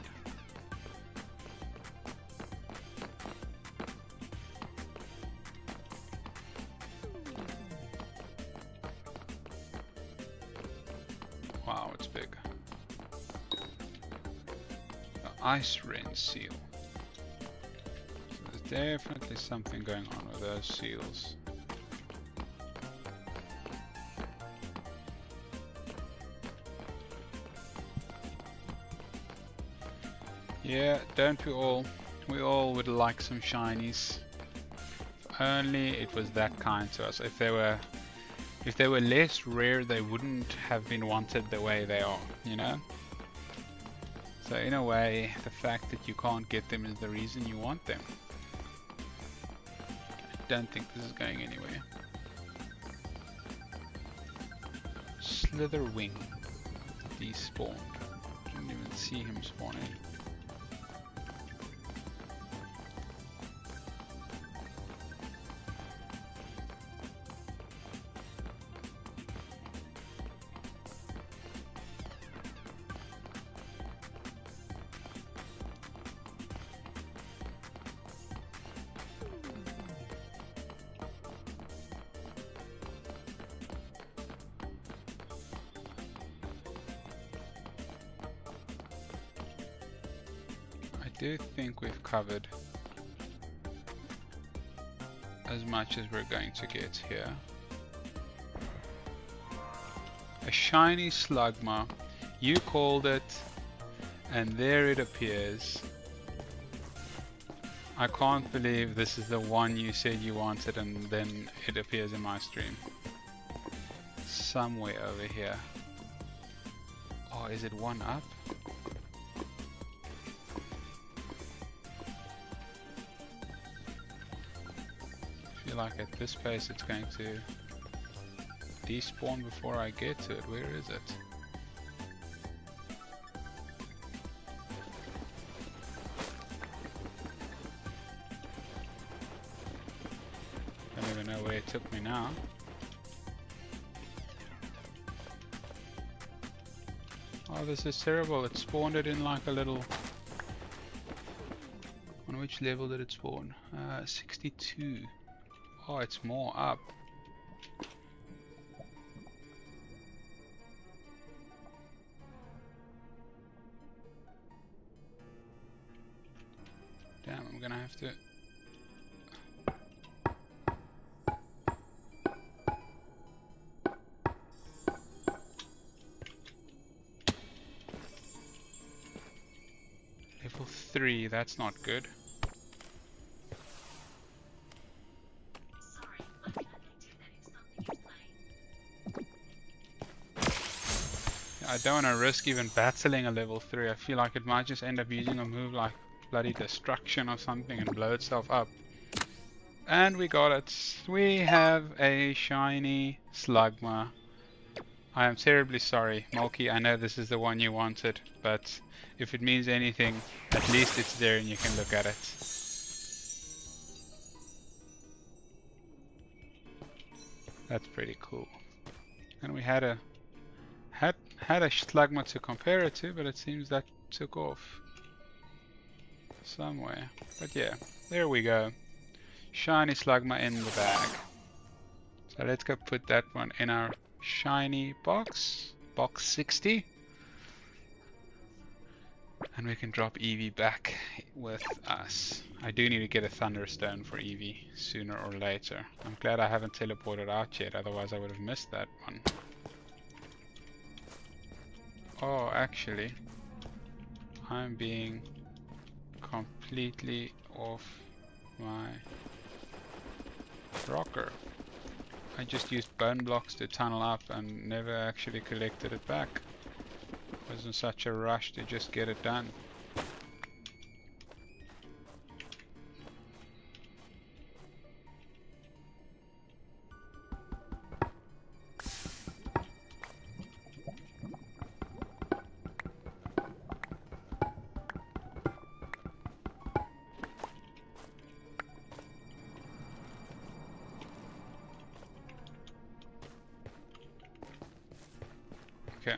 Wow, it's big. The ice wren seal. So there's definitely something going on with those seals. Yeah, don't we all? We all would like some shinies. If only it was that kind to us. If they were less rare, they wouldn't have been wanted the way they are, you know? So in a way, the fact that you can't get them is the reason you want them. I don't think this is going anywhere. Slitherwing despawned. Didn't even see him spawning. I do think we've covered as much as we're going to get here. A shiny Slugma, you called it, and there it appears. I can't believe this is the one you said you wanted and then it appears in my stream. Somewhere over here. Oh, is it one up? I feel like at this pace it's going to despawn before I get to it. Where is it? I don't even know where it took me now. Oh, this is terrible. It spawned it in like a little... On which level did it spawn? 62. Oh, it's more up. Damn, I'm gonna have to... Level 3, that's not good. I don't want to risk even battling a level 3. I feel like it might just end up using a move like bloody destruction or something and blow itself up. And we got it. We have a shiny Slugma. I am terribly sorry, Mulkey. I know this is the one you wanted, but if it means anything, at least it's there and you can look at it. That's pretty cool. And we had a Slugma to compare it to, but it seems that took off somewhere. But yeah, there we go. Shiny Slugma in the bag. So let's go put that one in our shiny box. Box 60. And we can drop Eevee back with us. I do need to get a Thunderstone for Eevee sooner or later. I'm glad I haven't teleported out yet, otherwise I would have missed that one. Oh, actually, I'm being completely off my rocker. I just used bone blocks to tunnel up and never actually collected it back. I was in such a rush to just get it done. Okay,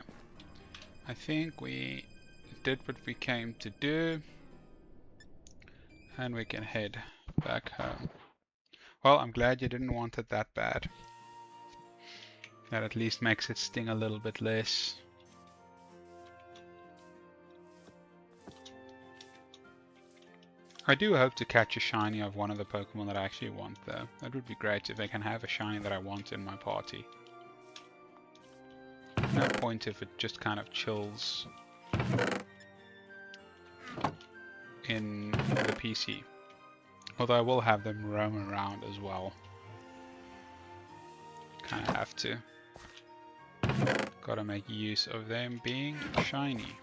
I think we did what we came to do, and we can head back home. Well, I'm glad you didn't want it that bad. That at least makes it sting a little bit less. I do hope to catch a shiny of one of the Pokemon that I actually want though. That would be great if they can have a shiny that I want in my party. No point if it just kind of chills in the PC. Although I will have them roam around as well. Kind of have to. Gotta make use of them being shiny.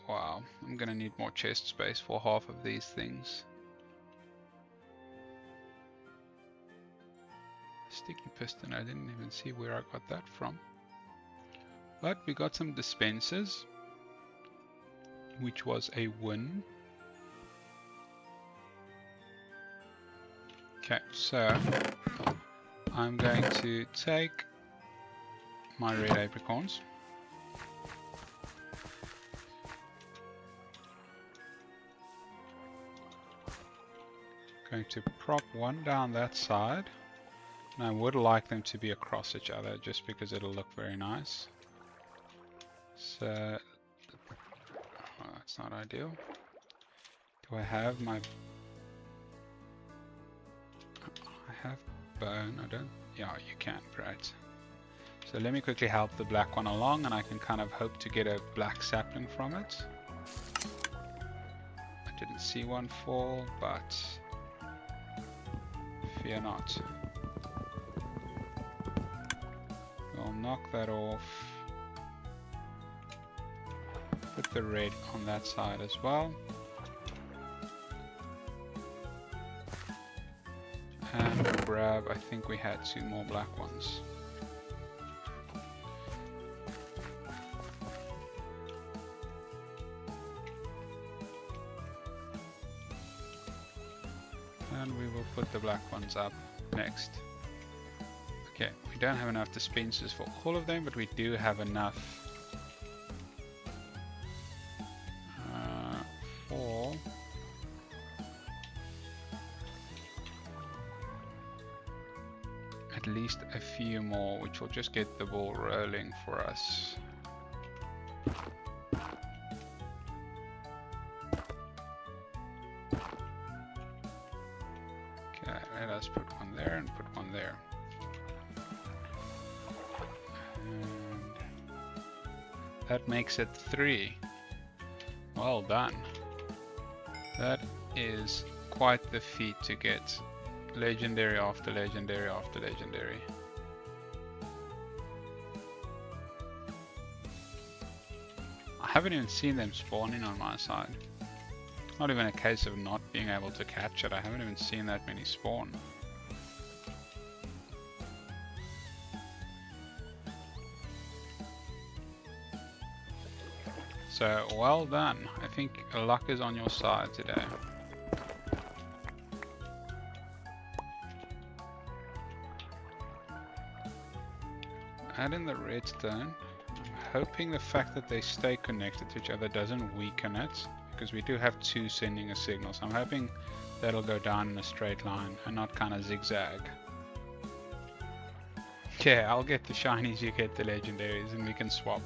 Wow, I'm gonna need more chest space for half of these things. Sticky piston, I didn't even see where I got that from. But we got some dispensers, which was a win. Okay, so I'm going to take my red apricorns. Going to prop one down that side. And I would like them to be across each other just because it'll look very nice. So, well, that's not ideal. Do I have my... I have bone, I don't... Yeah, you can, right. So let me quickly help the black one along and I can kind of hope to get a black sapling from it. I didn't see one fall, but fear not. We'll knock that off. Put the red on that side as well. And grab, I think we had 2 more black ones. And we will put the black ones up next. Okay, we don't have enough dispensers for all of them, but we do have enough for at least a few more, which will just get the ball rolling for us. Okay, let us put one there and put one there. And that makes it 3. Well done. That is quite the feat to get legendary after legendary after legendary. I haven't even seen them spawning on my side. Not even a case of not being able to catch it, I haven't even seen that many spawn. So, well done. I think luck is on your side today. Add in the redstone. I'm hoping the fact that they stay connected to each other doesn't weaken it, because we do have 2 sending a signal. So I'm hoping that'll go down in a straight line and not kind of zigzag. Yeah, I'll get the shinies, you get the legendaries, and we can swap.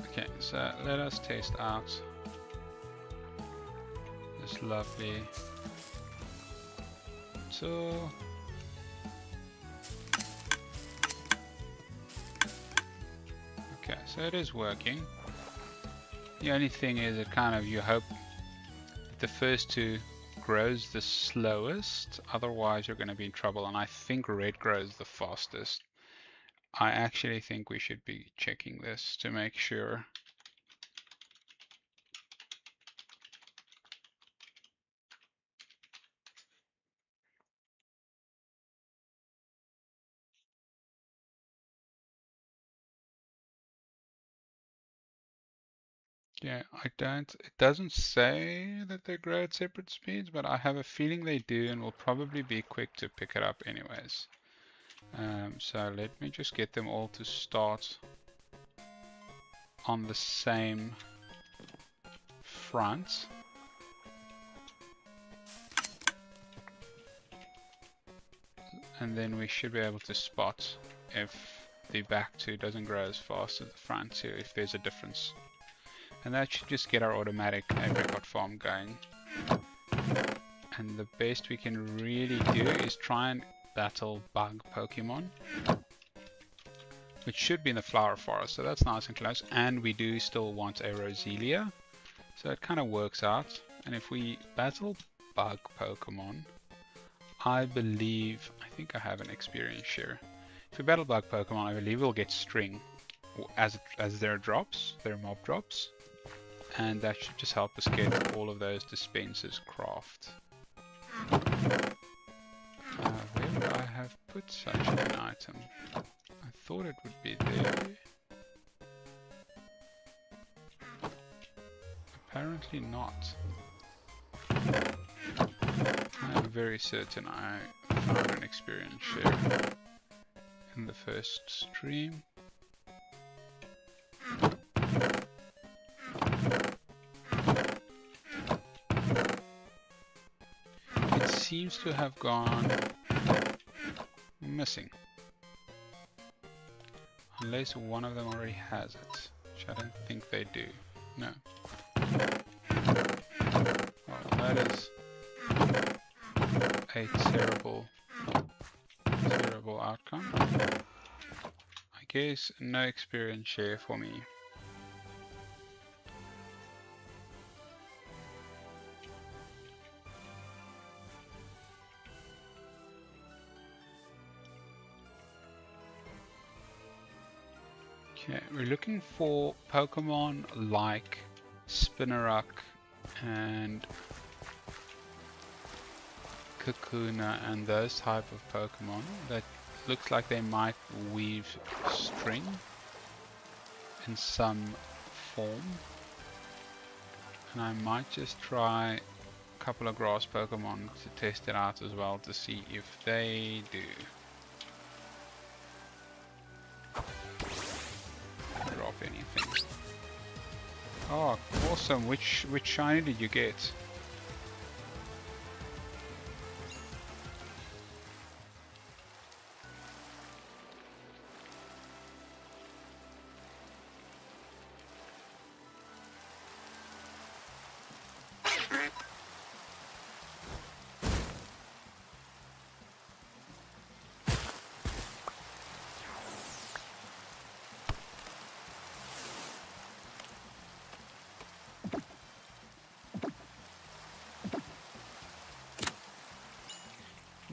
Okay, so let us test out this lovely tool. Okay, so it is working. The only thing is that kind of you hope that the first 2 grows the slowest, otherwise you're going to be in trouble, and I think red grows the fastest. I actually think we should be checking this to make sure. Yeah, it doesn't say that they grow at separate speeds, but I have a feeling they do and will probably be quick to pick it up anyways. So let me just get them all to start on the same front. And then we should be able to spot if the back two doesn't grow as fast as the front two if there's a difference. And that should just get our automatic apricot farm going. And the best we can really do is try and battle bug Pokemon, which should be in the flower forest, so that's nice and close. And we do still want a Roselia, so it kind of works out. And if we battle bug Pokemon, I think I have an experience share. If we battle bug Pokemon, I believe we'll get string as their mob drops, and that should just help us get all of those dispensers craft. Where would I have put such an item? I thought it would be there. Apparently not. I'm very certain I found an experience share in the first stream. It seems to have gone missing. Unless one of them already has it, which I don't think they do. No. Well, that is a terrible outcome. I guess no experience share for me. Okay, we're looking for Pokemon like Spinarak and Kakuna and those type of Pokemon that looks like they might weave string in some form. And I might just try a couple of grass Pokemon to test it out as well to see if they do. Drop anything. Oh, awesome. Which shiny did you get?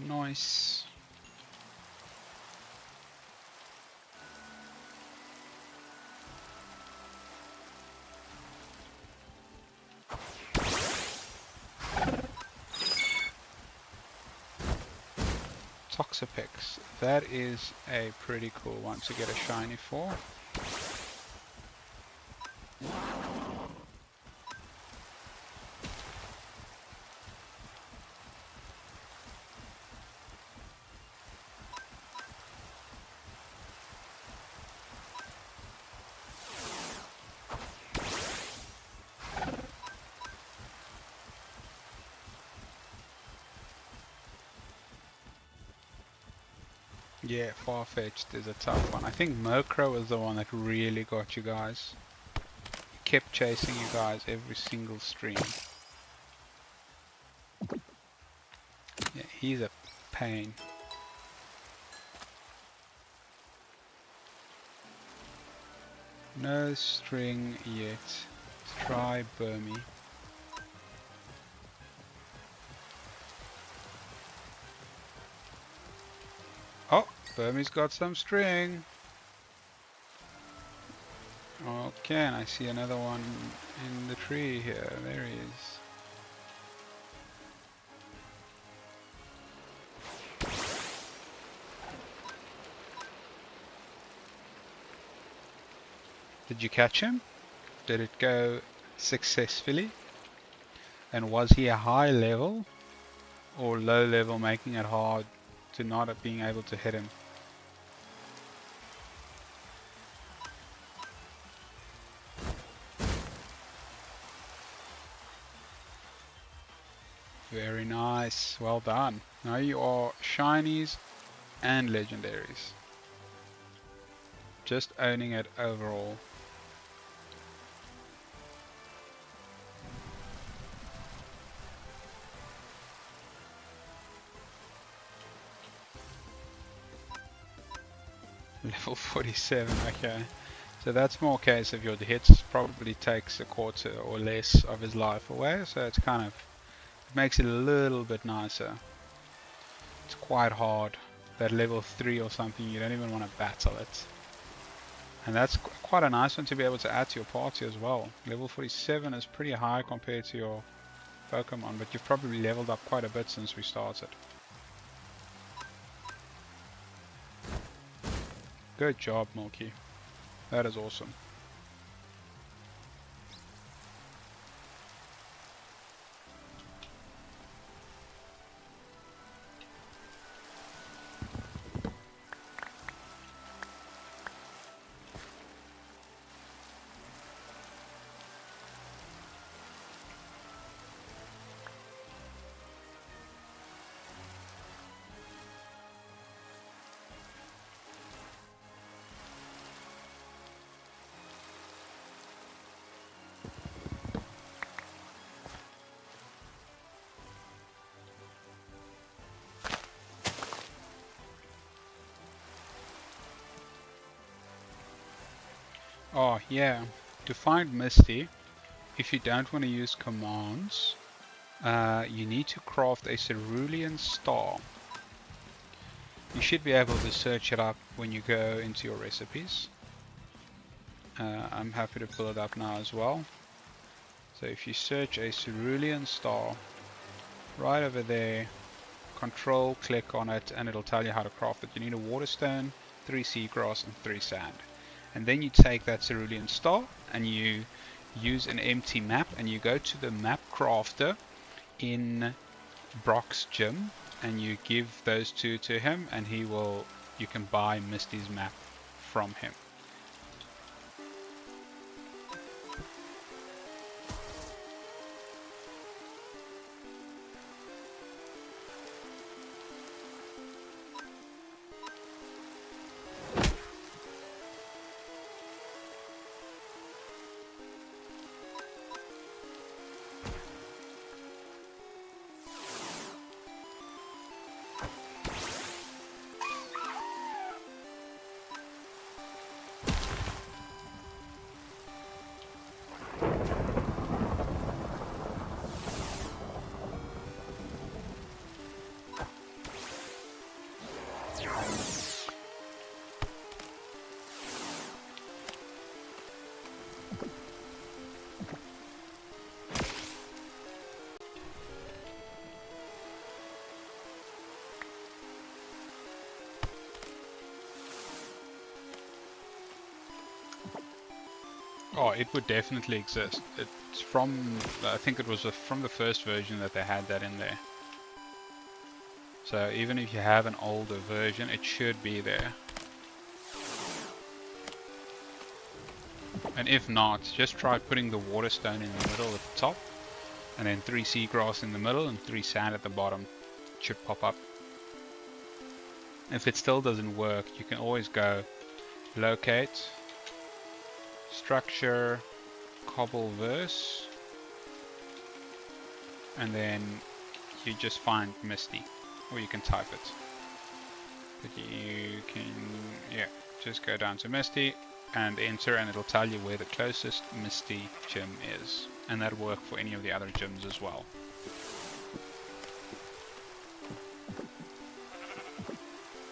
Nice. Toxapex. That is a pretty cool one to get a shiny for. Yeah, Farfetch'd is a tough one. I think Murkrow was the one that really got you guys. He kept chasing you guys every single stream. Yeah, he's a pain. No string yet. Let's try Burmy. Oh, Burmy's got some string. Okay, and I see another one in the tree here. There he is. Did you catch him? Did it go successfully? And was he a high level or low level, making it hard to not being able to hit him? Very nice, well done. Now you are shinies and legendaries. Just owning it overall. Level 47, okay. So that's more case of your hits probably takes a quarter or less of his life away, so it's kind of, it makes it a little bit nicer. It's quite hard. That level 3 or something, you don't even want to battle it. And that's quite a nice one to be able to add to your party as well. Level 47 is pretty high compared to your Pokemon, but you've probably leveled up quite a bit since we started. Good job, Milky. That is awesome. Oh yeah, to find Misty, if you don't want to use commands, you need to craft a cerulean star. You should be able to search it up when you go into your recipes. I'm happy to pull it up now as well. So if you search a cerulean star, right over there, control click on it and it'll tell you how to craft it. You need a water stone, 3 seagrass and 3 sand. And then you take that cerulean star and you use an empty map and you go to the map crafter in Brock's gym and you give those two to him and you can buy Misty's map from him. Oh, it would definitely exist. It's from, I think it was from the first version that they had that in there. So even if you have an older version, it should be there. And if not, just try putting the water stone in the middle at the top, and then 3 seagrass in the middle and 3 sand at the bottom. It should pop up. If it still doesn't work, you can always go locate, structure, Cobbleverse, and then you just find Misty, or you can type it. But you can, yeah, just go down to Misty and enter, and it'll tell you where the closest Misty gym is, and that'll work for any of the other gyms as well.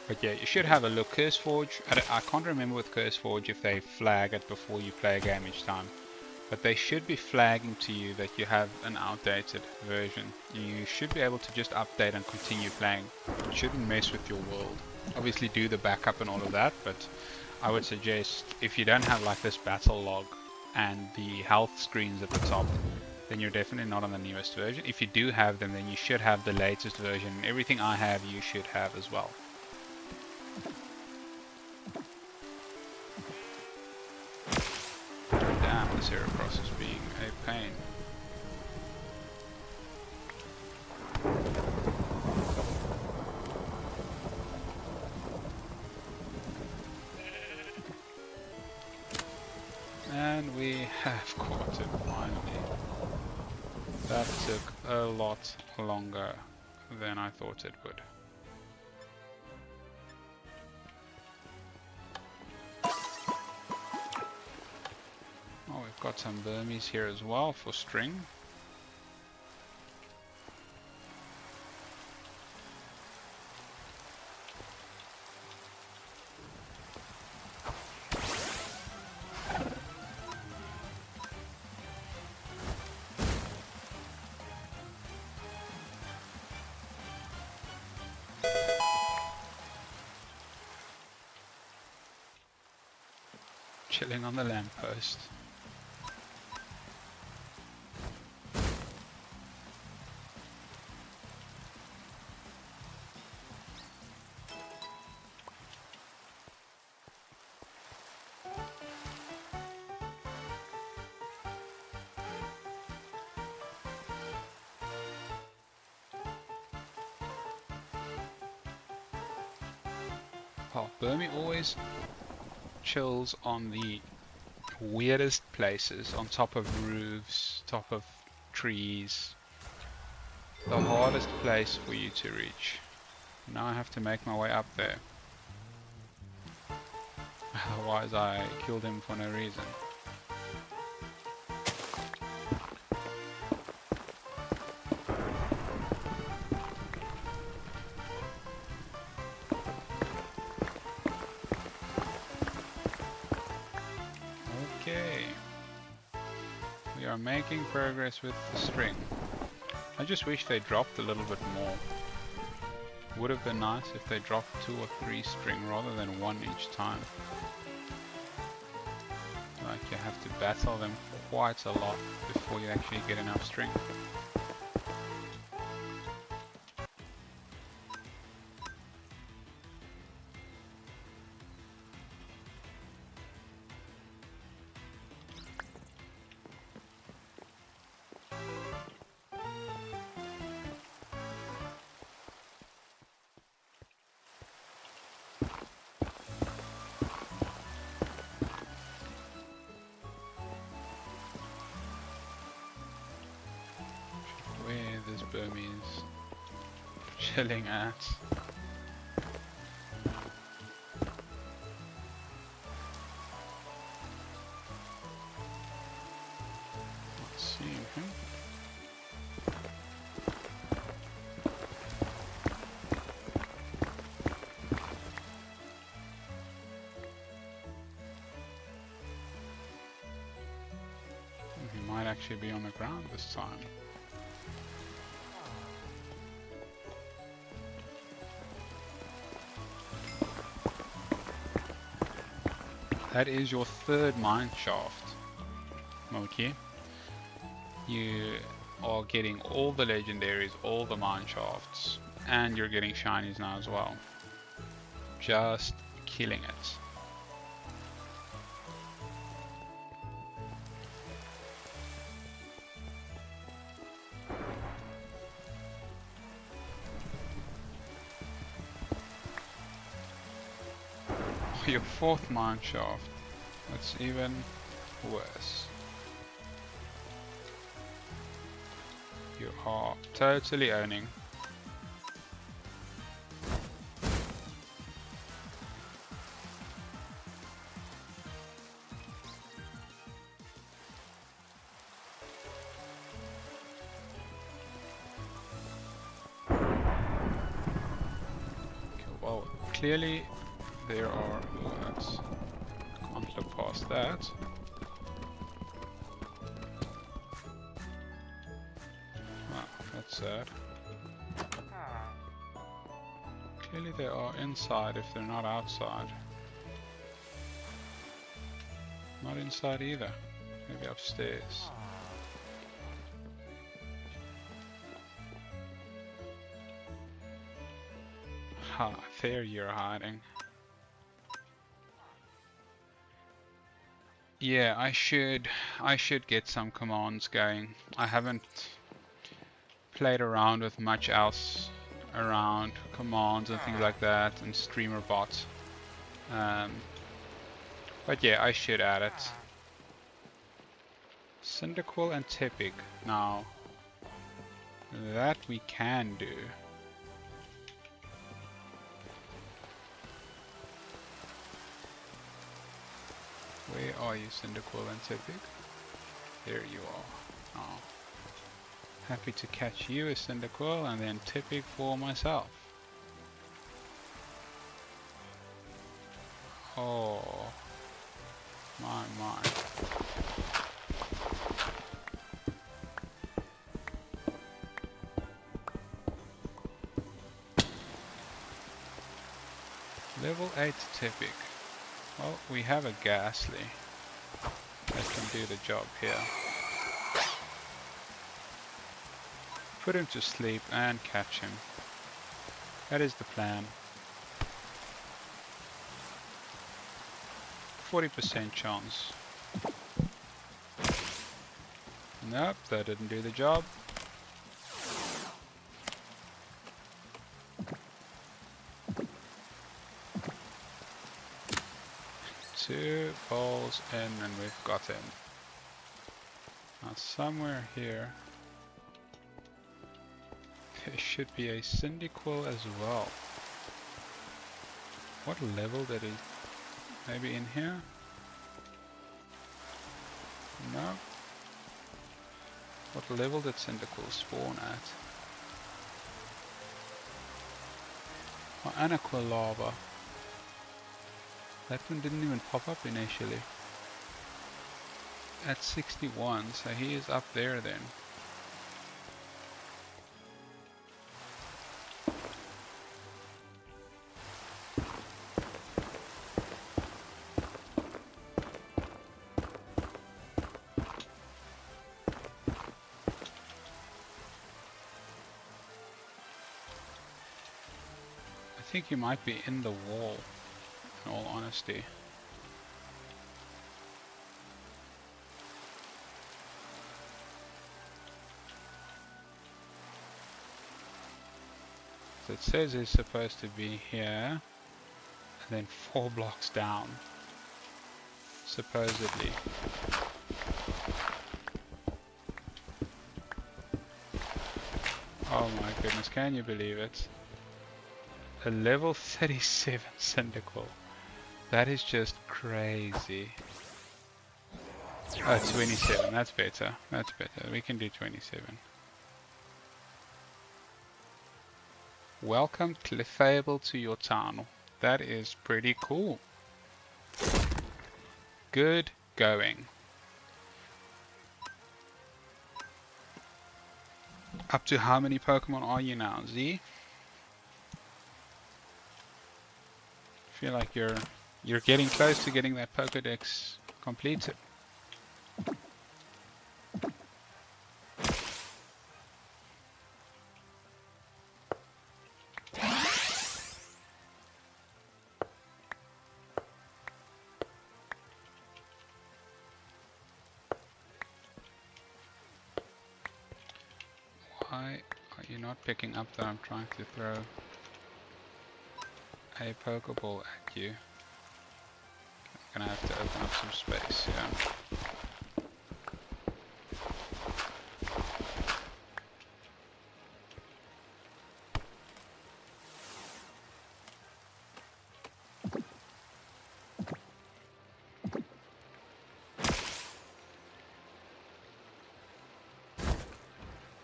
But yeah, you should have a look. CurseForge, I can't remember with CurseForge if they flag it before you play a game each time, but they should be flagging to you that you have an outdated version. You should be able to just update and continue playing. It shouldn't mess with your world. Obviously do the backup and all of that, but I would suggest if you don't have like this battle log and the health screens at the top, then you're definitely not on the newest version. If you do have them, then you should have the latest version. Everything I have, you should have as well. Damn, this Heracross is being a pain. That took a lot longer than I thought it would. Oh, we've got some Burmese here as well for string. Chilling on the lamppost. Oh, Burmy always chills on the weirdest places, on top of roofs, top of trees. The hardest place for you to reach. Now I have to make my way up there. Otherwise I killed him for no reason. Okay. We are making progress with the string. I just wish they dropped a little bit more. Would have been nice if they dropped 2 or 3 string rather than 1 each time. Like you have to battle them quite a lot before you actually get enough string. Burmese chilling at. Not seeing him. He might actually be on the ground this time. That is your 3rd mine shaft, Moki. You are getting all the legendaries, all the mine shafts, and you're getting shinies now as well. Just killing it. Your 4th mine shaft. That's even worse. You are totally owning. Okay, well, clearly there are words. Can't look past that. Ah, that's sad. Clearly they are inside if they're not outside. Not inside either. Maybe upstairs. Ha, there you're hiding. Yeah, I should get some commands going. I haven't played around with much else around commands and things like that, and streamer bots. But yeah, I should add it. Cyndaquil and Tepig. Now, That we can do. Where are you, Cyndaquil and Typic? There you are. Oh. Happy to catch you as Cyndaquil and then Typic for myself. Oh. My. Level 8 Typic. Well, we have a Ghastly that can do the job here. Put him to sleep and catch him. That is the plan. 40% chance. Nope, that didn't do the job. Two balls in and we've got him. Now somewhere here there should be a Cyndaquil as well. What level did he... Maybe in here? No. What level did Cyndaquil spawn at? Oh, and Aqualava. That one didn't even pop up initially. At 61, so he is up there then. I think he might be in the wall, in all honesty. So it says he's supposed to be here, and then 4 blocks down, supposedly. Oh my goodness, can you believe it? A level 37 Cyndaquil. That is just crazy. Oh, 27, that's better. That's better. We can do 27. Welcome Clefable to your town. That is pretty cool. Good going. Up to how many Pokemon are you now, Z? Feel like you're getting close to getting that Pokédex completed. Why are you not picking up that I'm trying to throw a Pokeball at you? I'm gonna have to open up some space, yeah.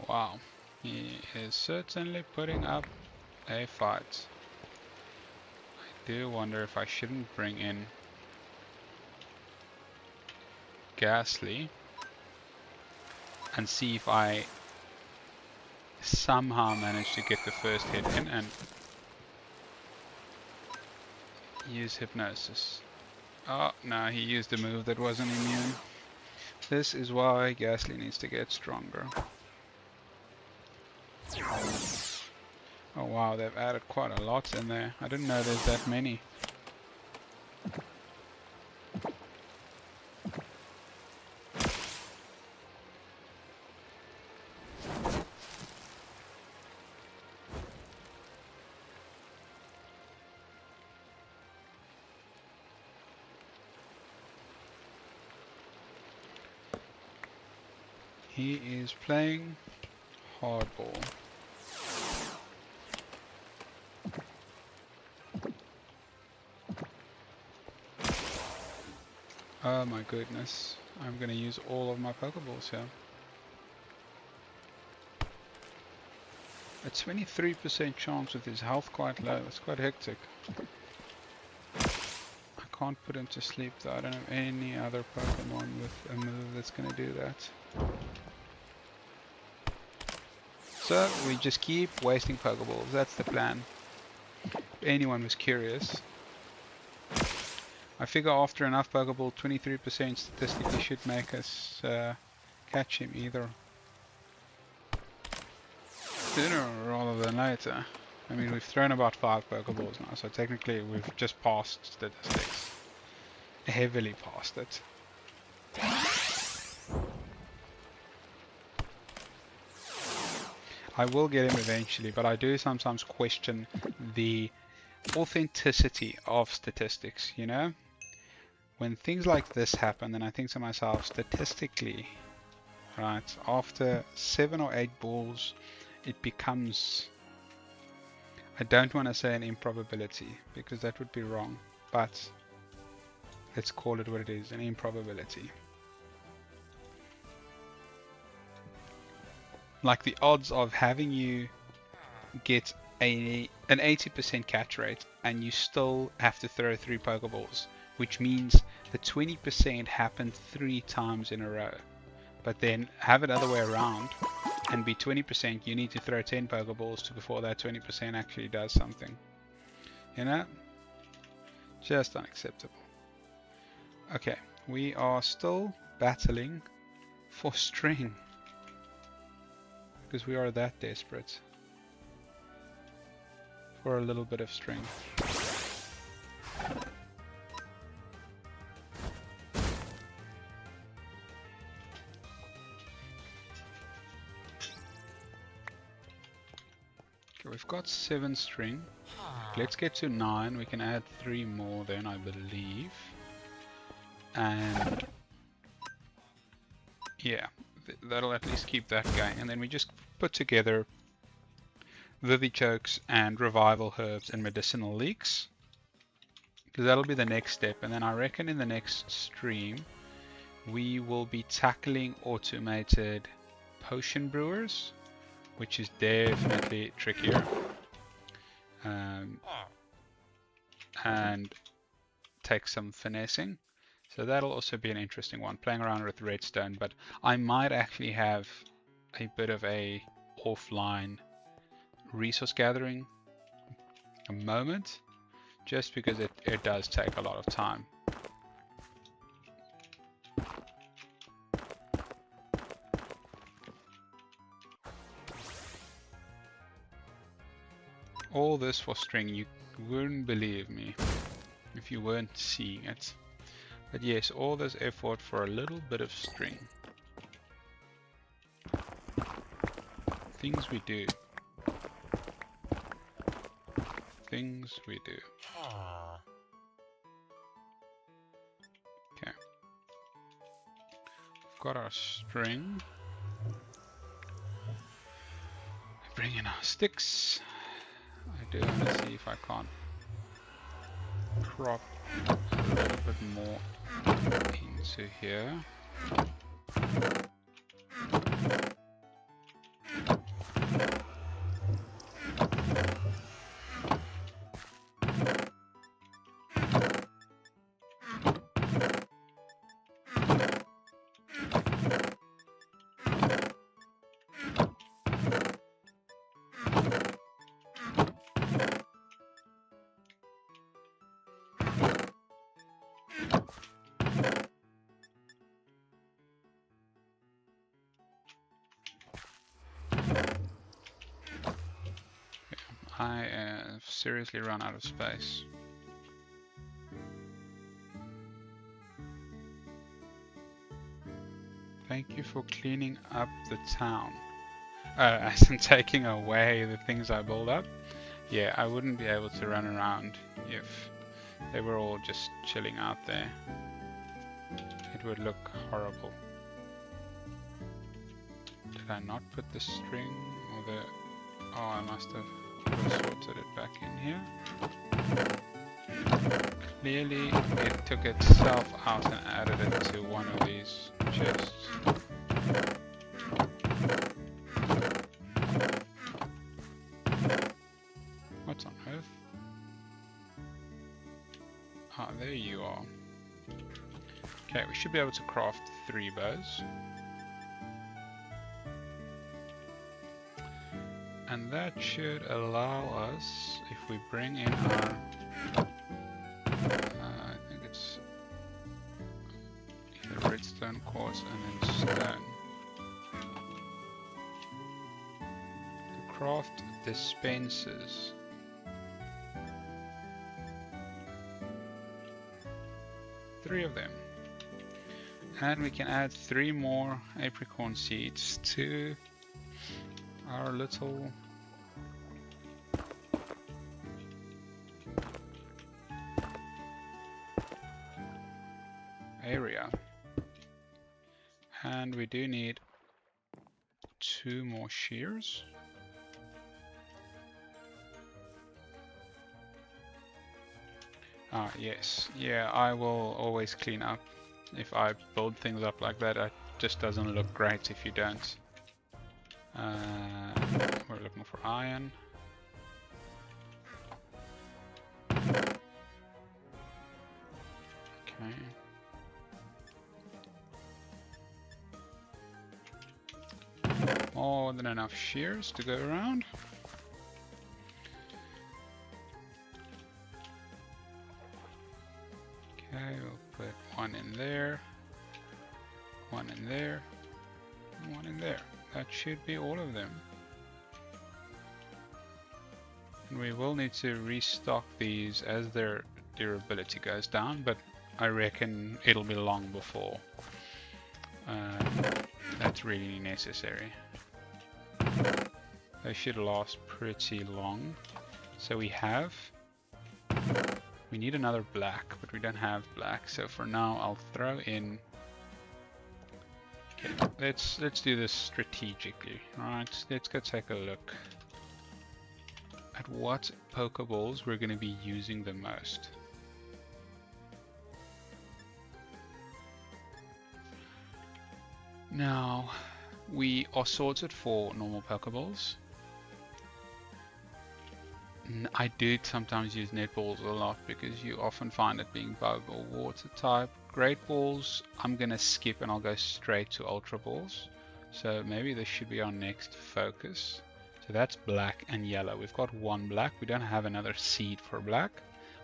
Wow, he is certainly putting up a fight. I do wonder if I shouldn't bring in Ghastly and see if I somehow manage to get the first hit in and use Hypnosis. Oh no, he used a move that wasn't immune. This is why Ghastly needs to get stronger. Oh wow, they've added quite a lot in there. I didn't know there's that many. He is playing hardball. Oh my goodness, I'm gonna use all of my Pokeballs here. A 23% chance with his health quite low, that's quite hectic. I can't put him to sleep though, I don't have any other Pokemon with a move that's gonna do that. So we just keep wasting Pokeballs, that's the plan. If anyone was curious. I figure after enough Pokeball, 23% statistically should make us catch him either sooner rather than later. I mean, we've thrown about 5 Pokeballs now, so technically we've just passed statistics. Heavily past it. I will get him eventually, but I do sometimes question the authenticity of statistics, you know? When things like this happen, then I think to myself, statistically, right, after 7 or 8 balls, it becomes, I don't want to say an improbability, because that would be wrong, but let's call it what it is, an improbability. Like the odds of having you get an 80% catch rate and you still have to throw 3 Pokeballs, which means the 20% happened 3 times in a row. But then have it other way around and be 20%, you need to throw 10 Pokeballs before that 20% actually does something. You know? Just unacceptable. Okay, we are still battling for string. Because we are that desperate for a little bit of string. Okay, we've got 7 string. Let's get to 9. We can add 3 more then, I believe. And yeah, that'll at least keep that going. And then we just put together Vivichokes and Revival Herbs and Medicinal Leeks. Because that'll be the next step. And then I reckon in the next stream, we will be tackling automated potion brewers, which is definitely trickier. And take some finessing. So that'll also be an interesting one, playing around with redstone, but I might actually have a bit of a offline resource gathering a moment, just because it does take a lot of time. All this for string, you wouldn't believe me if you weren't seeing it. But yes, all this effort for a little bit of string. Things we do. Things we do. Okay. We've got our string. Bring in our sticks. I do want to see if I can't crop a little bit more into here. I have seriously run out of space. Thank you for cleaning up the town. As in taking away the things I build up. Yeah, I wouldn't be able to run around if they were all just chilling out there. It would look horrible. Did I not put the string or the... Oh, I must have sorted it back in here. Clearly, it took itself out and added it to one of these chests. What on earth? Ah, there you are. Okay, we should be able to craft 3 bows. And that should allow us, if we bring in our... I think it's either redstone quartz and then stone. To craft dispensers. Three of them. And we can add 3 more apricorn seeds to our little area. And we do need 2 more shears. Ah, yes. Yeah, I will always clean up. If I build things up like that, it just doesn't look great if you don't. We're looking for iron. Okay. More than enough shears to go around. Okay, we'll put 1 in there, 1 in there, and 1 in there. That should be all of them. And we will need to restock these as their durability goes down, but I reckon it'll be long before that's really necessary. They should last pretty long. So we need another black, but we don't have black. So for now, I'll throw in. Okay, let's do this strategically. Right, let's go take a look at what Pokeballs we're going to be using the most. Now, we are sorted for normal Pokeballs. I do sometimes use netballs a lot because you often find it being bug or water type. Great balls, I'm going to skip and I'll go straight to ultra balls. So maybe this should be our next focus. So that's black and yellow. We've got 1 black. We don't have another seed for black,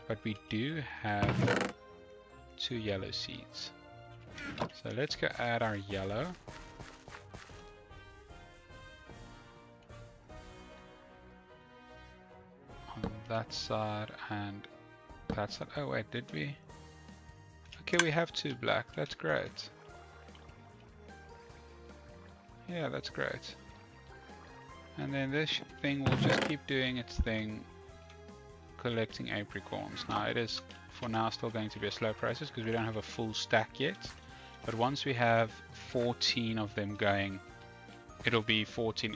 but we do have 2 yellow seeds. So let's go add our yellow. On that side and that side. Oh wait, did we? Okay, we have 2 black. That's great. Yeah, that's great. And then this thing will just keep doing its thing, collecting apricorns. Now it is for now still going to be a slow process because we don't have a full stack yet. But once we have 14 of them going, it'll be 14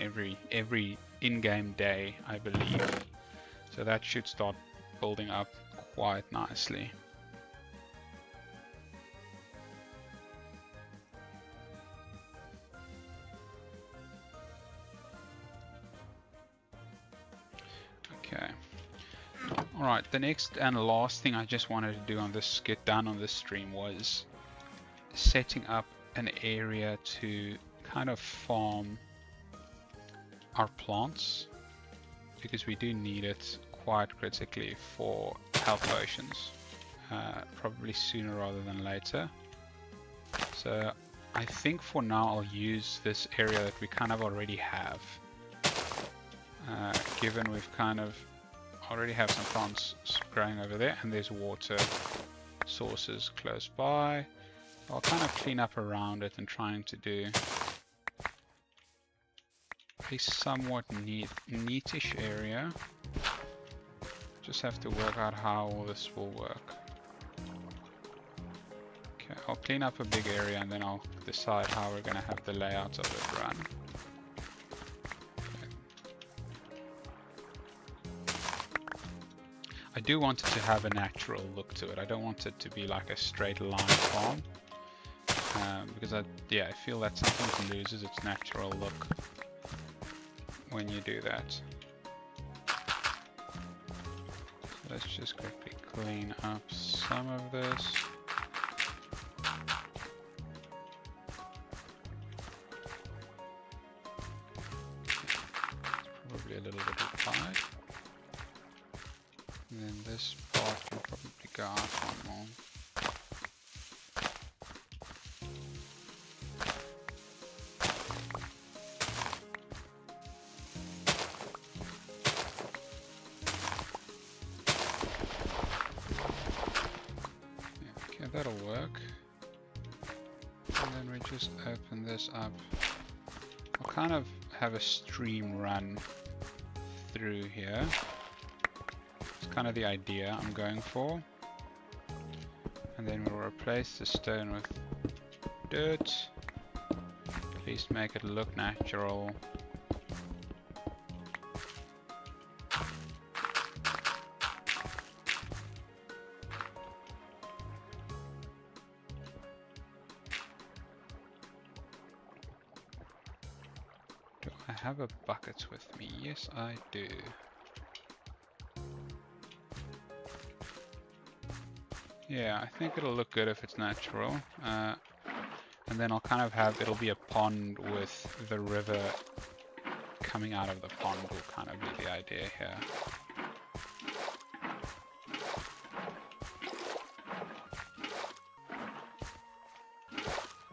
every in-game day, I believe. So that should start building up quite nicely. Okay. Alright, the next and last thing I just wanted to do on this, get done on this stream, was setting up an area to kind of farm our plants, because we do need it quite critically for health potions, probably sooner rather than later. So I think for now I'll use this area that we kind of already have, given we've kind of already have some plants growing over there and there's water sources close by. I'll kind of clean up around it and trying to do a somewhat neatish area. Just have to work out how all this will work. Okay, I'll clean up a big area and then I'll decide how we're going to have the layout of it run. I do want it to have a natural look to it. I don't want it to be like a straight line farm. Because I feel that sometimes loses its natural look when you do that. So let's just quickly clean up some of this. Probably a little bit required. And then this part can probably go out one more. That'll work. And then we just open this up. I'll kind of have a stream run through here. It's kind of the idea I'm going for. And then we'll replace the stone with dirt. At least make it look natural. I have a bucket with me. Yes, I do. Yeah, I think it'll look good if it's natural. And then I'll kind of have, it'll be a pond with the river coming out of the pond will kind of be the idea here.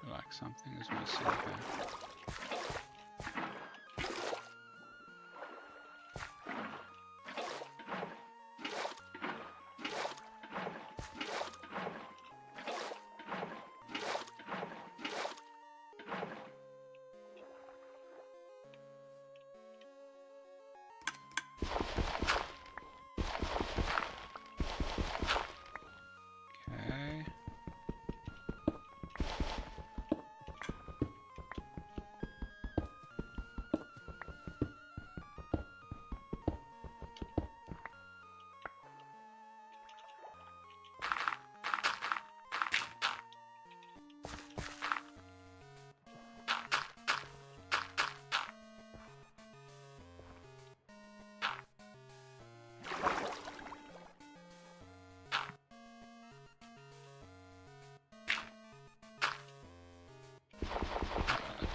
Like something is missing here.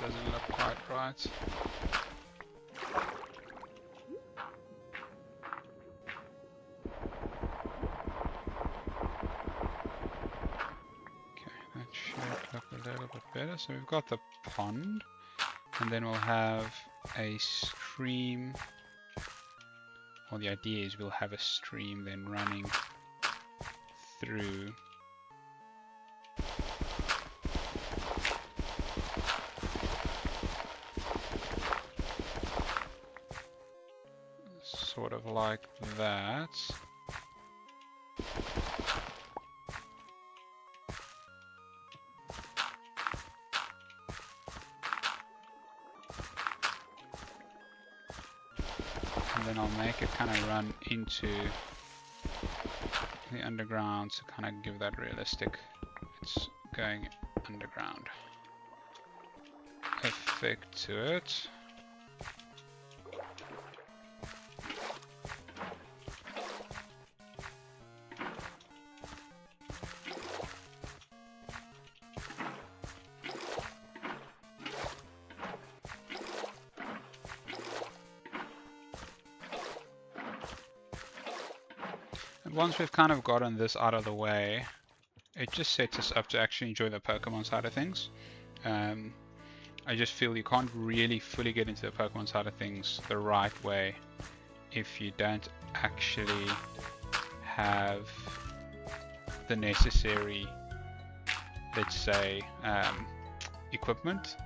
Doesn't look quite right. Okay, that should look a little bit better. So we've got the pond, and then we'll have a stream. Well, the idea is we'll have a stream then running through. Sort of like that. And then I'll make it kind of run into the underground to kind of give that realistic, it's going underground effect to it. Once we've kind of gotten this out of the way, it just sets us up to actually enjoy the Pokemon side of things. I just feel you can't really fully get into the Pokemon side of things the right way if you don't actually have the necessary, let's say, equipment,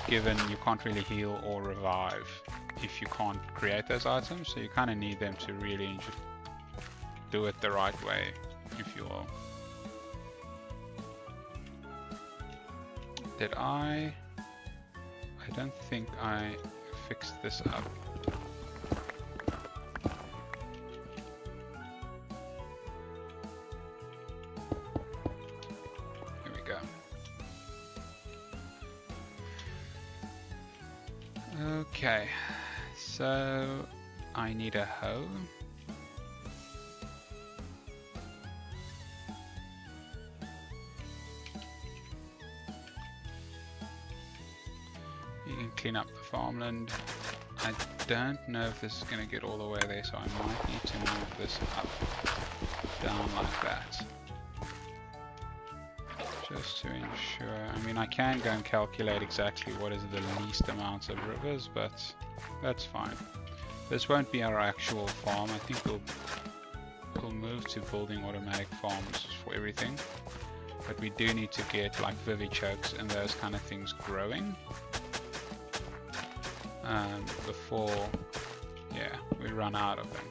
given you can't really heal or revive if you can't create those items, so you kind of need them to really do it the right way, if you will. Did I don't think I fixed this up. Okay, so I need a hoe. You can clean up the farmland. I don't know if this is going to get all the way there, so I might need to move this up, down like that. Just to ensure, I mean I can go and calculate exactly what is the least amount of rivers, but that's fine. This won't be our actual farm. I think we'll move to building automatic farms for everything. But we do need to get like vivichokes and those kind of things growing. Before, yeah, we run out of them.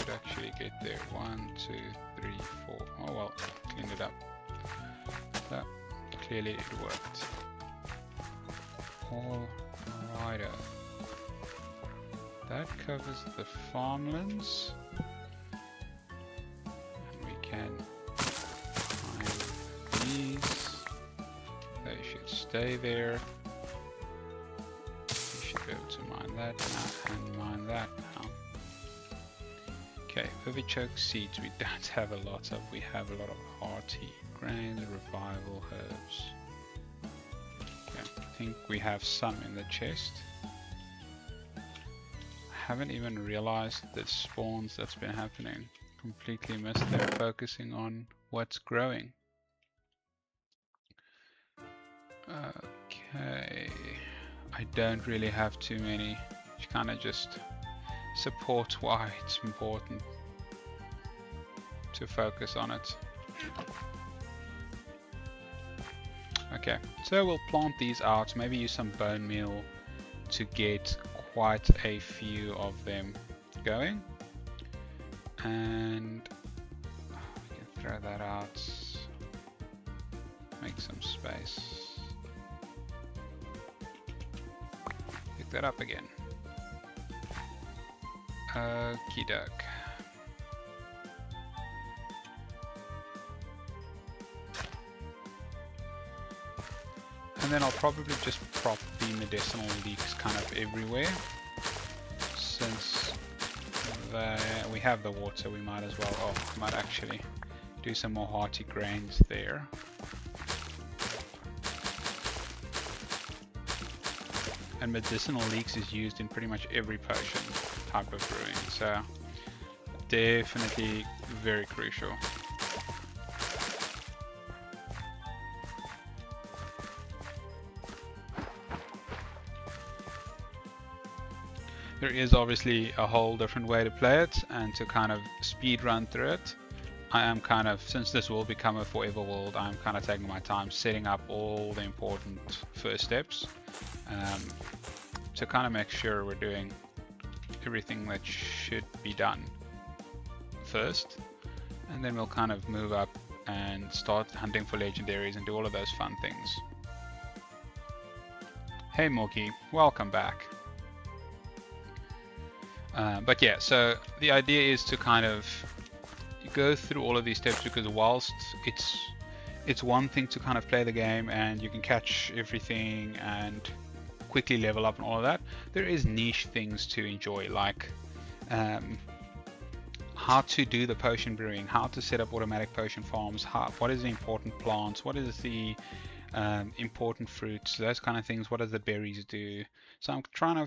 Actually get there. 1, 2, 3, 4. Oh well, cleaned it up. So clearly it worked. Alrighto. That covers the farmlands. And we can mine these. They should stay there. We should be able to mine that now and mine that now. Okay, vivichoke seeds we don't have a lot of. We have a lot of hearty grains, revival herbs. Okay, I think we have some in the chest. I haven't even realized the spawns that's been happening. Completely missed them, focusing on what's growing. Okay, I don't really have too many. It's kind of just support why it's important to focus on it. Okay, so we'll plant these out, maybe use some bone meal to get quite a few of them going. And we can throw that out, make some space. Pick that up again. Okie doke. And then I'll probably just prop the medicinal leeks kind of everywhere. Since we have the water, we might as well, might actually do some more hearty grains there. And medicinal leeks is used in pretty much every potion type of brewing, so definitely very crucial. There is obviously a whole different way to play it and to kind of speed run through it. I am kind of, since this will become a forever world, I'm kind of taking my time setting up all the important first steps to kind of make sure we're doing everything that should be done first, and then we'll kind of move up and start hunting for legendaries and do all of those fun things. Hey Morky, welcome back. But yeah, so the idea is to kind of go through all of these steps, because whilst it's one thing to kind of play the game and you can catch everything and quickly level up and all of that, there is niche things to enjoy, like how to do the potion brewing, how to set up automatic potion farms, what is the important plants, what is the important fruits, those kind of things, what does the berries do. So I'm trying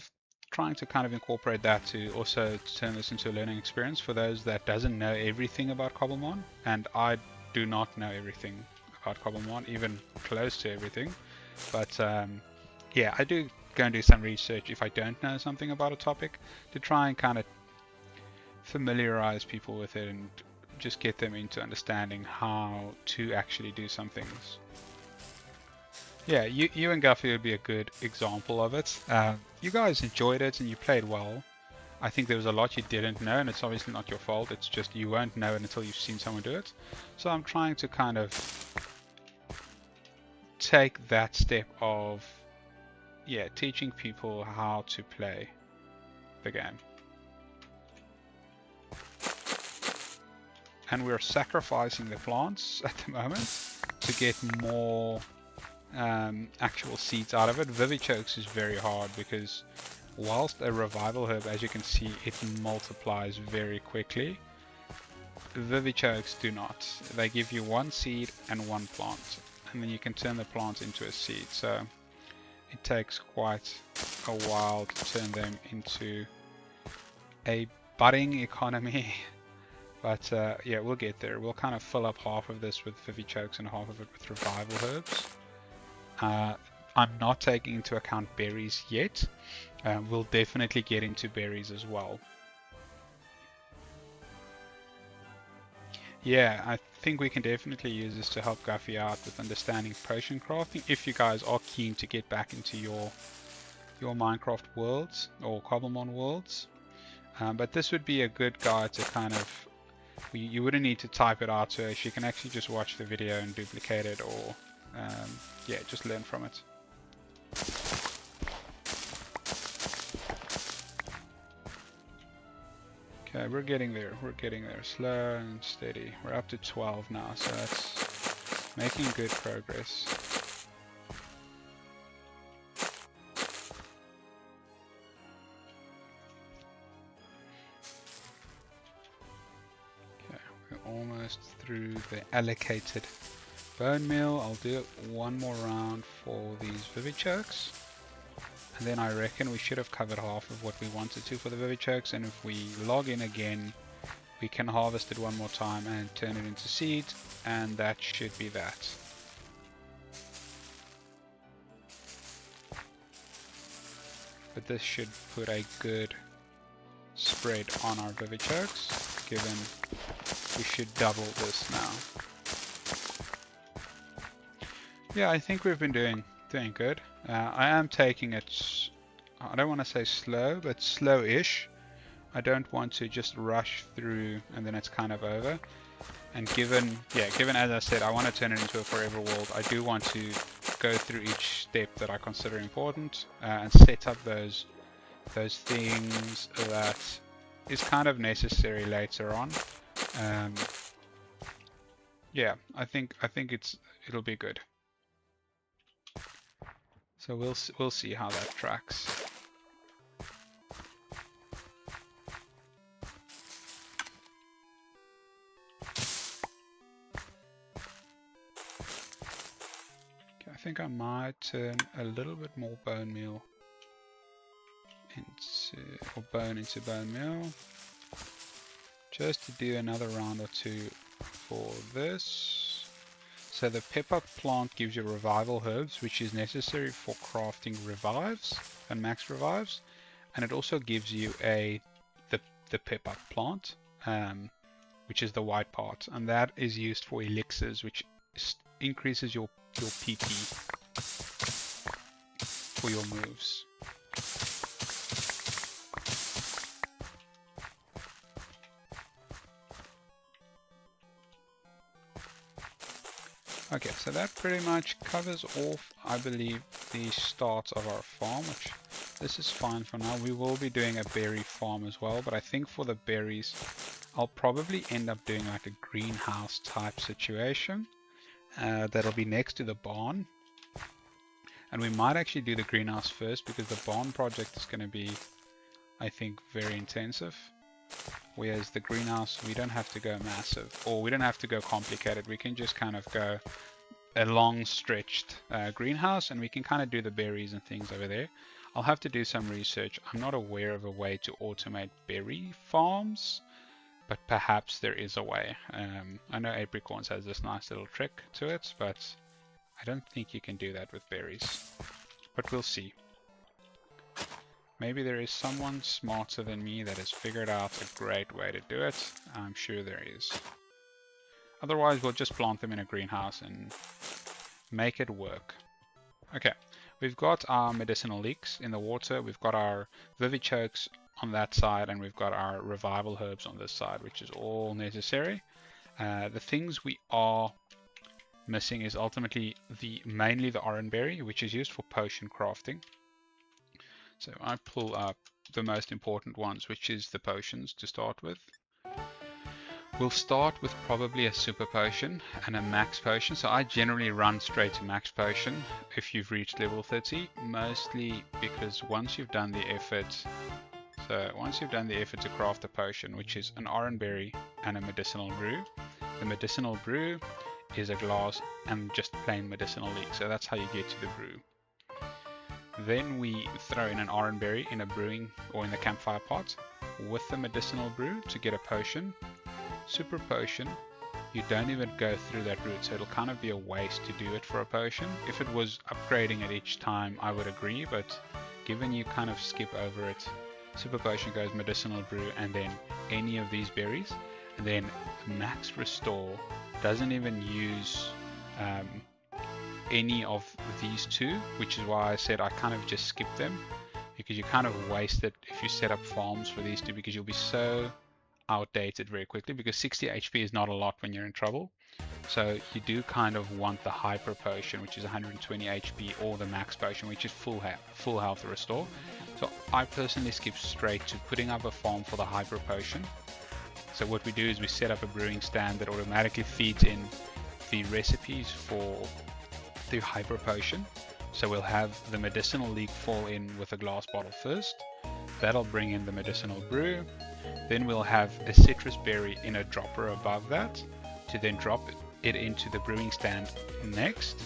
to kind of incorporate that to also turn this into a learning experience for those that doesn't know everything about Cobblemon, and I do not know everything about Cobblemon, even close to everything, but yeah, I do go and do some research if I don't know something about a topic, to try and kind of familiarize people with it and just get them into understanding how to actually do some things. Yeah, you and Guffy would be a good example of it. You guys enjoyed it and you played well. I think there was a lot you didn't know, and it's obviously not your fault. It's just you won't know it until you've seen someone do it. So I'm trying to kind of take that step of, yeah, teaching people how to play the game. And we're sacrificing the plants at the moment to get more actual seeds out of it. Vivichokes is very hard because whilst a revival herb, as you can see, it multiplies very quickly, Vivichokes do not. They give you one seed and one plant, and then you can turn the plant into a seed. So it takes quite a while to turn them into a budding economy. But yeah, we'll get there. We'll kind of fill up half of this with Vivichokes and half of it with revival herbs. I'm not taking into account berries yet. We'll definitely get into berries as well. Yeah, I think we can definitely use this to help Guffy out with understanding potion crafting if you guys are keen to get back into your Minecraft worlds or Cobblemon worlds. But this would be a good guide to kind of, you wouldn't need to type it out to her. She can actually just watch the video and duplicate it, or yeah, just learn from it. Okay, we're getting there. We're getting there. Slow and steady. We're up to 12 now, so that's making good progress. Okay, we're almost through the allocated bone meal. I'll do one more round for these Vivichokes. And then I reckon we should have covered half of what we wanted to for the Vivichokes, and if we log in again, we can harvest it one more time and turn it into seed, and that should be that. But this should put a good spread on our Vivichokes, given we should double this now. Yeah, I think we've been doing good. I am taking it, I don't want to say slow, but slow-ish. I don't want to just rush through and then it's kind of over. And given as I said, I want to turn it into a forever world, I do want to go through each step that I consider important and set up those things that is kind of necessary later on. Yeah, I think it'll be good. So we'll see how that tracks. Okay, I think I might turn a little bit more bone meal into bone meal, just to do another round or two for this. So the pepper plant gives you revival herbs, which is necessary for crafting revives and max revives, and it also gives you the pepper plant, which is the white part, and that is used for elixirs, which increases your PP for your moves. Okay, so that pretty much covers off, I believe, the start of our farm, which this is fine for now. We will be doing a berry farm as well, but I think for the berries, I'll probably end up doing like a greenhouse type situation that'll be next to the barn. And we might actually do the greenhouse first because the barn project is going to be, I think, very intensive. Whereas the greenhouse, we don't have to go massive, or we don't have to go complicated. We can just kind of go a long stretched greenhouse, and we can kind of do the berries and things over there. I'll have to do some research. I'm not aware of a way to automate berry farms, but perhaps there is a way. I know APRICORNS has this nice little trick to it, but I don't think you can do that with berries. But we'll see. Maybe there is someone smarter than me that has figured out a great way to do it. I'm sure there is. Otherwise, we'll just plant them in a greenhouse and make it work. Okay, we've got our medicinal leeks in the water. We've got our Vivichokes on that side, and we've got our revival herbs on this side, which is all necessary. The things we are missing is ultimately mainly the oranberry, which is used for potion crafting. So I pull up the most important ones, which is the potions to start with. We'll start with probably a super potion and a max potion. So I generally run straight to max potion if you've reached level 30, mostly because once you've done the effort to craft a potion, which is an oranberry and a medicinal brew, the medicinal brew is a glass and just plain medicinal leek. So that's how you get to the brew. Then we throw in an oranberry in a brewing or in the campfire pot with the medicinal brew to get a potion. Super potion, you don't even go through that route, so it'll kind of be a waste to do it for a potion. If it was upgrading it each time, I would agree, but given you kind of skip over it, super potion goes medicinal brew and then any of these berries, and then max restore doesn't even use any of these two, which is why I said I kind of just skip them, because you kind of waste it if you set up farms for these two, because you'll be so outdated very quickly, because 60 HP is not a lot when you're in trouble. So you do kind of want the hyper potion, which is 120 HP, or the max potion, which is full health restore. So I personally skip straight to putting up a farm for the hyper potion. So what we do is we set up a brewing stand that automatically feeds in the recipes for the hyper potion. So we'll have the medicinal leek fall in with a glass bottle first. That'll bring in the medicinal brew. Then we'll have a citrus berry in a dropper above that to then drop it into the brewing stand next,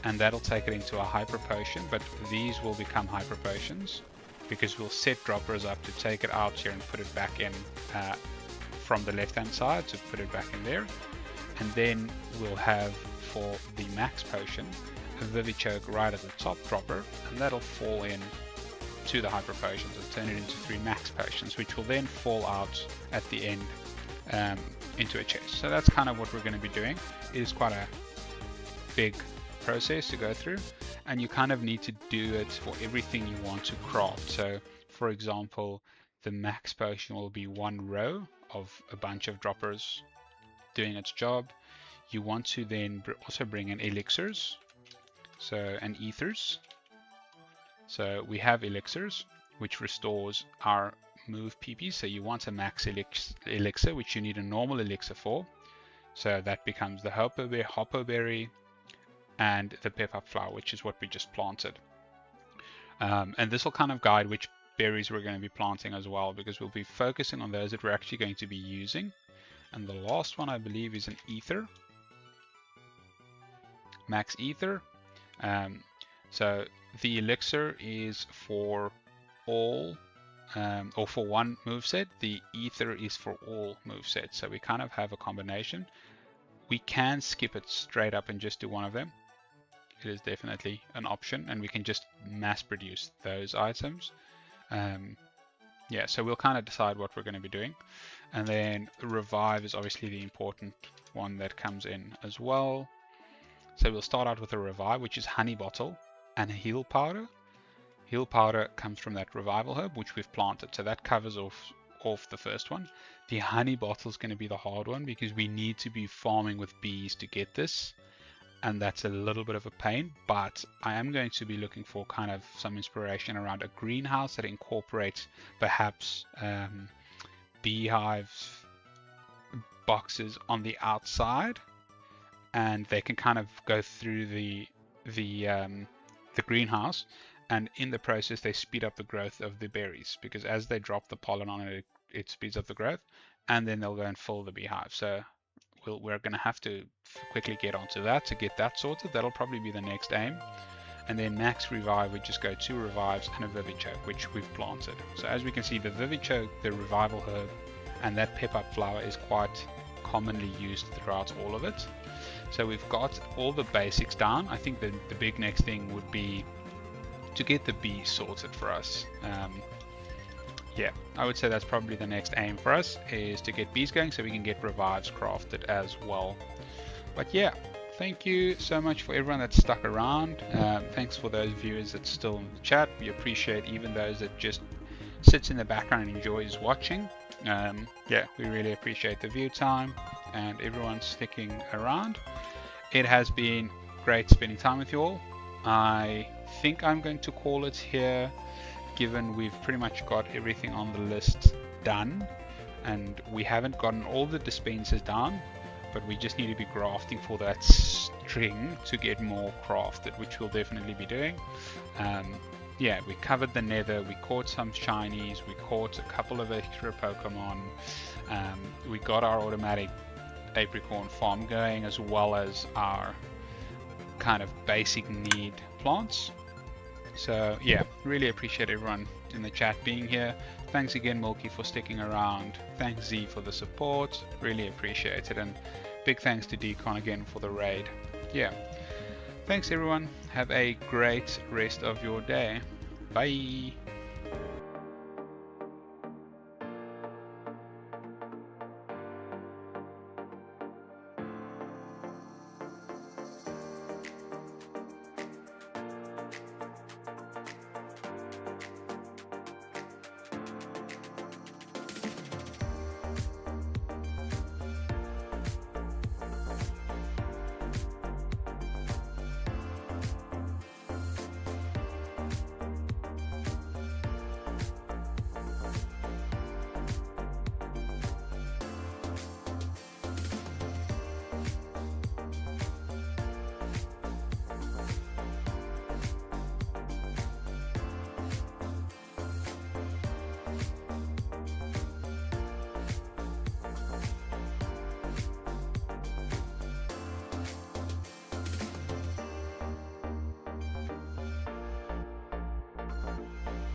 and that'll take it into a hyper potion. But these will become hyper potions because we'll set droppers up to take it out here and put it back in from the left hand side to put it back in there. And then we'll have for the max potion a Vivichoke right at the top dropper, and that'll fall in to the hyper potions and turn it into 3 max potions, which will then fall out at the end into a chest. So that's kind of what we're going to be doing. It is quite a big process to go through, and you kind of need to do it for everything you want to craft. So for example, the max potion will be one row of a bunch of droppers doing its job. You want to then also bring in elixirs, and ethers. So we have elixirs, which restores our move PP. So you want a max elixir, which you need a normal elixir for. So that becomes the hopperberry and the pepper flower, which is what we just planted. And this will kind of guide which berries we're going to be planting as well, because we'll be focusing on those that we're actually going to be using. And the last one, I believe, is an ether. Max ether. So the elixir is for all, or for one moveset. The ether is for all movesets. So we kind of have a combination. We can skip it straight up and just do one of them. It is definitely an option, and we can just mass produce those items. Yeah, so we'll kind of decide what we're going to be doing. And then revive is obviously the important one that comes in as well. So we'll start out with a revive, which is honey bottle and a heal powder. Heal powder comes from that revival herb, which we've planted. So that covers off the first one. The honey bottle is going to be the hard one, because we need to be farming with bees to get this. And that's a little bit of a pain, but I am going to be looking for kind of some inspiration around a greenhouse that incorporates perhaps beehives boxes on the outside, and they can kind of go through the greenhouse, and in the process they speed up the growth of the berries, because as they drop the pollen on it, it speeds up the growth, and then they'll go and fill the beehive. So we're going to have to quickly get onto that to get that sorted. That'll probably be the next aim. And then max revive, we just go 2 revives and a Vivichoke, which we've planted. So as we can see, the Vivichoke, the revival herb, and that pepper flower is quite commonly used throughout all of it. So we've got all the basics down. I think the big next thing would be to get the bees sorted for us. Yeah, I would say that's probably the next aim for us, is to get bees going so we can get revives crafted as well. But yeah, thank you so much for everyone that stuck around. Thanks for those viewers that's still in the chat. We appreciate even those that just sits in the background and enjoys watching. Yeah, we really appreciate the view time and everyone sticking around. It has been great spending time with you all. I think I'm going to call it here, given we've pretty much got everything on the list done, and we haven't gotten all the dispensers down, but we just need to be grafting for that string to get more crafted, which we'll definitely be doing. Yeah, we covered the nether, we caught some shinies, we caught a couple of extra Pokemon, we got our automatic apricorn farm going, as well as our kind of basic need plants. So yeah, really appreciate everyone in the chat being here. Thanks again, Milky, for sticking around. Thanks, Z, for the support. Really appreciate it. And big thanks to Decon again for the raid. Yeah. Thanks everyone. Have a great rest of your day. Bye.